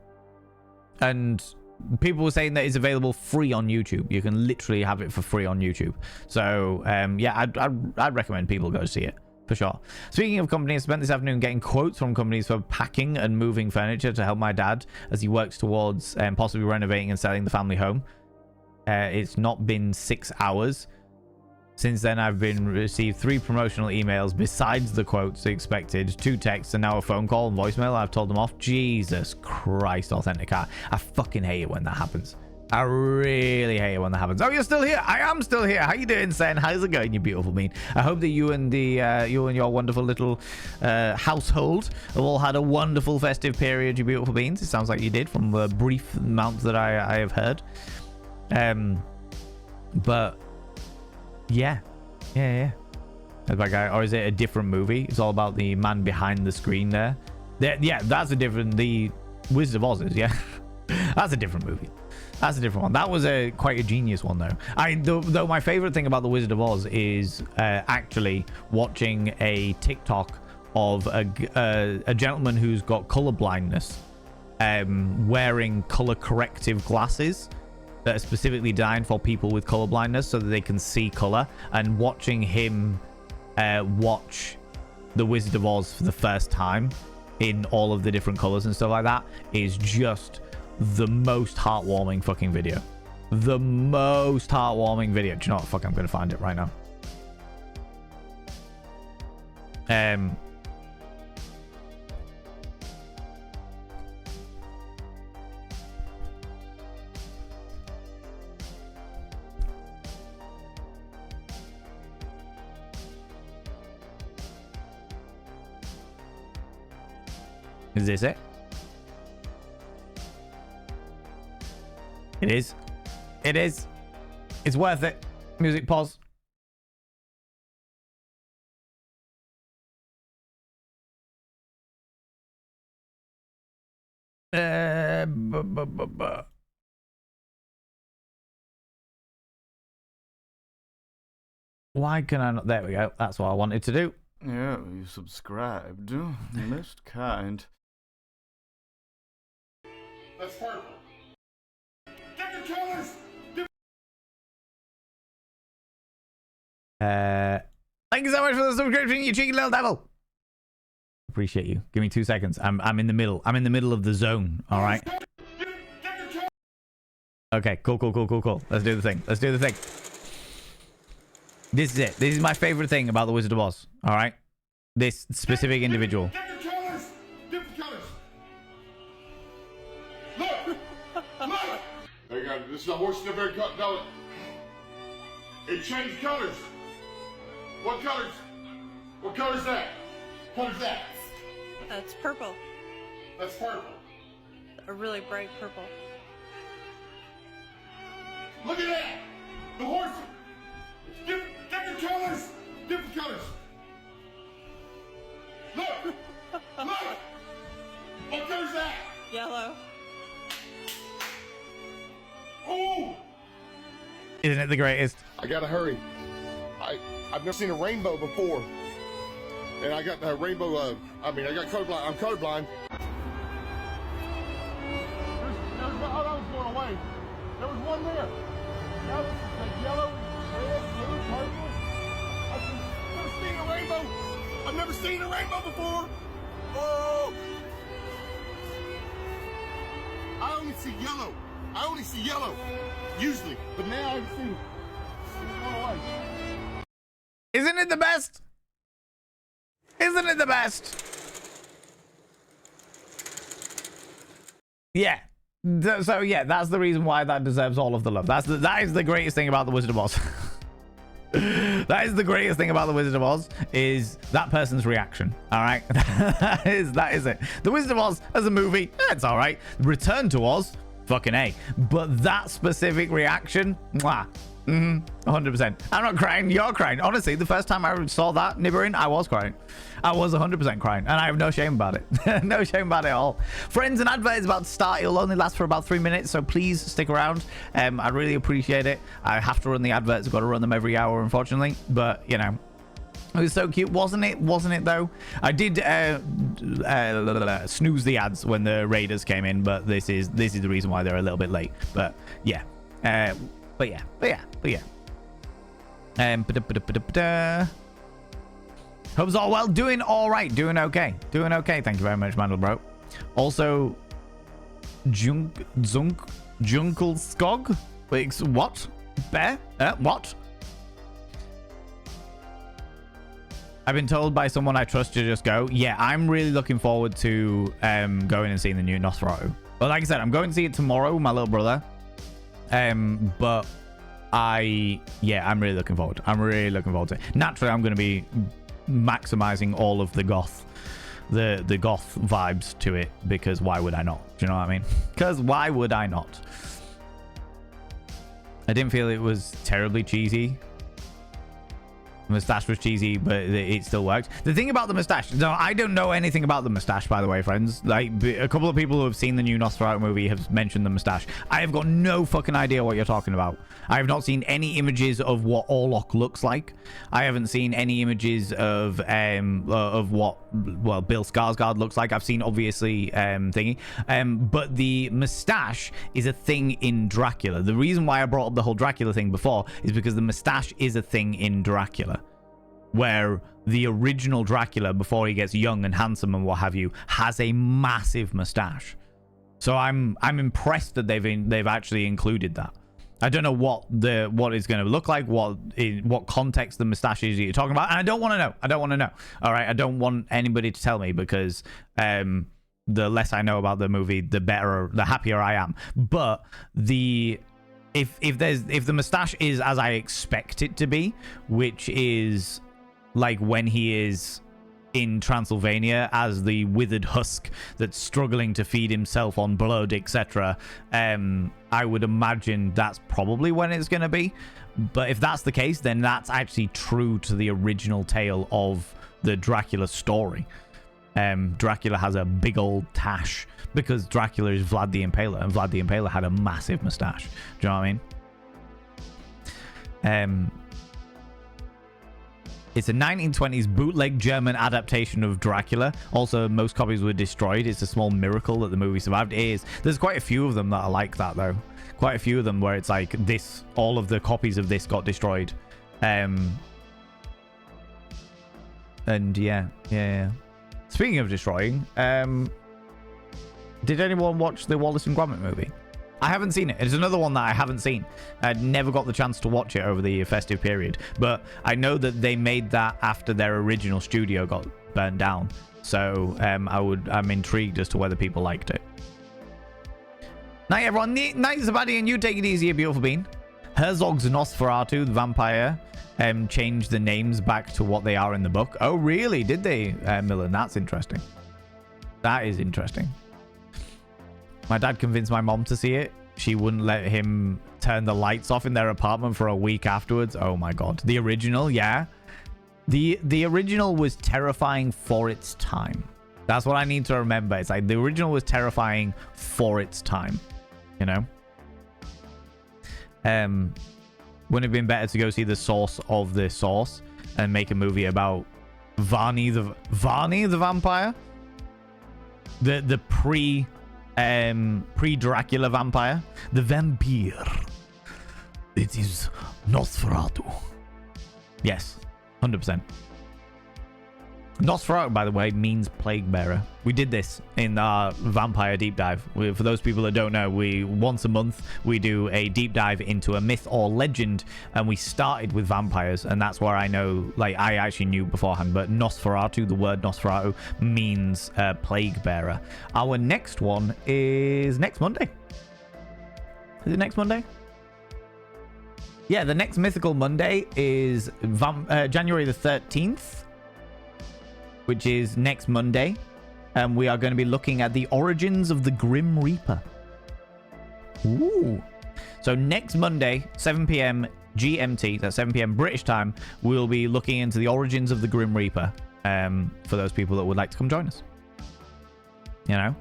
people were saying that it's available free on YouTube. You can literally have it for free on YouTube. So, yeah, I'd recommend people go see it. For sure. Speaking of companies, I spent this afternoon getting quotes from companies for packing and moving furniture to help my dad as he works towards possibly renovating and selling the family home. It's not been 6 hours. Since then, I've received 3 promotional emails besides the quotes expected, 2 texts, and now a phone call and voicemail. I've told them off. Jesus Christ, Authenticar. I fucking hate it when that happens. I really hate it when that happens. Oh, you're still here? I am still here. How you doing, Sen? How's it going, you beautiful bean? I hope that you and your wonderful little household have all had a wonderful festive period, you beautiful beans. It sounds like you did from the brief amount that I have heard. But yeah. Like, or is it a different movie? It's all about the man behind the screen there. Yeah, that's a different. The Wizard of Oz is, yeah. That's a different movie. That's a different one. That was quite a genius one, though. Though my favorite thing about the Wizard of Oz is actually watching a TikTok of a gentleman who's got color blindness, wearing color corrective glasses that are specifically designed for people with color blindness so that they can see color. And watching him watch the Wizard of Oz for the first time in all of the different colors and stuff like that is just the most heartwarming fucking video. The most heartwarming video. Do you know what? Fuck, I'm gonna find it right now. Is this it? It is. It is. It's worth it. Music pause. Why can I not? There we go. That's what I wanted to do. Yeah, you subscribed. Most kind. That's purple. Get the killers! Thank you so much for the subscription, you cheeky little devil. Appreciate you. Give me 2 seconds. I'm in the middle. I'm in the middle of the zone. All right. Okay. Cool. Let's do the thing. This is it. This is my favorite thing about the Wizard of Oz. All right. This specific individual. Get the killers! Get the killers! Look! Look! They got this is a horse never cut color. It changed colors. What colors? What color's that? What color's that? That's purple. That's purple. A really bright purple. Look at that! The horse! Get the colors! Different colors! Look! Look! What color's that? Yellow. Oh! Isn't it the greatest? I gotta hurry. I've never seen a rainbow before. And I got the rainbow, I got colorblind. I'm colorblind. Oh, that was going away. There was one there. Now this is like yellow, red, blue, purple. I've never seen a rainbow. I've never seen a rainbow before. Oh! I only see yellow. Usually. But now I see it. It's going away. Isn't it the best? Isn't it the best? Yeah. So yeah, that's the reason why that deserves all of the love. That is the greatest thing about the Wizard of Oz. That is the greatest thing about the Wizard of Oz is that person's reaction. All right, that is it. The Wizard of Oz as a movie, it's all right. Return to Oz, fucking A. But that specific reaction, mwah. 100%. I'm not crying. You're crying. Honestly, the first time I saw that Nibirin, I was crying. I was 100% crying, and I have no shame about it. No shame about it at all. Friends, an advert is about to start. It'll only last for about 3 minutes, so please stick around. I really appreciate it. I have to run the adverts. I've got to run them every hour, unfortunately. But you know, it was so cute, wasn't it? Wasn't it though? I did snooze the ads when the Raiders came in, but this is the reason why they're a little bit late. But yeah. But yeah. Hope's all well, doing all right, doing okay. Thank you very much, Mandelbro. Also, Junkel Skog. Wait, what? Bear? What? I've been told by someone I trust to just go. Yeah, I'm really looking forward to going and seeing the new Nosferatu. But like I said, I'm going to see it tomorrow with my little brother. But I'm really looking forward. To it. Naturally, I'm going to be maximizing all of the goth vibes to it, because why would I not? Do you know what I mean? Because why would I not? I didn't feel it was terribly cheesy. Mustache was cheesy, but it still worked. The thing about the mustache, no, I don't know anything about the mustache, by the way, friends. Like, a couple of people who have seen the new Nosferatu movie have mentioned the mustache. I have got no fucking idea what you're talking about. I have not seen any images of what Orlok looks like. I haven't seen any images of what, well, Bill Skarsgård looks like. I've seen, obviously, thingy. But the mustache is a thing in Dracula. The reason why I brought up the whole Dracula thing before is because the mustache is a thing in Dracula, where the original Dracula, before he gets young and handsome and what have you, has a massive mustache. So I'm impressed that they've actually included that. I don't know what it's going to look like, what context the mustache is you're talking about, and I don't want to know. I don't want to know. All right, I don't want anybody to tell me, because the less I know about the movie, the better, the happier I am. But if the mustache is as I expect it to be, which is like when he is in Transylvania as the withered husk that's struggling to feed himself on blood, etc., I would imagine that's probably when it's going to be. But if that's the case, then that's actually true to the original tale of the Dracula story. Dracula has a big old tash because Dracula is Vlad the Impaler, and Vlad the Impaler had a massive mustache. Do you know what I mean? It's a 1920s bootleg German adaptation of Dracula. Also, most copies were destroyed. It's a small miracle that the movie survived. There's quite a few of them that are like that, though. Quite a few of them where it's like this, all of the copies of this got destroyed. And yeah. Speaking of destroying, did anyone watch the Wallace and Gromit movie? I haven't seen it. It's another one that I haven't seen. I never got the chance to watch it over the festive period. But I know that they made that after their original studio got burned down. So I'm intrigued as to whether people liked it. Night, everyone. Night, Zabadi, and you take it easy, you beautiful bean. Herzog's Nosferatu, the vampire, changed the names back to what they are in the book. Oh, really? Did they, Millen? That's interesting. That is interesting. My dad convinced my mom to see it. She wouldn't let him turn the lights off in their apartment for a week afterwards. Oh my god. The original, yeah. The original was terrifying for its time. That's what I need to remember. It's like the original was terrifying for its time. You know? Wouldn't it have been better to go see the source of the source and make a movie about Varney the vampire? The pre-Dracula vampire. The vampire. It is Nosferatu. Yes, 100%. Nosferatu, by the way, means plague bearer. We did this in our vampire deep dive. For those people that don't know, once a month we do a deep dive into a myth or legend, and we started with vampires, and that's where I know, like, I actually knew beforehand, but Nosferatu, the word Nosferatu, means plague bearer. Our next one is next Monday. Is it next Monday? Yeah, the next Mythical Monday is January the 13th. Which is next Monday. And we are going to be looking at the origins of the Grim Reaper. Ooh. So next Monday, 7 p.m. GMT, that's 7 p.m. British time, we'll be looking into the origins of the Grim Reaper. For those people that would like to come join us. You know?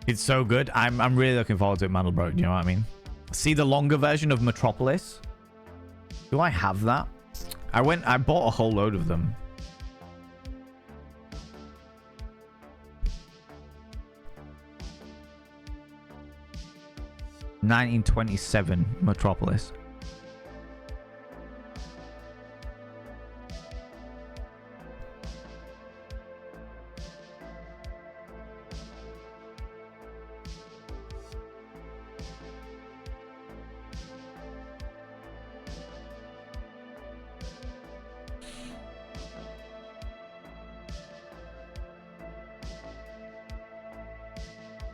It's so good. I'm really looking forward to it, Mandelbrot. You know what I mean? See the longer version of Metropolis? Do I have that? I bought a whole load of them. $1927 Metropolis.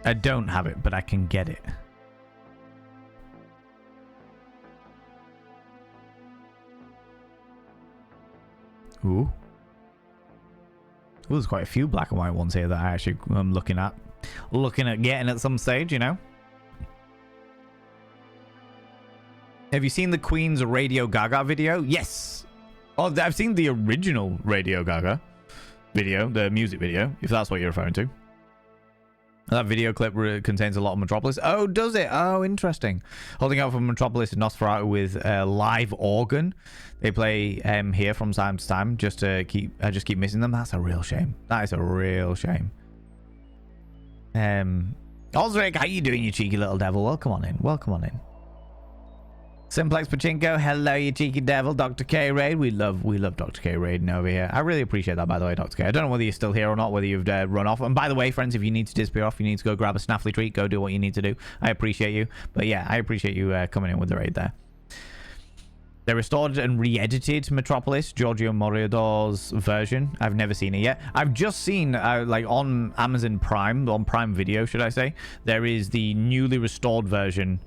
I don't have it, but I can get it. Ooh. There's quite a few black and white ones here that I actually am looking at getting at some stage, you know. Have you seen the Queen's Radio Gaga video? Yes. Oh, I've seen the original Radio Gaga video, the music video, if that's what you're referring to. That video clip contains a lot of Metropolis. Oh, does it? Oh, interesting. Holding out for Metropolis and Nosferatu with a live organ. They play here from time to time. Just keep missing them. That's a real shame. That is a real shame. Osric, how you doing, you cheeky little devil? Welcome on in. Welcome on in. Simplex Pachinko, hello, you cheeky devil. Dr. K Raid, we love Dr. K Raid over here. I really appreciate that, by the way, Dr. K. I don't know whether you're still here or not, whether you've run off. And by the way, friends, if you need to disappear off, you need to go grab a snaffly treat, go do what you need to do. I appreciate you. But yeah, I appreciate you coming in with the raid there. They restored and re-edited Metropolis, Giorgio Moroder's version. I've never seen it yet. I've just seen, like on Amazon Prime, on Prime Video, should I say, there is the newly restored version,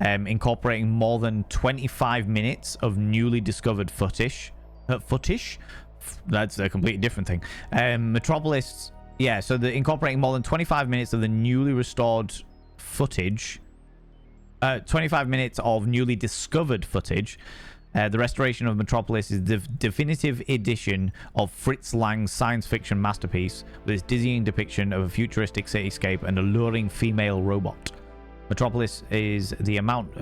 incorporating more than 25 minutes of newly discovered footage. Footage? That's a completely different thing. Metropolis, yeah, so they're incorporating more than 25 minutes of the newly restored footage. 25 minutes of newly discovered footage. The restoration of Metropolis is the definitive edition of Fritz Lang's science fiction masterpiece, with its dizzying depiction of a futuristic cityscape and alluring female robot. Metropolis is the most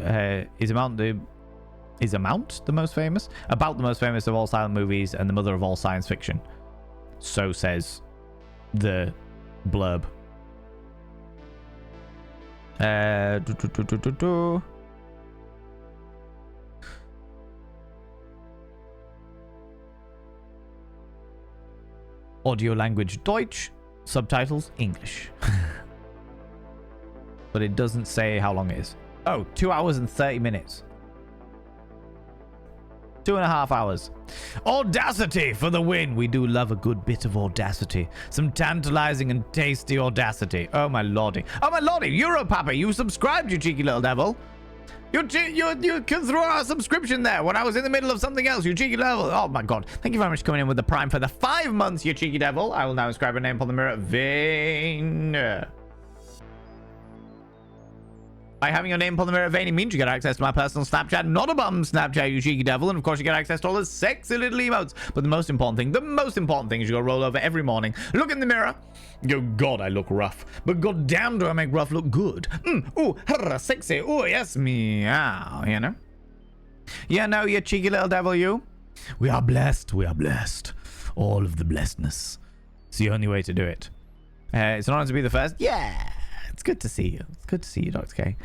famous of all silent movies and the mother of all science fiction. So says the blurb. Audio language Deutsch, subtitles English. But it doesn't say how long it is. Oh, 2 hours and 30 minutes. 2.5 hours. Audacity for the win. We do love a good bit of audacity. Some tantalizing and tasty audacity. Oh my lordy. Oh my lordy. Europapa, you subscribed, you cheeky little devil. You can throw our subscription there when I was in the middle of something else, you cheeky devil. Oh my god. Thank you very much for coming in with the Prime for the 5 months, you cheeky devil. I will now inscribe a name upon the mirror. Vayne. By having your name upon the mirror, Vayne, means you get access to my personal Snapchat, not a bum Snapchat, you cheeky devil. And of course, you get access to all the sexy little emotes. But the most important thing is you go roll over every morning, look in the mirror. Go, God, I look rough. But god damn, do I make rough look good. Ooh, sexy. Ooh, yes, meow, you know? Yeah, no, you cheeky little devil, you. We are blessed. We are blessed. All of the blessedness. It's the only way to do it. It's an honor to be the first. Yeah. It's good to see you. It's good to see you, Dr. K.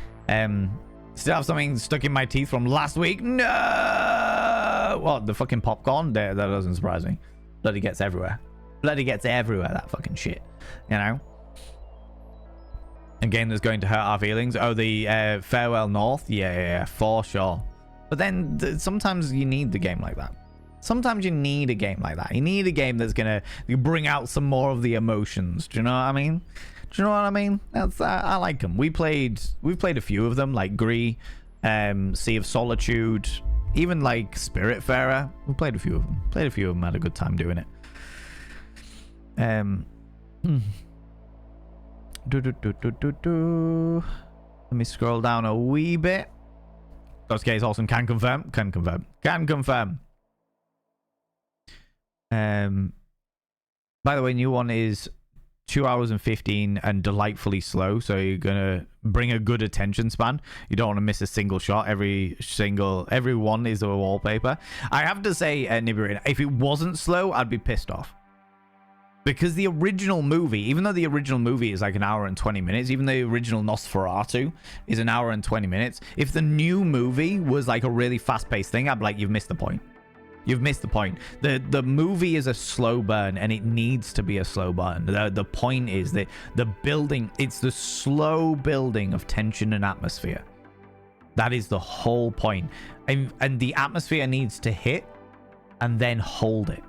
Still have something stuck in my teeth from last week. No! What, the fucking popcorn? That doesn't surprise me. Bloody gets everywhere. Bloody gets everywhere, that fucking shit. You know? A game that's going to hurt our feelings. Oh, the Farewell North? Yeah, for sure. But then sometimes you need the game like that. Sometimes you need a game like that. You need a game that's going to bring out some more of the emotions. Do you know what I mean? Do you know what I mean? That's I like them. We've played a few of them, like Gree, Sea of Solitude, even like Spiritfarer. We played a few of them. Had a good time doing it. Let me scroll down a wee bit. Dr. is awesome. Can confirm. By the way, new one is 2 hours and 15 and delightfully slow, so you're gonna bring a good attention span. You don't want to miss a single shot. Every one is a wallpaper. I have to say, Nibirin, if it wasn't slow, I'd be pissed off. Because the original movie, even though the original movie is like an hour and 20 minutes, even the original Nosferatu is an hour and 20 minutes, if the new movie was like a really fast-paced thing, I'd be like, you've missed the point. You've missed the point. The movie is a slow burn, and it needs to be a slow burn. The point is that the building, it's the slow building of tension and atmosphere. That is the whole point. And the atmosphere needs to hit and then hold it.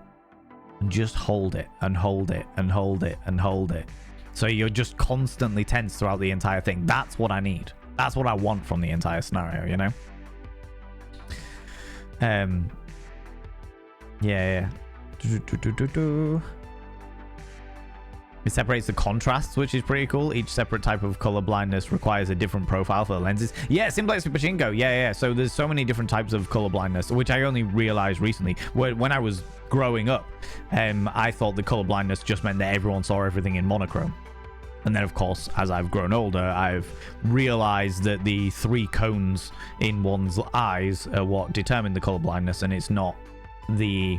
And just hold it and hold it and hold it and hold it. So you're just constantly tense throughout the entire thing. That's what I need. That's what I want from the entire scenario, you know? Yeah. It separates the contrasts, which is pretty cool. Each separate type of color blindness requires a different profile for the lenses. Yeah, Simplex and Pachinko. Yeah. So there's so many different types of color blindness, which I only realized recently. When I was growing up, I thought the color blindness just meant that everyone saw everything in monochrome. And then, of course, as I've grown older, I've realized that the 3 cones in one's eyes are what determine the color blindness, and it's not the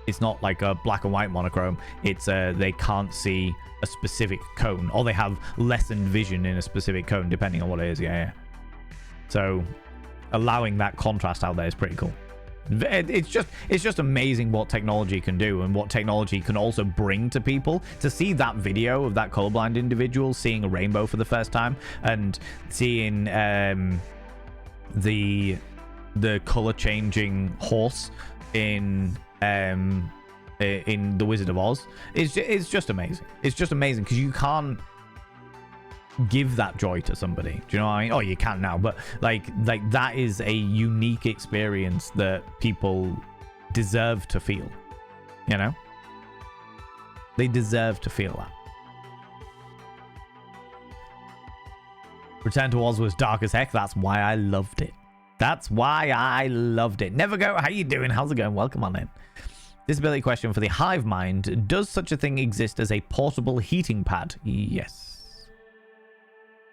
it's not like a black and white monochrome. It's they can't see a specific cone, or they have lessened vision in a specific cone, depending on what it is. Yeah. So allowing that contrast out there is pretty cool. It's just amazing what technology can do, and what technology can also bring to people. To see that video of that colorblind individual seeing a rainbow for the first time, and seeing the color changing horse in The Wizard of Oz, it's just amazing. It's just amazing because you can't give that joy to somebody. Do you know what I mean? Oh, you can now, but like that is a unique experience that people deserve to feel. You know, they deserve to feel that. Return to Oz was dark as heck. That's why I loved it. That's why I loved it. Never go. How you doing? How's it going? Welcome on in. Disability question for the Hive Mind. Does such a thing exist as a portable heating pad? Yes.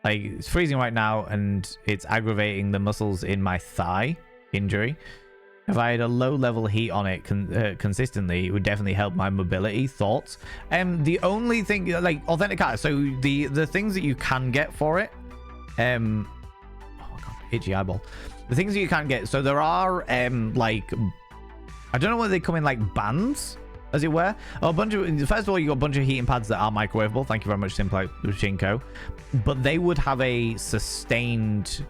Like, it's freezing right now, and it's aggravating the muscles in my thigh injury. If I had a low-level heat on it consistently, it would definitely help my mobility. Thoughts? The only thing, like, Authentic, so the things that you can get for it, oh god, itchy eyeball. The things that you can get, so there are, like, I don't know whether they come in, like, bands, as it were. A bunch of, first of all, you got a bunch of heating pads that are microwavable. Thank you very much, Simplex Pachinko. But they would have a sustained,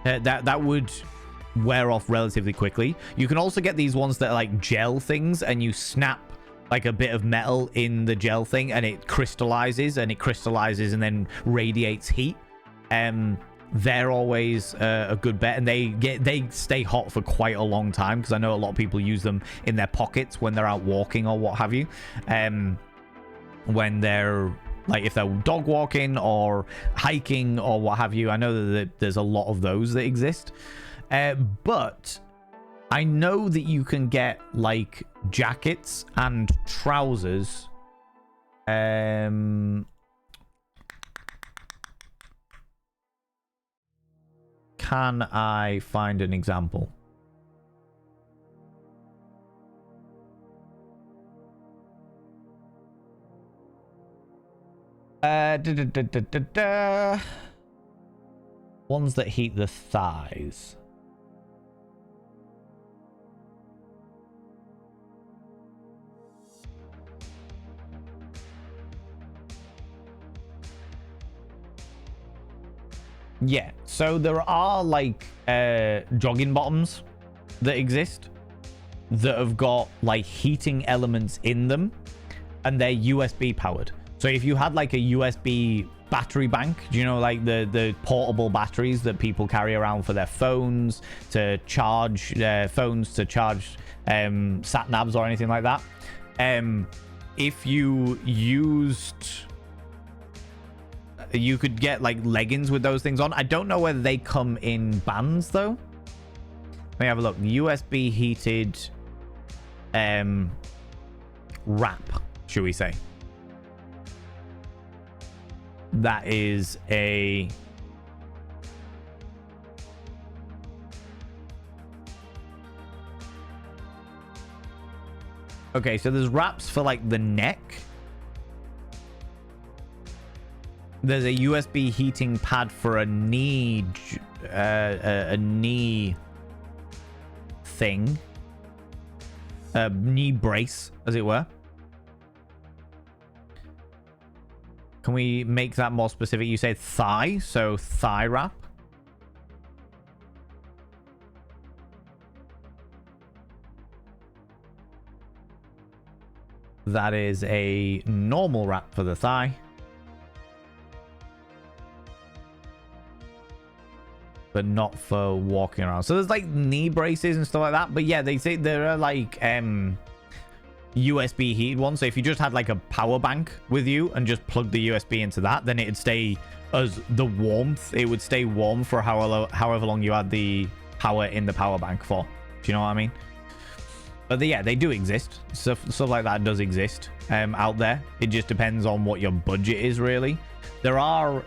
that would wear off relatively quickly. You can also get these ones that are like gel things, and you snap like a bit of metal in the gel thing, and it crystallizes and then radiates heat. They're always a good bet, and they stay hot for quite a long time, because I know a lot of people use them in their pockets when they're out walking or what have you. When they're like, if they're dog walking or hiking or what have you, I know that there's a lot of those that exist. But I know that you can get like jackets and trousers. Can I find an example? Ones that heat the thighs. Yeah, so there are like jogging bottoms that exist that have got like heating elements in them, and they're USB powered. So if you had like a USB battery bank, do you know, like the portable batteries that people carry around for their phones, to charge their phones, to charge sat navs or anything like that, if you used, you could get like leggings with those things on. I don't know whether they come in bands though. Let me have a look. USB heated wrap, should we say? That is a okay, so there's wraps for like the neck. There's a USB heating pad for a knee knee thing, a knee brace, as it were. Can we make that more specific? You said thigh, so thigh wrap. That is a normal wrap for the thigh. But not for walking around. So there's like knee braces and stuff like that. But yeah, they say there are like USB heated one. So if you just had like a power bank with you and just plug the USB into that, then it'd stay as the warmth. It would stay warm for however long you had the power in the power bank for. Do you know what I mean? But yeah, they do exist. Stuff like that does exist out there. It just depends on what your budget is, really. There are,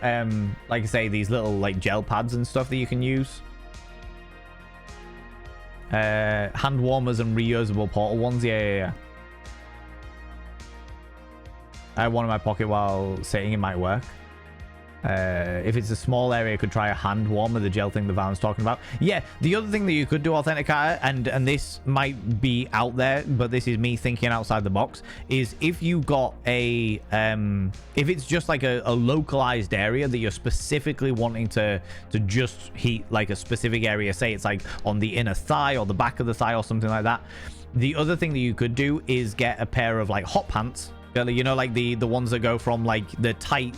like I say, these little like gel pads and stuff that you can use. Hand warmers and reusable portal ones. Yeah. I have one in my pocket while sitting. It might work. If it's a small area, you could try a hand warmer, the gel thing the Van's talking about. Yeah, the other thing that you could do, Authenticator, and this might be out there, but this is me thinking outside the box, is if you got a if it's just like a localized area that you're specifically wanting to just heat like a specific area, say it's like on the inner thigh or the back of the thigh or something like that. The other thing that you could do is get a pair of like hot pants, you know, like the ones that go from like the tight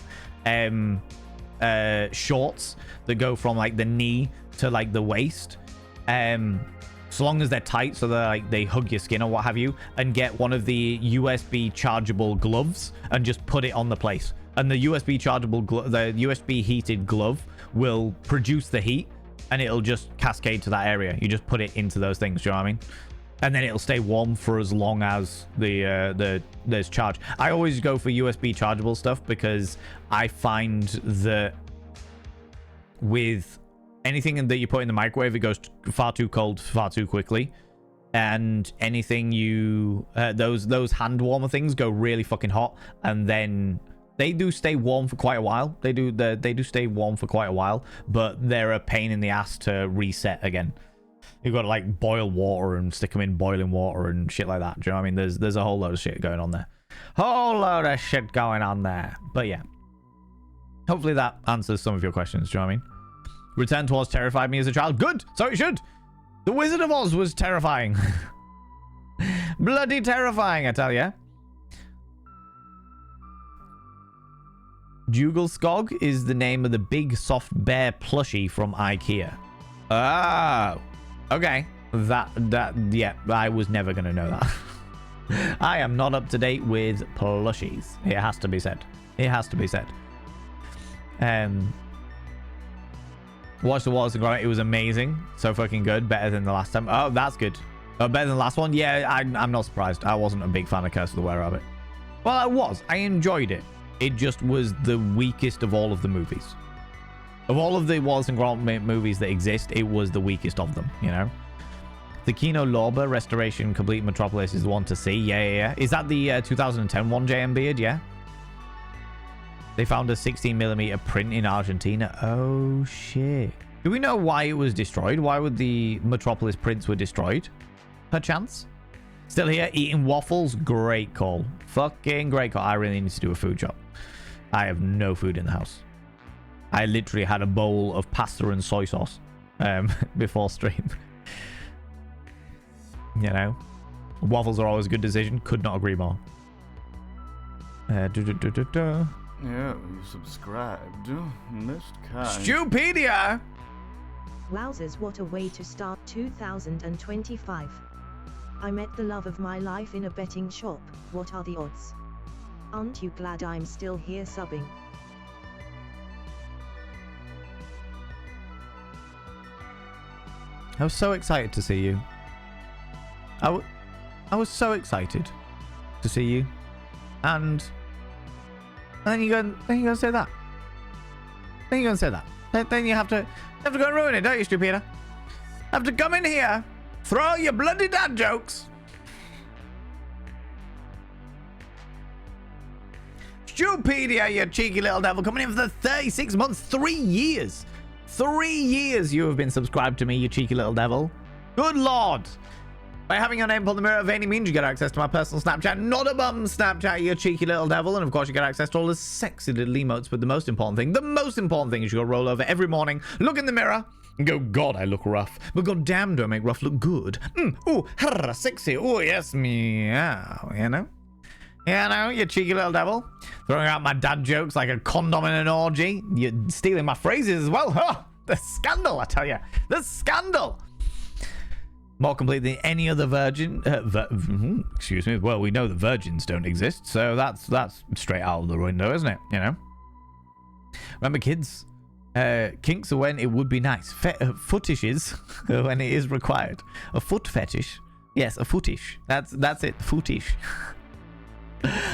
shorts that go from like the knee to like the waist, so long as they're tight, so they're like they hug your skin or what have you, and get one of the USB chargeable gloves and just put it on the place, and the USB chargeable the USB heated glove will produce the heat and it'll just cascade to that area. You just put it into those things, do you know what I mean? And then it'll stay warm for as long as there's charge. I always go for USB chargeable stuff because I find that with anything that you put in the microwave, it goes far too cold far too quickly. And anything you those hand warmer things go really fucking hot, and then they do stay warm for quite a while. They do stay warm for quite a while, but they're a pain in the ass to reset again. You've got to like boil water and stick them in boiling water and shit like that. Do you know what I mean? There's a whole load of shit going on there. Whole load of shit going on there. But yeah. Hopefully that answers some of your questions. Do you know what I mean? Return to Oz terrified me as a child. Good. So it should. The Wizard of Oz was terrifying. Bloody terrifying, I tell ya. Jugelskog is the name of the big soft bear plushie from IKEA. Oh. Okay, yeah, I was never going to know that. I am not up to date with plushies. It has to be said. It has to be said. Watch the Wallace and Gromit. It was amazing. So fucking good. Better than the last time. Oh, that's good. Oh, better than the last one? Yeah, I'm not surprised. I wasn't a big fan of Curse of the Were-Rabbit. Well, I was. I enjoyed it. It just was the weakest of all of the movies. Of all of the Wallace and Gromit movies that exist, it was the weakest of them, you know? The Kino Lorber Restoration Complete Metropolis is the one to see. Yeah. Is that the 2010 one, JM Beard? Yeah. They found a 16mm print in Argentina. Oh, shit. Do we know why it was destroyed? Why would the Metropolis prints were destroyed? Perchance? Still here, eating waffles? Great call. Fucking great call. I really need to do a food shop. I have no food in the house. I literally had a bowl of pasta and soy sauce before stream. You know, waffles are always a good decision. Could not agree more. Yeah, you subscribed. Missed kind. Stupedia! Wowzers, what a way to start 2025. I met the love of my life in a betting shop. What are the odds? Aren't you glad I'm still here subbing? I was so excited to see you. I was so excited to see you, and then you go say that. Then you go and say that. Then you have to go and ruin it, don't you, Stupider? Have to come in here, throw your bloody dad jokes. Stupidia, you cheeky little devil, coming in for the 36 months, 3 years. 3 years you have been subscribed to me, you cheeky little devil. Good lord. By having your name pulled in the mirror of any means, you get access to my personal Snapchat, not a bum Snapchat, you cheeky little devil. And of course, you get access to all the sexy little emotes. But the most important thing is you go roll over every morning, look in the mirror, and go, God, I look rough. But god damn, do I make rough look good. Ooh, sexy. Oh, yes, meow, you know? Yeah, no, you cheeky little devil. Throwing out my dad jokes like a condom in an orgy. You're stealing my phrases as well. Huh? The scandal, I tell you. The scandal. More complete than any other virgin. Excuse me. Well, we know the virgins don't exist, so that's straight out of the window, isn't it? You know. Remember, kids, kinks are when it would be nice. Fetishes when it is required. A foot fetish. Yes, a footish. That's it. Footish.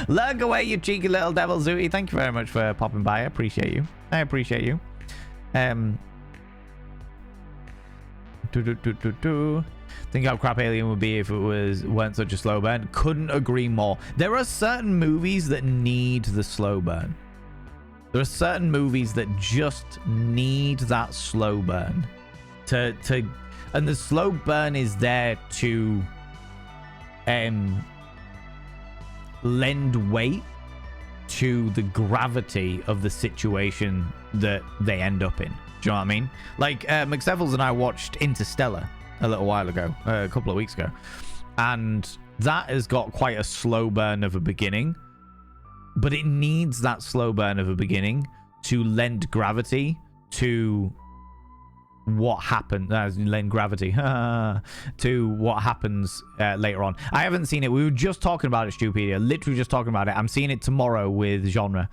Lurk away, you cheeky little devil, Zooty. Thank you very much for popping by. I appreciate you. I appreciate you. Think how crap Alien would be if it weren't such a slow burn. Couldn't agree more. There are certain movies that need the slow burn. There are certain movies that just need that slow burn and the slow burn is there to lend weight to the gravity of the situation that they end up in. Do you know what I mean? Like McSevels and I watched Interstellar a little while ago, a couple of weeks ago, and that has got quite a slow burn of a beginning, but it needs that slow burn of a beginning to lend gravity to what happened, lend gravity to what happens later on. I haven't seen it. We were just talking about it, Stupedia, literally just talking about it. I'm seeing it tomorrow with Genre.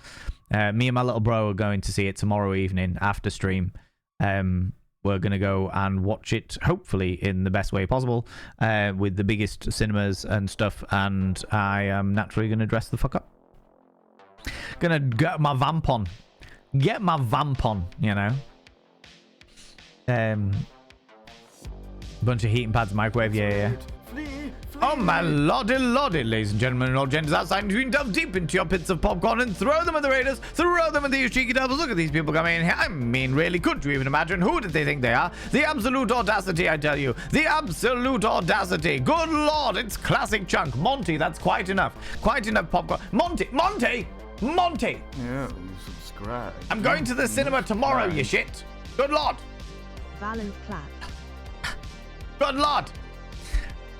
Me and my little bro are going to see it tomorrow evening after stream. We're going to go and watch it, hopefully in the best way possible, with the biggest cinemas and stuff, and I am naturally going to dress the fuck up. Gonna get my vamp on. Get my vamp on, you know. Bunch of heating pads, microwave, yeah. Oh my lordy, ladies and gentlemen and all genders outside, you can delve deep into your pits of popcorn and throw them at the raiders, throw them at these cheeky devils. Look at these people coming in here. I mean, really, could you even imagine? Who did they think they are? The absolute audacity, I tell you. The absolute audacity. Good lord, it's classic chunk. Monty, that's quite enough. Quite enough popcorn. Monty! Yeah, subscribe. I'm going to the cinema tomorrow, you shit. Good lord. Valent clap. Good lord.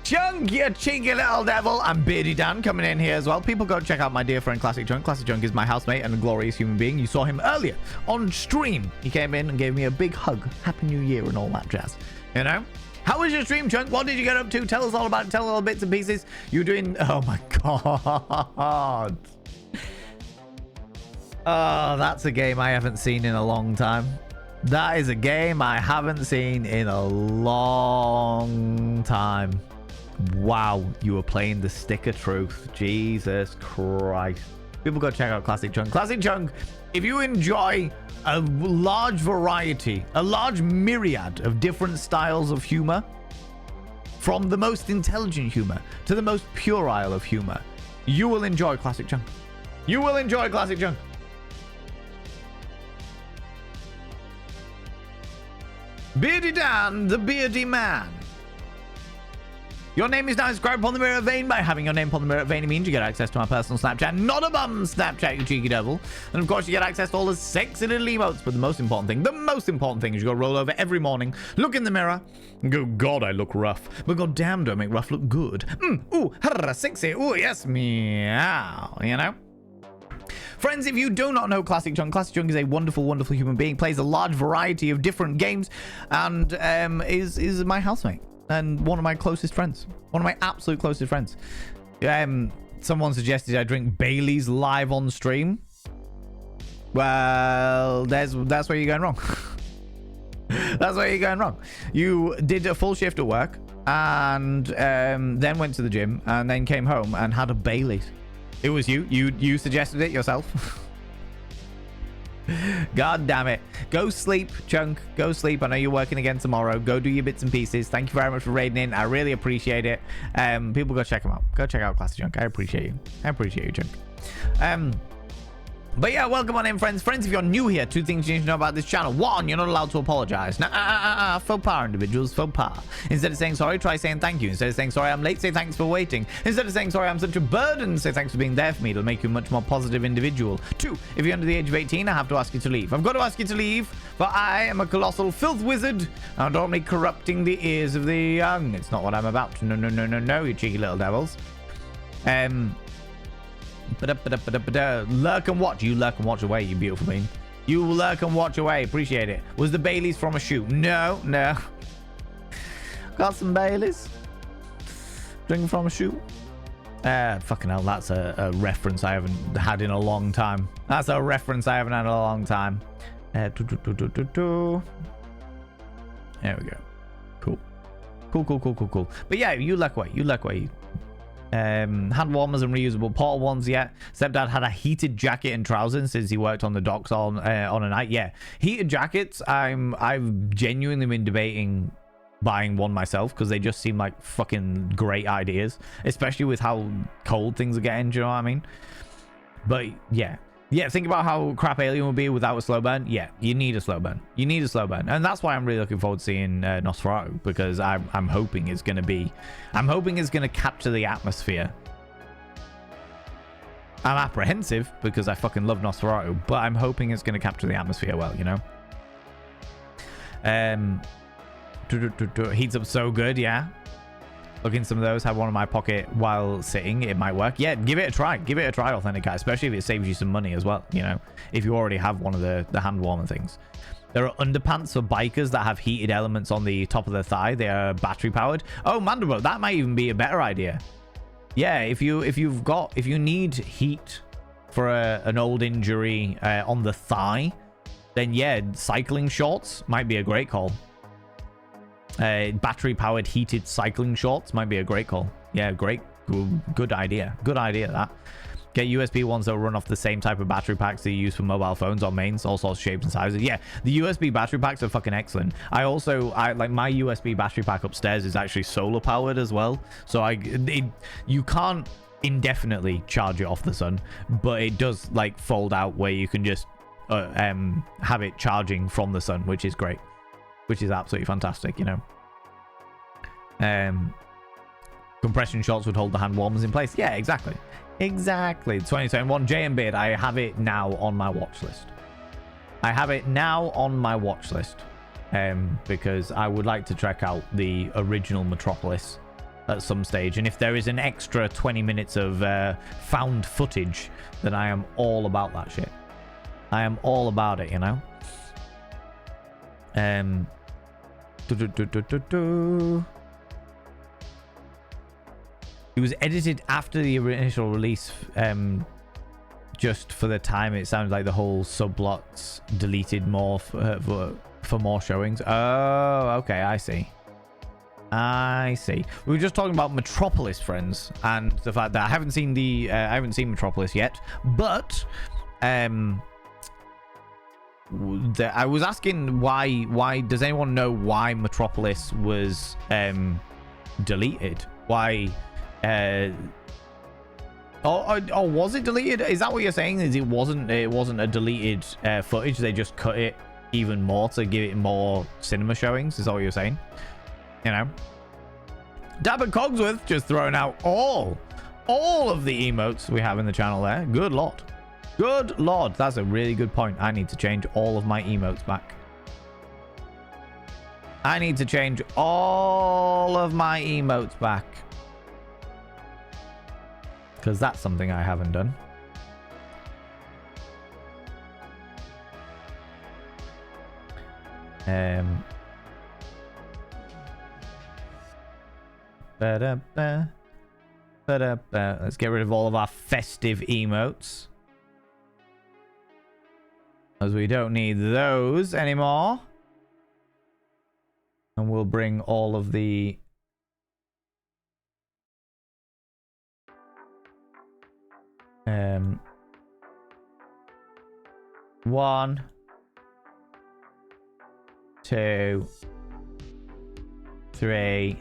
Chunk, you cheeky little devil. And Beardy Dan coming in here as well. People go check out my dear friend Classic Chunk. Classic Chunk is my housemate and a glorious human being. You saw him earlier on stream. He came in and gave me a big hug. Happy New Year and all that jazz. You know? How was your stream, Chunk? What did you get up to? Tell us all about it. Tell all bits and pieces. You doing... Oh my god. Oh, that's a game I haven't seen in a long time. That is a game I haven't seen in a long time. Wow, you were playing the Stick of Truth. Jesus Christ. People go check out Classic Chunk. Classic Chunk, if you enjoy a large variety, a large myriad of different styles of humor, from the most intelligent humor to the most puerile of humor, you will enjoy Classic Chunk. You will enjoy Classic Chunk. Beardy Dan, the beardy man. Your name is now inscribed upon the mirror vein. By having your name upon the mirror vein, it means you get access to my personal Snapchat, not a bum Snapchat, you cheeky devil. And of course, you get access to all the sexy little emotes. But the most important thing is you gotta roll over every morning, look in the mirror, and go, God, I look rough. But god damn, do I make rough look good. Ooh, sexy. Ooh, yes, meow. You know? Friends, if you do not know Classic Chunk is a wonderful, wonderful human being, plays a large variety of different games, and is my housemate and one of my closest friends. One of my absolute closest friends. Someone suggested I drink Bailey's live on stream. Well, that's where you're going wrong. That's where you're going wrong. You did a full shift at work, and then went to the gym, and then came home and had a Bailey's. It was you. You suggested it yourself. God damn it. Go sleep, Chunk. Go sleep. I know you're working again tomorrow. Go do your bits and pieces. Thank you very much for raiding in. I really appreciate it. People go check him out. Go check out Classic Chunk. I appreciate you. I appreciate you, Chunk. But yeah, welcome on in, friends. Friends, if you're new here, two things you need to know about this channel. One, you're not allowed to apologize. Faux pas, individuals. Faux pas. Instead of saying sorry, try saying thank you. Instead of saying sorry, I'm late, say thanks for waiting. Instead of saying sorry, I'm such a burden, say thanks for being there for me. It'll make you a much more positive individual. Two, if you're under the age of 18, I have to ask you to leave. I've got to ask you to leave, for I am a colossal filth wizard. I don't need corrupting the ears of the young. It's not what I'm about. No, you cheeky little devils. Lurk and watch. You lurk and watch away, you beautiful being. You lurk and watch away. Appreciate it. Was the Bailey's from a shoe? No. Got some Baileys. Drinking from a shoe. Fucking hell, that's a reference I haven't had in a long time. That's a reference I haven't had in a long time. There we go. Cool. Cool. But yeah, you luck way. Hand warmers and reusable portable ones, yeah. Stepdad had a heated jacket and trousers since he worked on the docks on a night. Yeah, heated jackets. I've genuinely been debating buying one myself because they just seem like fucking great ideas, especially with how cold things are getting. Do you know what I mean? But yeah, think about how crap Alien would be without a slow burn. Yeah, you need a slow burn. And that's why I'm really looking forward to seeing Nosferatu, because I'm hoping it's going to capture the atmosphere. I'm apprehensive because I fucking love Nosferatu, but I'm hoping it's going to capture the atmosphere well, you know. Heats up so good, yeah. Look in some of those. Have one in my pocket while sitting. It might work. Yeah, give it a try. Authentic Guy, especially if it saves you some money as well. You know, if you already have one of the hand warmer things. There are underpants for bikers that have heated elements on the top of the thigh. They are battery powered. Oh, Mandelbrot, that might even be a better idea. Yeah, if you need heat for an old injury on the thigh, then yeah, cycling shorts might be a great call. Battery powered heated cycling shorts might be a great call. Yeah, great. Good idea. That. Get USB ones that will run off the same type of battery packs that you use for mobile phones or mains, all sorts of shapes and sizes. Yeah, the USB battery packs are fucking excellent. I like my USB battery pack upstairs is actually solar powered as well. So you can't indefinitely charge it off the sun, but it does like fold out where you can just have it charging from the sun, which is great. Which is absolutely fantastic, you know. Compression shorts would hold the hand warmers in place. Yeah, exactly. 2021 JM Beard. I have it now on my watch list. Because I would like to check out the original Metropolis at some stage. And if there is an extra 20 minutes of found footage, then I am all about that shit. I am all about it, you know. It was edited after the initial release, just for the time. It sounds like the whole subplots deleted more for more showings. Oh, okay, I see. We were just talking about Metropolis, friends, and the fact that I haven't seen Metropolis yet, but I was asking why does anyone know why Metropolis was deleted? Why or was it deleted? Is that what you're saying? Is it wasn't a deleted footage? They just cut it even more to give it more cinema showings? Is that what you're saying? You know, Dabber Cogsworth just throwing out all of the emotes we have in the channel there. Good lord. That's a really good point. I need to change all of my emotes back. Because that's something I haven't done. Let's get rid of all of our festive emotes, as we don't need those anymore. And we'll bring all of the one, two, three.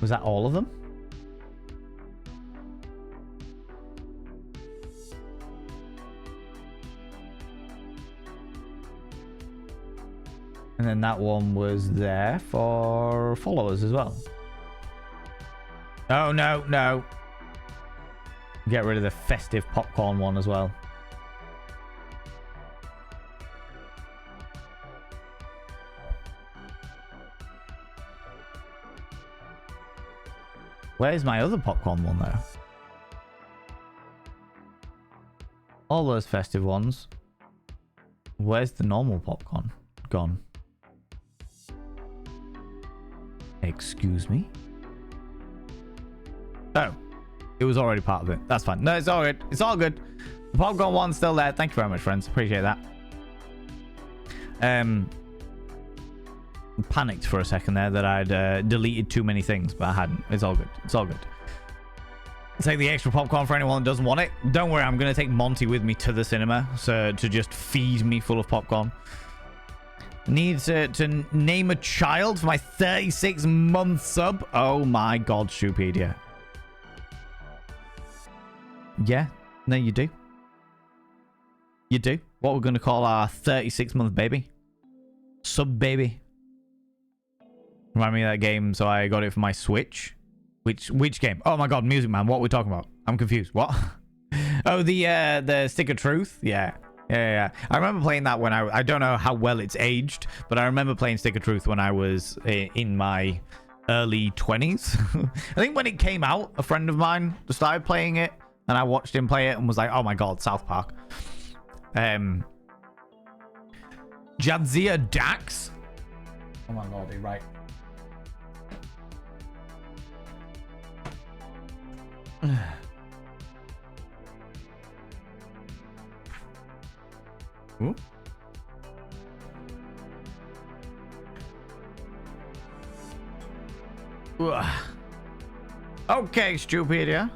Was that all of them? And then that one was there for followers as well. Oh, no. Get rid of the festive popcorn one as well. Where's my other popcorn one though? All those festive ones. Where's the normal popcorn? Gone. excuse me? Oh, it was already part of it. That's fine. No, it's all good. It's all good. The popcorn one's still there. Thank you very much, friends. Appreciate that. Panicked for a second there that I'd deleted too many things, but I hadn't. It's all good. It's all good. Take the extra popcorn for anyone that doesn't want it. Don't worry, I'm going to take Monty with me to the cinema so to just feed me full of popcorn. Need to name a child for my 36-month sub. Oh my god, Stupedia. Yeah, no, you do. You do. What we're going to call our 36-month baby. Sub baby. Remind me of that game, so I got it for my Switch. Which game? Oh my god, Music Man. What are we talking about? I'm confused. What? Oh, the Stick of Truth? Yeah. I remember playing that when I don't know how well it's aged, but I remember playing Stick of Truth when I was in my early 20s. I think when it came out, a friend of mine started playing it, and I watched him play it and was like, oh my god, South Park. Jadzia Dax? Oh my god, you're right. Ooh. Okay, Stupedia.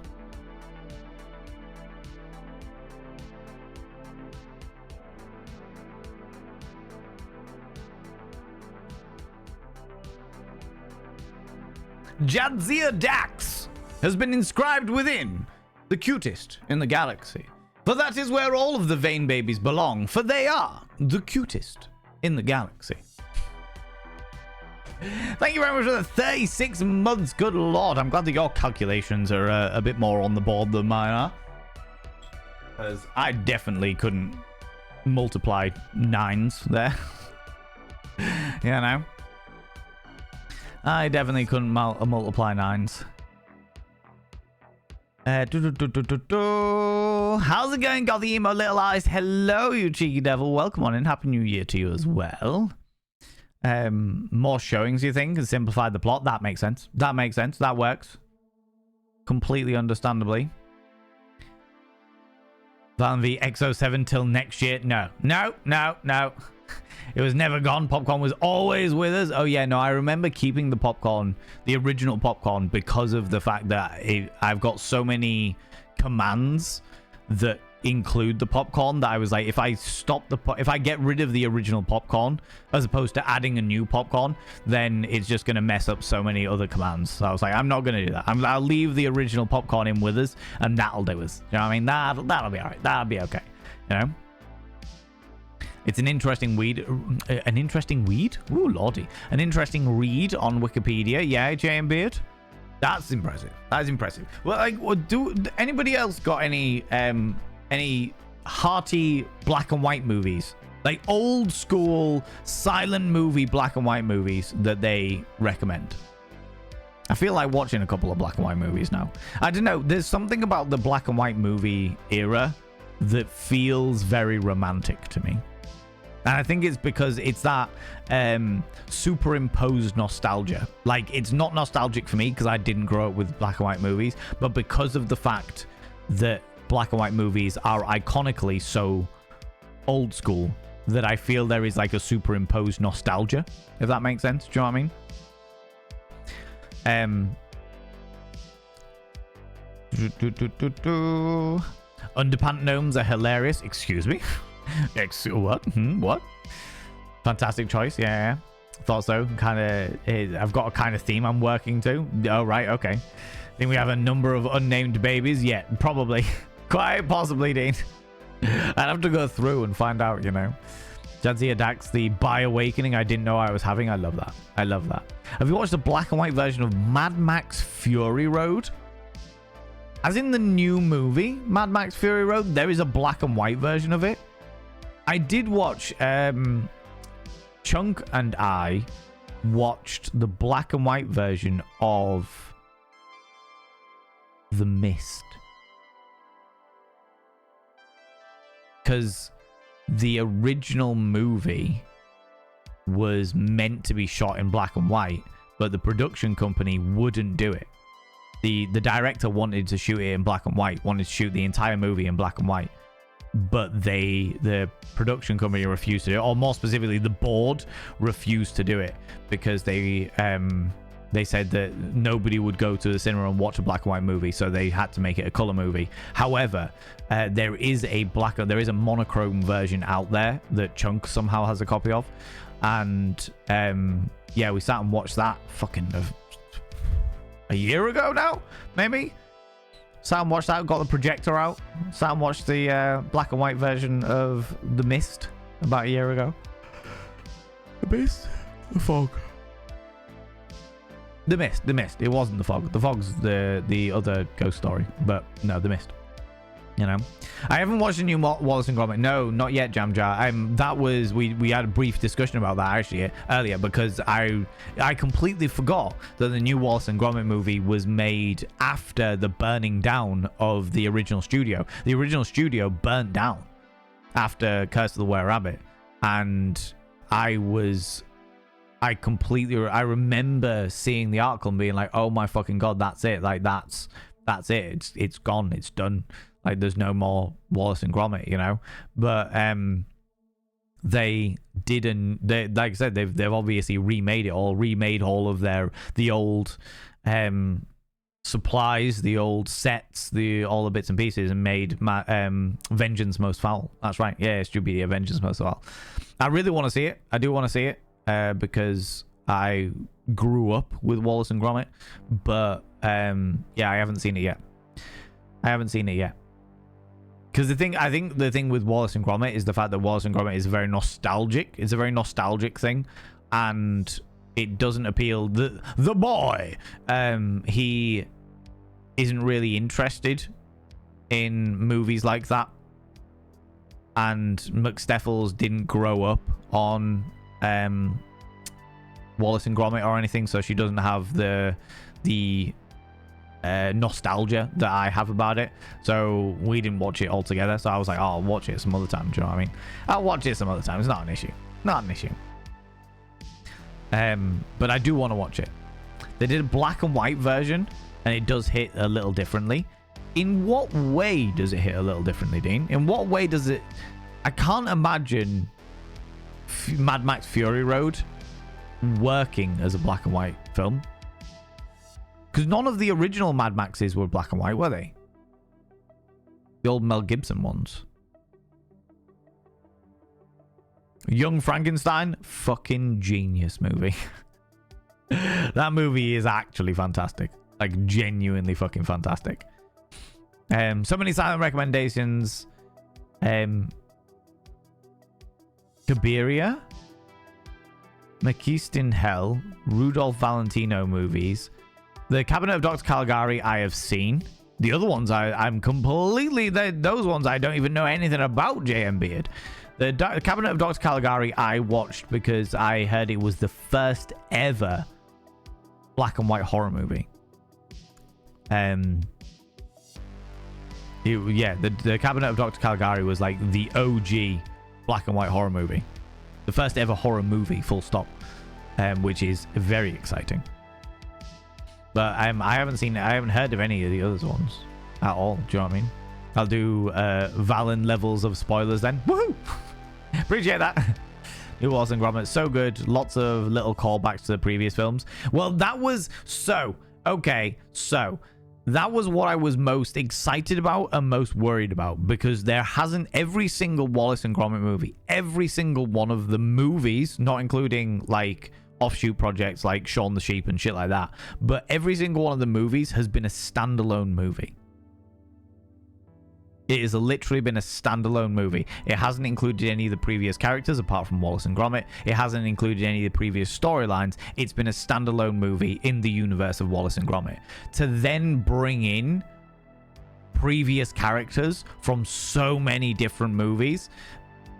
Jadzia Dax has been inscribed within the cutest in the galaxy. For that is where all of the Vane babies belong, for they are the cutest in the galaxy. Thank you very much for the 36 months. Good lord, I'm glad that your calculations are a bit more on the board than mine are. Because I definitely couldn't multiply nines there. You know? I definitely couldn't multiply nines. How's it going, Got the Emo Little Eyes? Hello, you cheeky devil. Welcome on in. Happy New Year to you as well. More showings, you think, and simplified the plot. That makes sense. That makes sense. That works. Completely understandably. Van V XO7 till next year. No. It was never gone. Popcorn was always with us. Oh yeah, no, I remember keeping the popcorn, the original popcorn, because of the fact that I've got so many commands that include the popcorn that I was like, if I get rid of the original popcorn as opposed to adding a new popcorn, then it's just going to mess up so many other commands. So I was like, I'm not going to do that. I'll leave the original popcorn in with us, and that'll do us. You know what I mean? That'll be all right. That'll be okay. You know? It's an interesting weed. An interesting weed? Ooh, lordy. An interesting read on Wikipedia. Yeah, JM Beard. That's impressive. That's impressive. Well, like, do anybody else got any hearty black and white movies? Like old school silent movie black and white movies that they recommend? I feel like watching a couple of black and white movies now. I don't know. There's something about the black and white movie era that feels very romantic to me. And I think it's because it's that superimposed nostalgia. Like, it's not nostalgic for me because I didn't grow up with black and white movies, but because of the fact that black and white movies are iconically so old school that I feel there is like a superimposed nostalgia, if that makes sense. Do you know what I mean? Underpant gnomes are hilarious. Excuse me. What? What? Fantastic choice. Yeah. Thought so. Kind of. I've got a kind of theme I'm working to. Oh, right. Okay. Think we have a number of unnamed babies? Yeah, probably. Quite possibly, Dean. I'd have to go through and find out, you know. Jadzia Dax, the bi-awakening I didn't know I was having. I love that. I love that. Have you watched the black and white version of Mad Max Fury Road? As in the new movie, Mad Max Fury Road, there is a black and white version of it. I did watch, Chunk and I watched the black and white version of The Mist. Because the original movie was meant to be shot in black and white, but the production company wouldn't do it. The director wanted to shoot it in black and white, wanted to shoot the entire movie in black and white, but the production company refused to do it, or more specifically, the board refused to do it because they said that nobody would go to the cinema and watch a black and white movie, so they had to make it a color movie. However, there is a monochrome version out there that Chunk somehow has a copy of, and yeah, we sat and watched that fucking a year ago now, maybe. Sat and watched that, got the projector out, sat and watched the black and white version of The Mist about a year ago. The Mist? The Fog. The Mist. It wasn't The Fog. The Fog's the other ghost story, but no, The Mist. You know, I haven't watched the new Wallace and Gromit. No, not yet, Jam Jar. That was we had a brief discussion about that actually earlier, because I completely forgot that the new Wallace and Gromit movie was made after the burning down of the original studio. The original studio burnt down after Curse of the Were Rabbit, and I remember seeing the article and being like, oh my fucking god, that's it. Like that's it. It's gone. It's done. Like, there's no more Wallace and Gromit, you know? But they like I said, they've obviously remade all of the old supplies, the old sets, all the bits and pieces, and made Vengeance Most Foul. That's right. Yeah, it should be Vengeance Most Foul. I really want to see it. I do want to see it because I grew up with Wallace and Gromit, but yeah, I haven't seen it yet. Because I think the thing with Wallace and Gromit is the fact that Wallace and Gromit is very nostalgic. It's a very nostalgic thing, and it doesn't appeal. The boy, he isn't really interested in movies like that, and McSteffels didn't grow up on Wallace and Gromit or anything, so she doesn't have the nostalgia that I have about it. So we didn't watch it all together. So I was like, oh, I'll watch it some other time. Do you know what I mean? I'll watch it some other time. It's not an issue. But I do want to watch it. They did a black and white version, and it does hit a little differently. In what way does it hit a little differently, Dean? In what way does it... I can't imagine Mad Max Fury Road working as a black and white film. Because none of the original Mad Maxes were black and white, were they? The old Mel Gibson ones. Young Frankenstein, fucking genius movie. That movie is actually fantastic. Like, genuinely fucking fantastic. So many silent recommendations. Cabiria, McKeest in Hell, Rudolph Valentino movies. The Cabinet of Dr. Caligari I have seen. The other ones I'm completely... Those ones I don't even know anything about, J.M. Beard. The Cabinet of Dr. Caligari I watched because I heard it was the first ever black and white horror movie. The Cabinet of Dr. Caligari was like the OG black and white horror movie. The first ever horror movie, full stop. Which is very exciting. But I haven't heard of any of the other ones at all. Do you know what I mean? I'll do Valen levels of spoilers then. Woohoo! Appreciate that. New Wallace and Gromit, so good. Lots of little callbacks to the previous films. Well, that was okay. So that was what I was most excited about and most worried about, because there hasn't every single Wallace and Gromit movie, every single one of the movies, not including like offshoot projects like Shaun the Sheep and shit like that, but every single one of the movies has been a standalone movie. It has literally been a standalone movie. It hasn't included any of the previous characters apart from Wallace and Gromit. It hasn't included any of the previous storylines. It's been a standalone movie in the universe of Wallace and Gromit. To then bring in previous characters from so many different movies,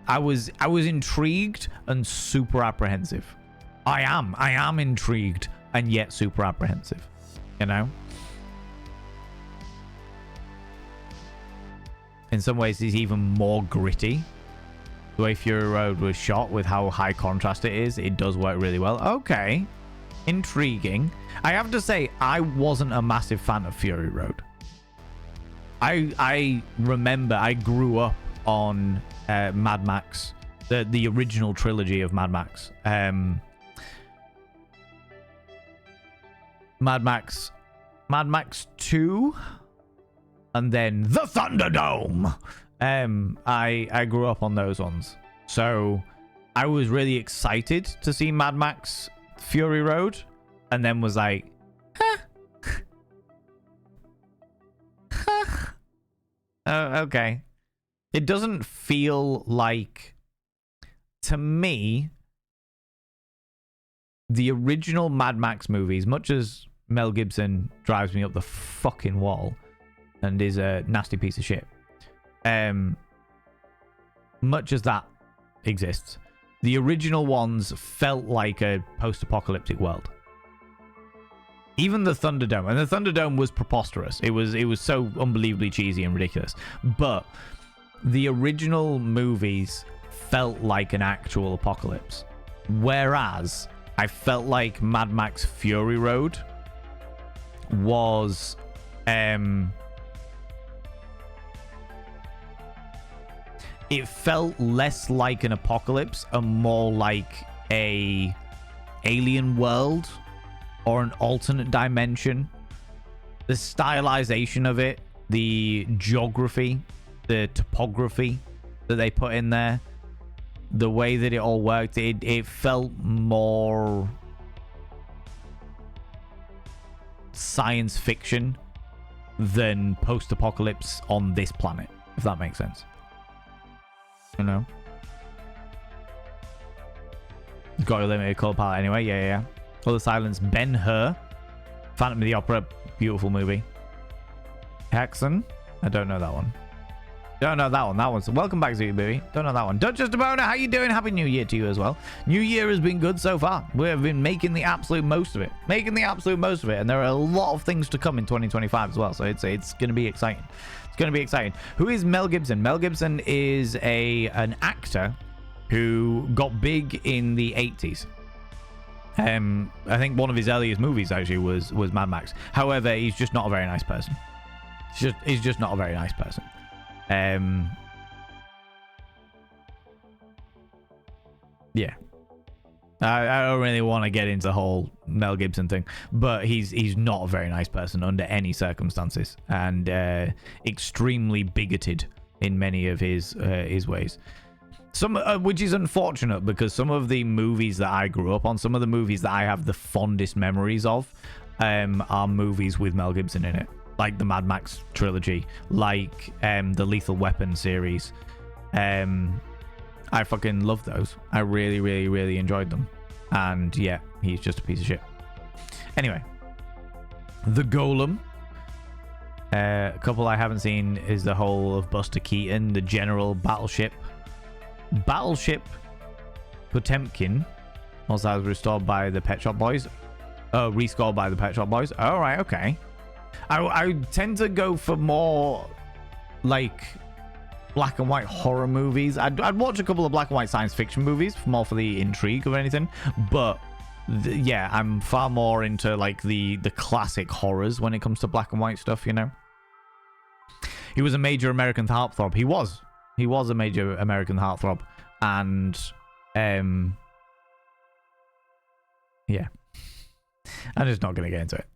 I was intrigued and super apprehensive. I am intrigued and yet super apprehensive, you know? In some ways, it's even more gritty. The way Fury Road was shot with how high contrast it is, it does work really well. Okay. intriguing. I have to say, I wasn't a massive fan of Fury Road. I remember I grew up on Mad Max, the original trilogy of Mad Max. Mad Max 2, and then the Thunderdome. I grew up on those ones, so I was really excited to see Mad Max Fury Road, and then was like, huh. Okay. It doesn't feel like, to me, the original Mad Max movies, much as Mel Gibson drives me up the fucking wall and is a nasty piece of shit, much as that exists, the original ones felt like a post-apocalyptic world. Even the Thunderdome, and the Thunderdome was preposterous. It was so unbelievably cheesy and ridiculous. But the original movies felt like an actual apocalypse. Whereas I felt like Mad Max Fury Road was it felt less like an apocalypse and more like a alien world or an alternate dimension. The stylization of it, the geography, the topography that they put in there, the way that it all worked, it felt more science fiction than post-apocalypse on this planet, if that makes sense. You know? Got a limited color palette anyway, yeah. Other Silence, Ben-Hur, Phantom of the Opera, beautiful movie. Hexen, I don't know that one. Don't know that one. That one's welcome back, Zooty Baby. Don't know that one. Duchess DeBona, how you doing? Happy New Year to you as well. New Year has been good so far. We have been making the absolute most of it. And there are a lot of things to come in 2025 as well. So it's going to be exciting. It's going to be exciting. Who is Mel Gibson? Mel Gibson is an actor who got big in the 80s. I think one of his earliest movies actually was Mad Max. However, he's just not a very nice person. He's just not a very nice person. Yeah. I don't really want to get into the whole Mel Gibson thing, but he's not a very nice person under any circumstances, and extremely bigoted in many of his ways. Some which is unfortunate, because some of the movies that I grew up on, some of the movies that I have the fondest memories of, are movies with Mel Gibson in it, like the Mad Max trilogy, like the Lethal Weapon series. I fucking love those. I really, really, really enjoyed them. And yeah, he's just a piece of shit. Anyway, The Golem. A couple I haven't seen is the whole of Buster Keaton, the General Battleship Potemkin. Also, that was restored by the Pet Shop Boys. Oh, rescored by the Pet Shop Boys. All right, okay. I tend to go for more like black and white horror movies. I'd watch a couple of black and white science fiction movies more for the intrigue of anything, but yeah, I'm far more into like the classic horrors when it comes to black and white stuff, you know. He was a major American heartthrob. He was a major American heartthrob, and yeah, I'm just not gonna get into it.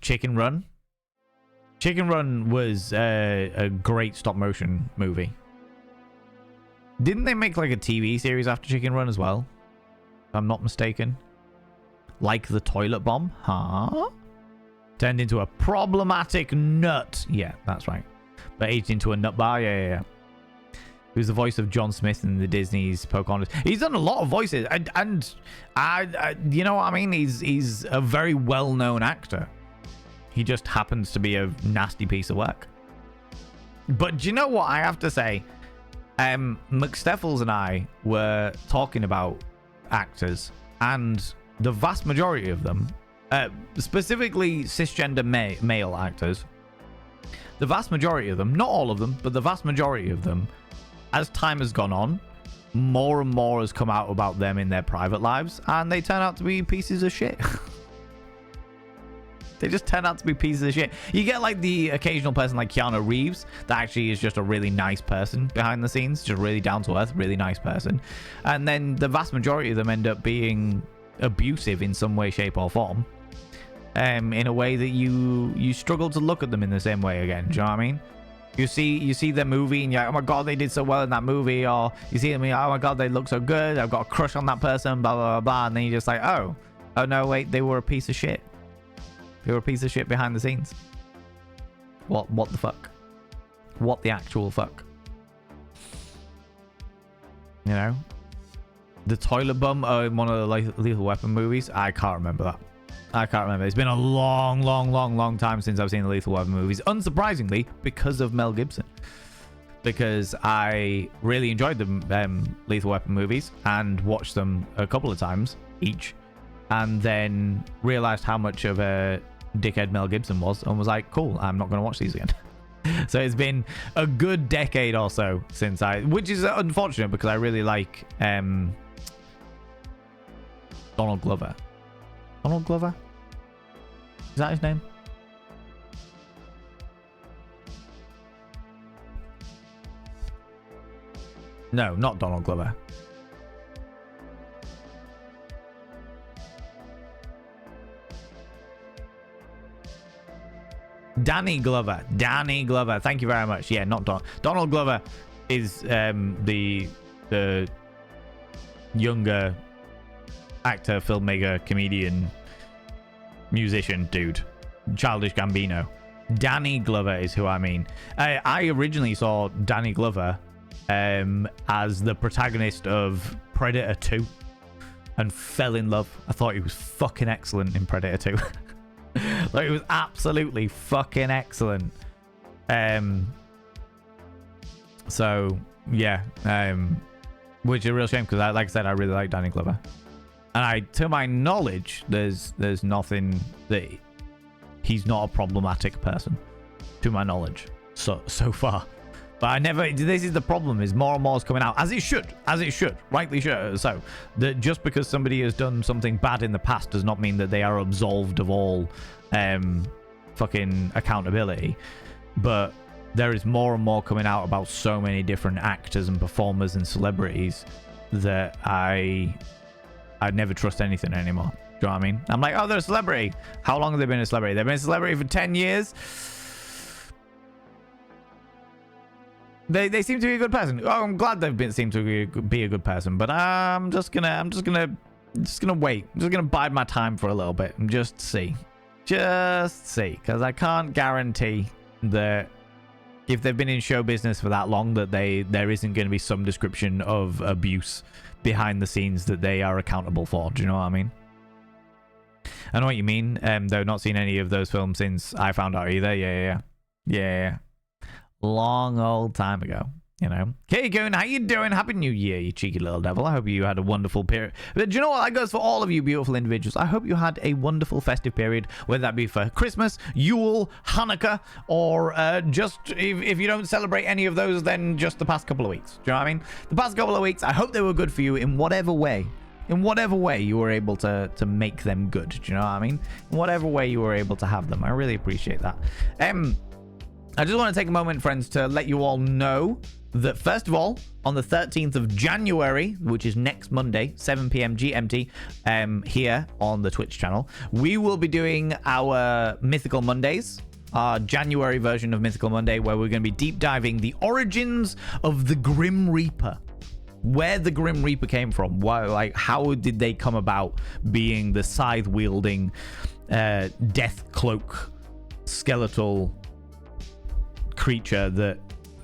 Chicken Run was a great stop motion movie. Didn't they make like a TV series after Chicken Run as well, if I'm not mistaken? Like the Toilet Bomb, huh? Turned into a problematic nut. Yeah, that's right. But aged into a nut bar. Yeah. He was the voice of John Smith in the Disney's Pocahontas. He's done a lot of voices, and I you know what I mean? He's a very well-known actor. He just happens to be a nasty piece of work. But do you know what I have to say? McSteffels and I were talking about actors, and the vast majority of them, specifically cisgender male actors, the vast majority of them, not all of them, but the vast majority of them, as time has gone on, more and more has come out about them in their private lives, and they turn out to be pieces of shit. They just turn out to be pieces of shit. You get like the occasional person like Keanu Reeves that actually is just a really nice person behind the scenes, just really down to earth, really nice person. And then the vast majority of them end up being abusive in some way, shape, or form. In a way that you struggle to look at them in the same way again. Do you know what I mean? You see their movie and you're like, oh my god, they did so well in that movie. Or you see them and you're like, oh my god, they look so good. I've got a crush on that person, blah, blah, blah, blah. And then you're just like, oh no, wait, they were a piece of shit. They were a piece of shit behind the scenes. What the fuck? What the actual fuck? You know? The toilet bum in one of the Lethal Weapon movies? I can't remember that. I can't remember. It's been a long time since I've seen the Lethal Weapon movies. Unsurprisingly, because of Mel Gibson. Because I really enjoyed the Lethal Weapon movies and watched them a couple of times each. And then realized how much of a dickhead Mel Gibson was and was like, cool, I'm not going to watch these again. So it's been a good decade or so since which is unfortunate because I really like Donald Glover. Donald Glover? Is that his name? No, not Donald Glover. Danny Glover. Thank you very much. Yeah, not Donald Glover is the younger actor, filmmaker, comedian, musician dude. Childish Gambino. Danny Glover is who I mean. I originally saw Danny Glover as the protagonist of Predator 2 and fell in love. I thought he was fucking excellent in Predator 2. Like, it was absolutely fucking excellent. So yeah, which is a real shame because like I said, I really like Danny Glover, and to my knowledge, there's nothing that he's not a problematic person, to my knowledge, so far. But I never. This is the problem: is more and more is coming out, as it should, rightly should. So that just because somebody has done something bad in the past does not mean that they are absolved of all fucking accountability. But there is more and more coming out about so many different actors and performers and celebrities that I never trust anything anymore. Do you know what I mean? I'm like, oh, they're a celebrity. How long have they been a celebrity? They've been a celebrity for 10 years. They seem to be a good person. Oh, I'm glad they've seem to be a good person, but I'm just gonna wait. I'm just gonna bide my time for a little bit and just see, because I can't guarantee that if they've been in show business for that long that there isn't going to be some description of abuse behind the scenes that they are accountable for. Do you know what I mean? I know what you mean. Though not seen any of those films since I found out either. Yeah. Long old time ago, you know. Hey Goon, how you doing? Happy New Year, you cheeky little devil. I hope you had a wonderful period. But do you know what? That goes for all of you beautiful individuals. I hope you had a wonderful festive period, whether that be for Christmas, Yule, Hanukkah, or just if you don't celebrate any of those, then just the past couple of weeks. Do you know what I mean? The past couple of weeks, I hope they were good for you in whatever way. In whatever way you were able to make them good. Do you know what I mean? In whatever way you were able to have them. I really appreciate that. I just want to take a moment, friends, to let you all know that, first of all, on the 13th of January, which is next Monday, 7 p.m. GMT, here on the Twitch channel, we will be doing our Mythical Mondays, our January version of Mythical Monday, where we're going to be deep diving the origins of the Grim Reaper. Where the Grim Reaper came from. Why, how did they come about being the scythe-wielding, death cloak, skeletal creature that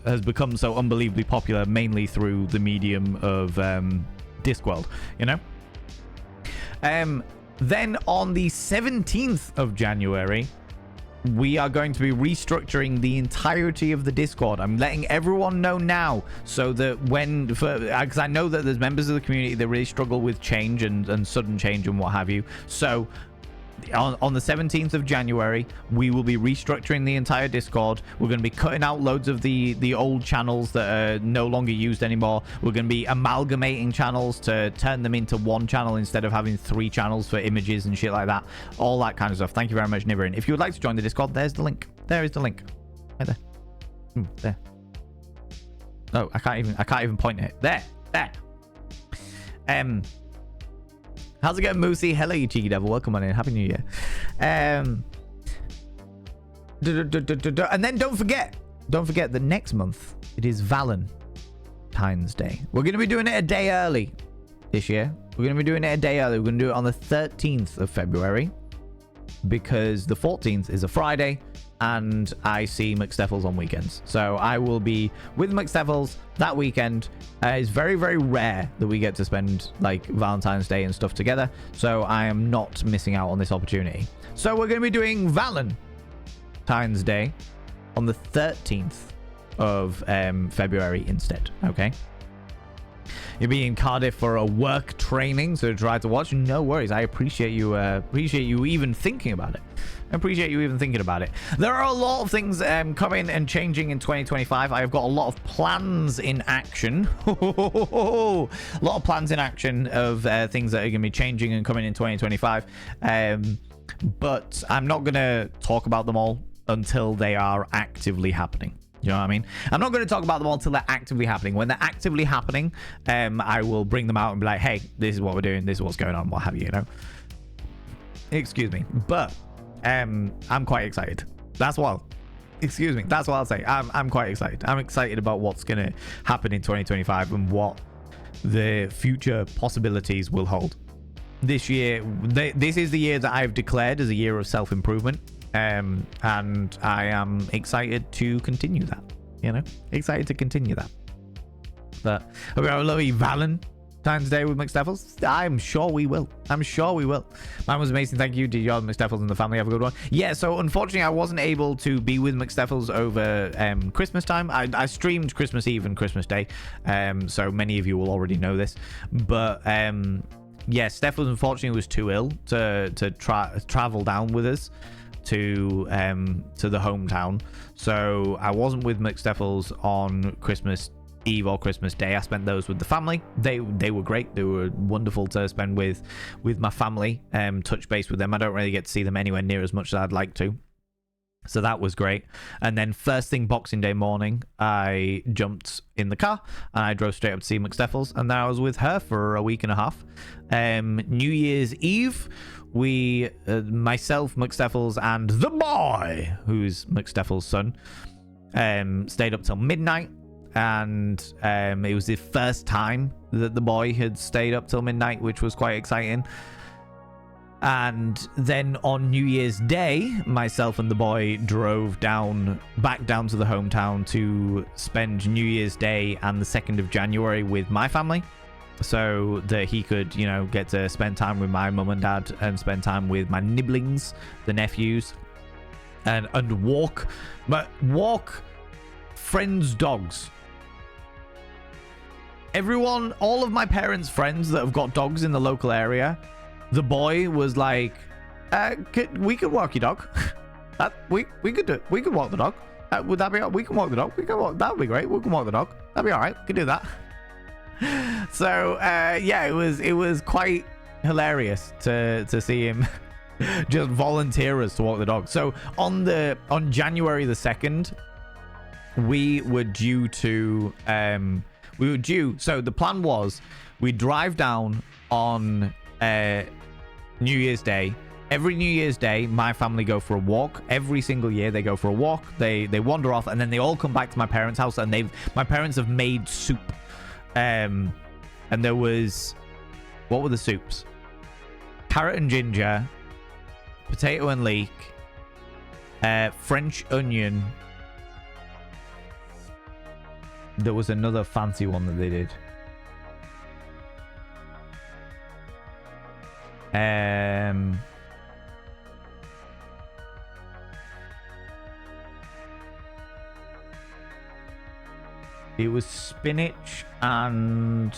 has become so unbelievably popular, mainly through the medium of Discworld, you know? Then on the 17th of January, we are going to be restructuring the entirety of the Discord. I'm letting everyone know now, so that because I know that there's members of the community that really struggle with change and sudden change and what have you. So on the 17th of January, we will be restructuring the entire Discord. We're going to be cutting out loads of the old channels that are no longer used anymore. We're going to be amalgamating channels to turn them into one channel instead of having 3 channels for images and shit like that. All that kind of stuff. Thank you very much, Niverin. If you would like to join the Discord, there's the link. There is the link. Right there. There. Oh, I can't even point it. There. How's it going, Moosey? Hello, you cheeky devil. Welcome on in. Happy New Year. And then don't forget that next month it is Valentine's Day. We're going to be doing it a day early this year. We're going to be doing it a day early. We're going to do it on the 13th of February because the 14th is a Friday and I see McSteffels on weekends. So I will be with McSteffels that weekend. It's very, very rare that we get to spend like Valentine's Day and stuff together. So I am not missing out on this opportunity. So we're going to be doing Valentine's Day on the 13th of February instead. Okay. You'll be in Cardiff for a work training, so try to watch. No worries. I appreciate you even thinking about it. I appreciate you even thinking about it. There are a lot of things coming and changing in 2025. I have got a lot of plans in action. A lot of plans in action of things that are going to be changing and coming in 2025. But I'm not going to talk about them all until they are actively happening. You know what I mean? I'm not going to talk about them all until they're actively happening. When they're actively happening, I will bring them out and be like, hey, this is what we're doing. This is what's going on. What have you, you know? Excuse me. But I'm quite excited. That's what I'll say. I'm quite excited. I'm excited about what's going to happen in 2025 and what the future possibilities will hold. This year, this is the year that I've declared as a year of self-improvement. And I am excited to continue that, you know, excited to continue that. But we have a lovely Valentine's Day with McSteffels. I'm sure we will. Mine was amazing. Thank you. Did you all McSteffels and the family have a good one? Yeah, so unfortunately I wasn't able to be with McSteffels over Christmas time. I streamed Christmas Eve and Christmas Day, so many of you will already know this. But yeah, Steffels unfortunately was too ill to travel down with us to the hometown, so I wasn't with McSteffels on Christmas Eve or Christmas Day. I spent those with the family. They were great. They were wonderful to spend with my family, touch base with them. I don't really get to see them anywhere near as much as I'd like to, so that was great. And then first thing Boxing Day morning, I jumped in the car and I drove straight up to see McSteffels, and then I was with her for a week and a half. New Year's Eve, we, myself, McSteffels, and the boy, who's McSteffels' son, stayed up till midnight. And it was the first time that the boy had stayed up till midnight, which was quite exciting. And then on New Year's Day, myself and the boy drove back down to the hometown to spend New Year's Day and the 2nd of January with my family, so that he could, you know, get to spend time with my mum and dad and spend time with my nibblings, the nephews, and walk friends' dogs. Everyone, all of my parents' friends that have got dogs in the local area, the boy was like, we could walk your dog. We could do it. We could walk the dog. Would that be? We can walk the dog. That would be great. We can walk the dog. That'd be all right. We could do that. So yeah, it was quite hilarious to see him just volunteer us to walk the dog. So on January the 2nd, we were due. So the plan was we'd drive down on New Year's Day. Every New Year's Day, my family go for a walk. Every single year, they go for a walk. They wander off, and then they all come back to my parents' house, and my parents have made soup. And there was, what were the soups? Carrot and ginger, potato and leek, French onion. There was another fancy one that they did. It was spinach and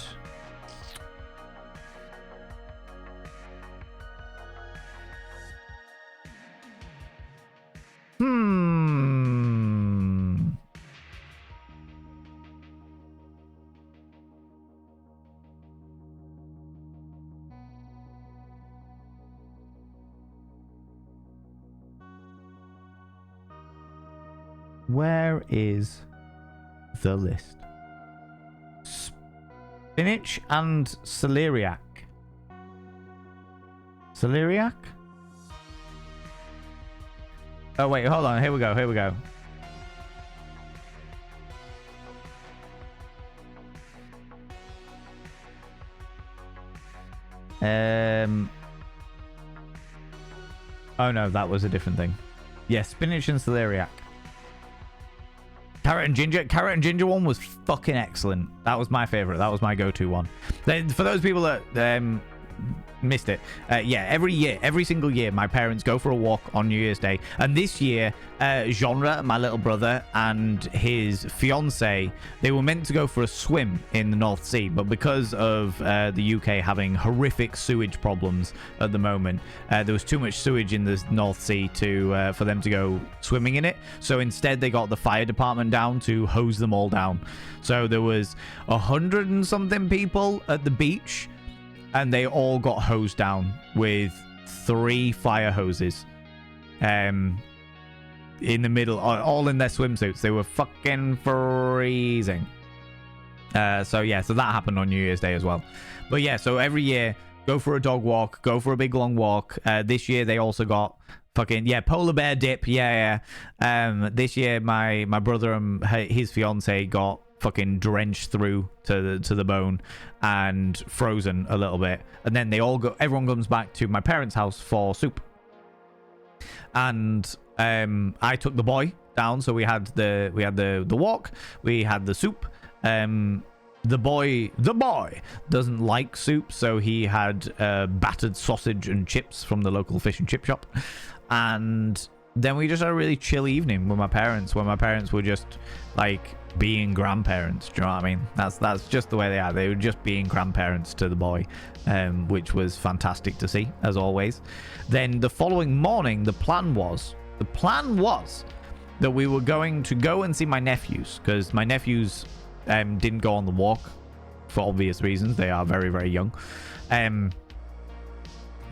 Where is the list? Spinach and celeriac. Celeriac? Oh, wait, hold on. Here we go. Here we go. Oh, no, that was a different thing. Yeah, spinach and celeriac. Carrot and ginger. Carrot and ginger one was fucking excellent. That was my favorite. That was my go-to one. Then, for those people that missed it, yeah, every single year, my parents go for a walk on New Year's Day. And this year, Genre, my little brother, and his fiance, they were meant to go for a swim in the North Sea, but because of the UK having horrific sewage problems at the moment, there was too much sewage in the North Sea to for them to go swimming in it. So instead, they got the fire department down to hose them all down. So there was 100 and something people at the beach, and they all got hosed down with 3 fire hoses. In the middle, all in their swimsuits. They were fucking freezing. So yeah, so that happened on New Year's Day as well. But yeah, so every year, go for a dog walk, go for a big long walk. This year they also got fucking, yeah, polar bear dip. Yeah. This year my brother and his fiance got fucking drenched through to the bone and frozen a little bit, and then everyone comes back to my parents' house for soup. And I took the boy down, so we had the walk, we had the soup. The boy doesn't like soup, so he had battered sausage and chips from the local fish and chip shop. And then we just had a really chill evening with my parents, where my parents were just like being grandparents. Do you know what I mean? That's just the way they are. They were just being grandparents to the boy, which was fantastic to see, as always. Then the following morning, the plan was that we were going to go and see my nephews, because my nephews didn't go on the walk for obvious reasons. They are very, very young.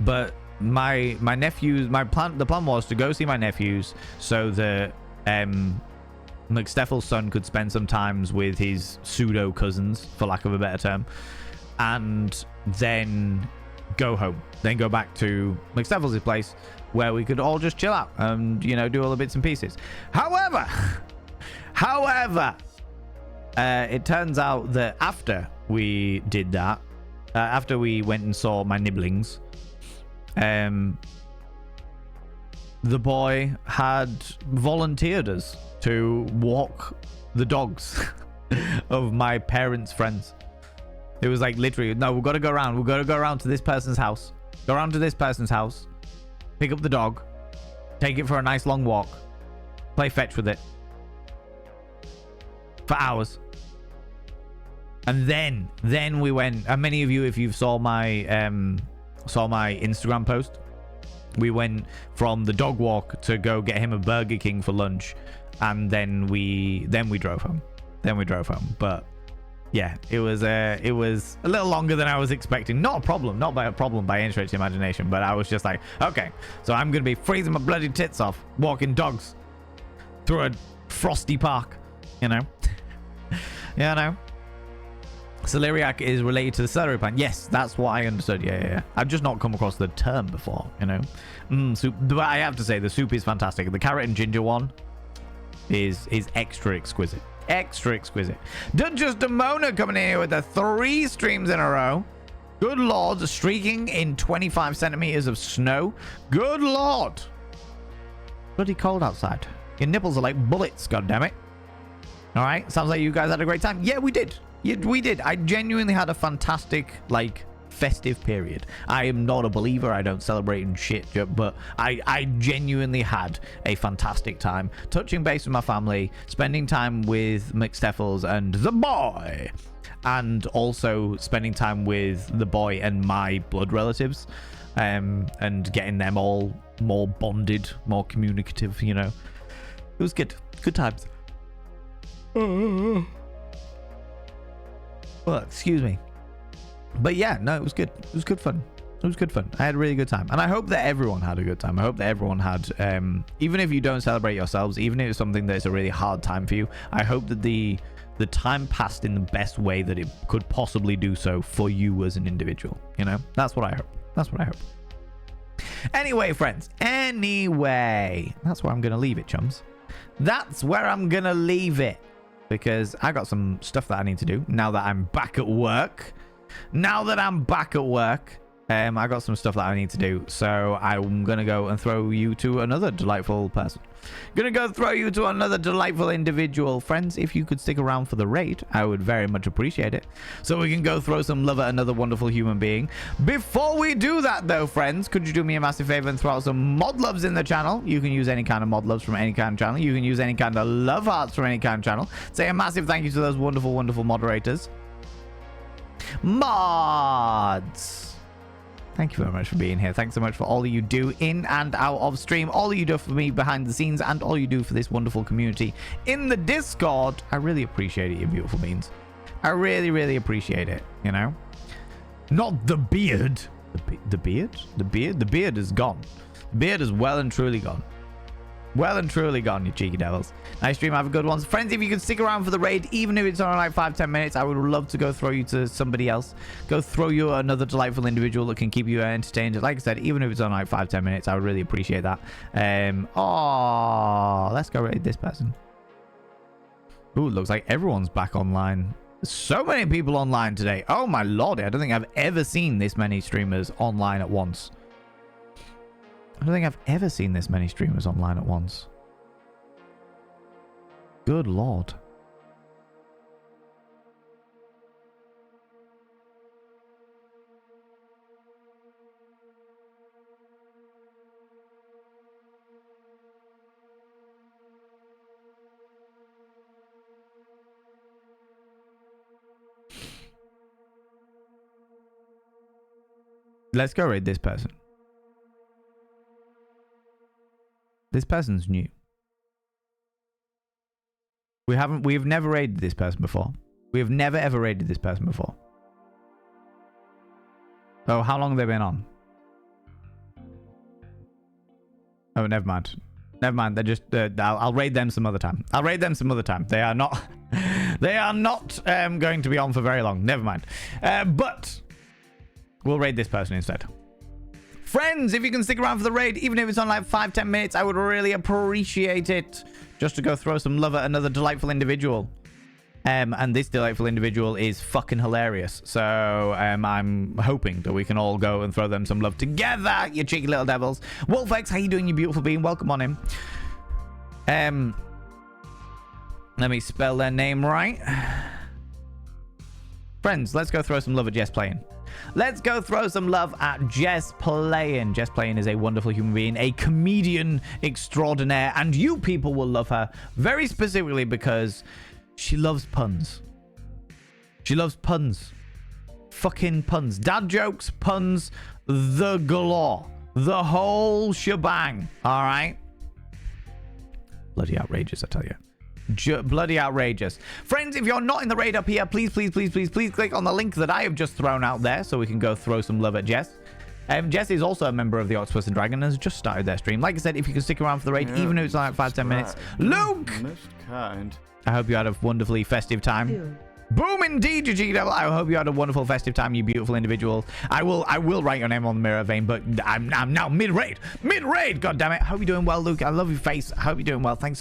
But my nephews, the plan was to go see my nephews so that McSteffel's son could spend some time with his pseudo cousins, for lack of a better term, and then go home, then go back to McSteffel's place where we could all just chill out and, you know, do all the bits and pieces. However, it turns out that after we did that, after we went and saw my nibblings, the boy had volunteered us to walk the dogs of my parents' friends. It was like literally, no, we've got to go around. We've got to go around to this person's house. Go around to this person's house. Pick up the dog. Take it for a nice long walk. Play fetch with it. For hours. And then we went, and many of you, if you saw my Instagram post, we went from the dog walk to go get him a Burger King for lunch, and then we drove home. But yeah, it was a little longer than I was expecting. Not a problem by any stretch of imagination, but I was just like, okay, so I'm gonna be freezing my bloody tits off walking dogs through a frosty park, you know. Yeah, I know. Celeriac is related to the celery plant. Yes, that's what I understood. Yeah. I've just not come across the term before, you know. Soup. But I have to say, the soup is fantastic. The carrot and ginger one is extra exquisite. Extra exquisite. Just Demona coming in here with the 3 streams in a row. Good lord, streaking in 25 centimeters of snow. Good lord. Bloody cold outside. Your nipples are like bullets, goddammit. All right, sounds like you guys had a great time. Yeah, we did. We did. I genuinely had a fantastic, like, festive period. I am not a believer. I don't celebrate and shit, but I genuinely had a fantastic time. Touching base with my family, spending time with McSteffel's and the boy, and also spending time with the boy and my blood relatives, and getting them all more bonded, more communicative, you know. It was good. Good times. Well, excuse me. But yeah, no, it was good. It was good fun. It was good fun. I had a really good time. And I hope that everyone had a good time. I hope that everyone had, even if you don't celebrate yourselves, even if it's something that is a really hard time for you, I hope that the time passed in the best way that it could possibly do so for you as an individual. You know, that's what I hope. That's what I hope. Anyway, friends. Anyway, that's where I'm going to leave it, chums. That's where I'm going to leave it. Because I got some stuff that I need to do now that I'm back at work. Now that I'm back at work, I got some stuff that I need to do. So I'm going to go and throw you to another delightful person. Gonna go throw you to another delightful individual. Friends, if you could stick around for the raid, I would very much appreciate it. So we can go throw some love at another wonderful human being. Before we do that though, friends, could you do me a massive favor and throw out some mod loves in the channel? You can use any kind of mod loves from any kind of channel. You can use any kind of love hearts from any kind of channel. Say a massive thank you to those wonderful, wonderful moderators. Mods! Thank you very much for being here. Thanks so much for all you do in and out of stream. All you do for me behind the scenes and all you do for this wonderful community in the Discord. I really appreciate it, you beautiful beings. I really, really appreciate it, you know? Not the beard. The beard? The beard? The beard is gone. The beard is well and truly gone. Well and truly gone, you cheeky devils. Nice stream, have a good one. Friends, if you can stick around for the raid, even if it's only like 5-10 minutes, I would love to go throw you to somebody else. Go throw you another delightful individual that can keep you entertained. Like I said, even if it's only like 5-10 minutes, I would really appreciate that. Oh, let's go raid this person. Ooh, looks like everyone's back online. So many people online today. Oh my lord, I don't think I've ever seen this many streamers online at once. I don't think I've ever seen this many streamers online at once. Good lord. Let's go raid this person. This person's new. We've never raided this person before. We have never ever raided this person before. Oh, how long have they been on? Oh, never mind. Never mind. They're just, I'll raid them some other time. I'll raid them some other time. They are not, they are not going to be on for very long. Never mind. But we'll raid this person instead. Friends, if you can stick around for the raid, even if it's on like 5-10 minutes, I would really appreciate it. Just to go throw some love at another delightful individual. And this delightful individual is fucking hilarious. So I'm hoping that we can all go and throw them some love together, you cheeky little devils. Wolfex, how you doing, you beautiful being? Welcome on in. Let me spell their name right. Friends, let's go throw some love at Jess Playing. Let's go throw some love at Jess Playing. Jess Playing is a wonderful human being, a comedian extraordinaire, and you people will love her very specifically because she loves puns. She loves puns. Fucking puns. Dad jokes, puns, the galore. The whole shebang. All right? Bloody outrageous, I tell you. Bloody outrageous. Friends, if you're not in the raid up here, please click on the link that I have just thrown out there so we can go throw some love at Jess. Jess is also a member of the Octopus and Dragon and has just started their stream. Like I said, if you can stick around for the raid, even if it's like 5-10 minutes. Luke! I hope you had a wonderfully festive time. Boom indeed, you cheeky devil. I hope you had a wonderful festive time, you beautiful individual. I will write your name on the mirror vein, but I'm now mid-raid. Mid-raid, god damn it. Hope you're doing well, Luke. I love your face. I hope you're doing well. Thanks so much.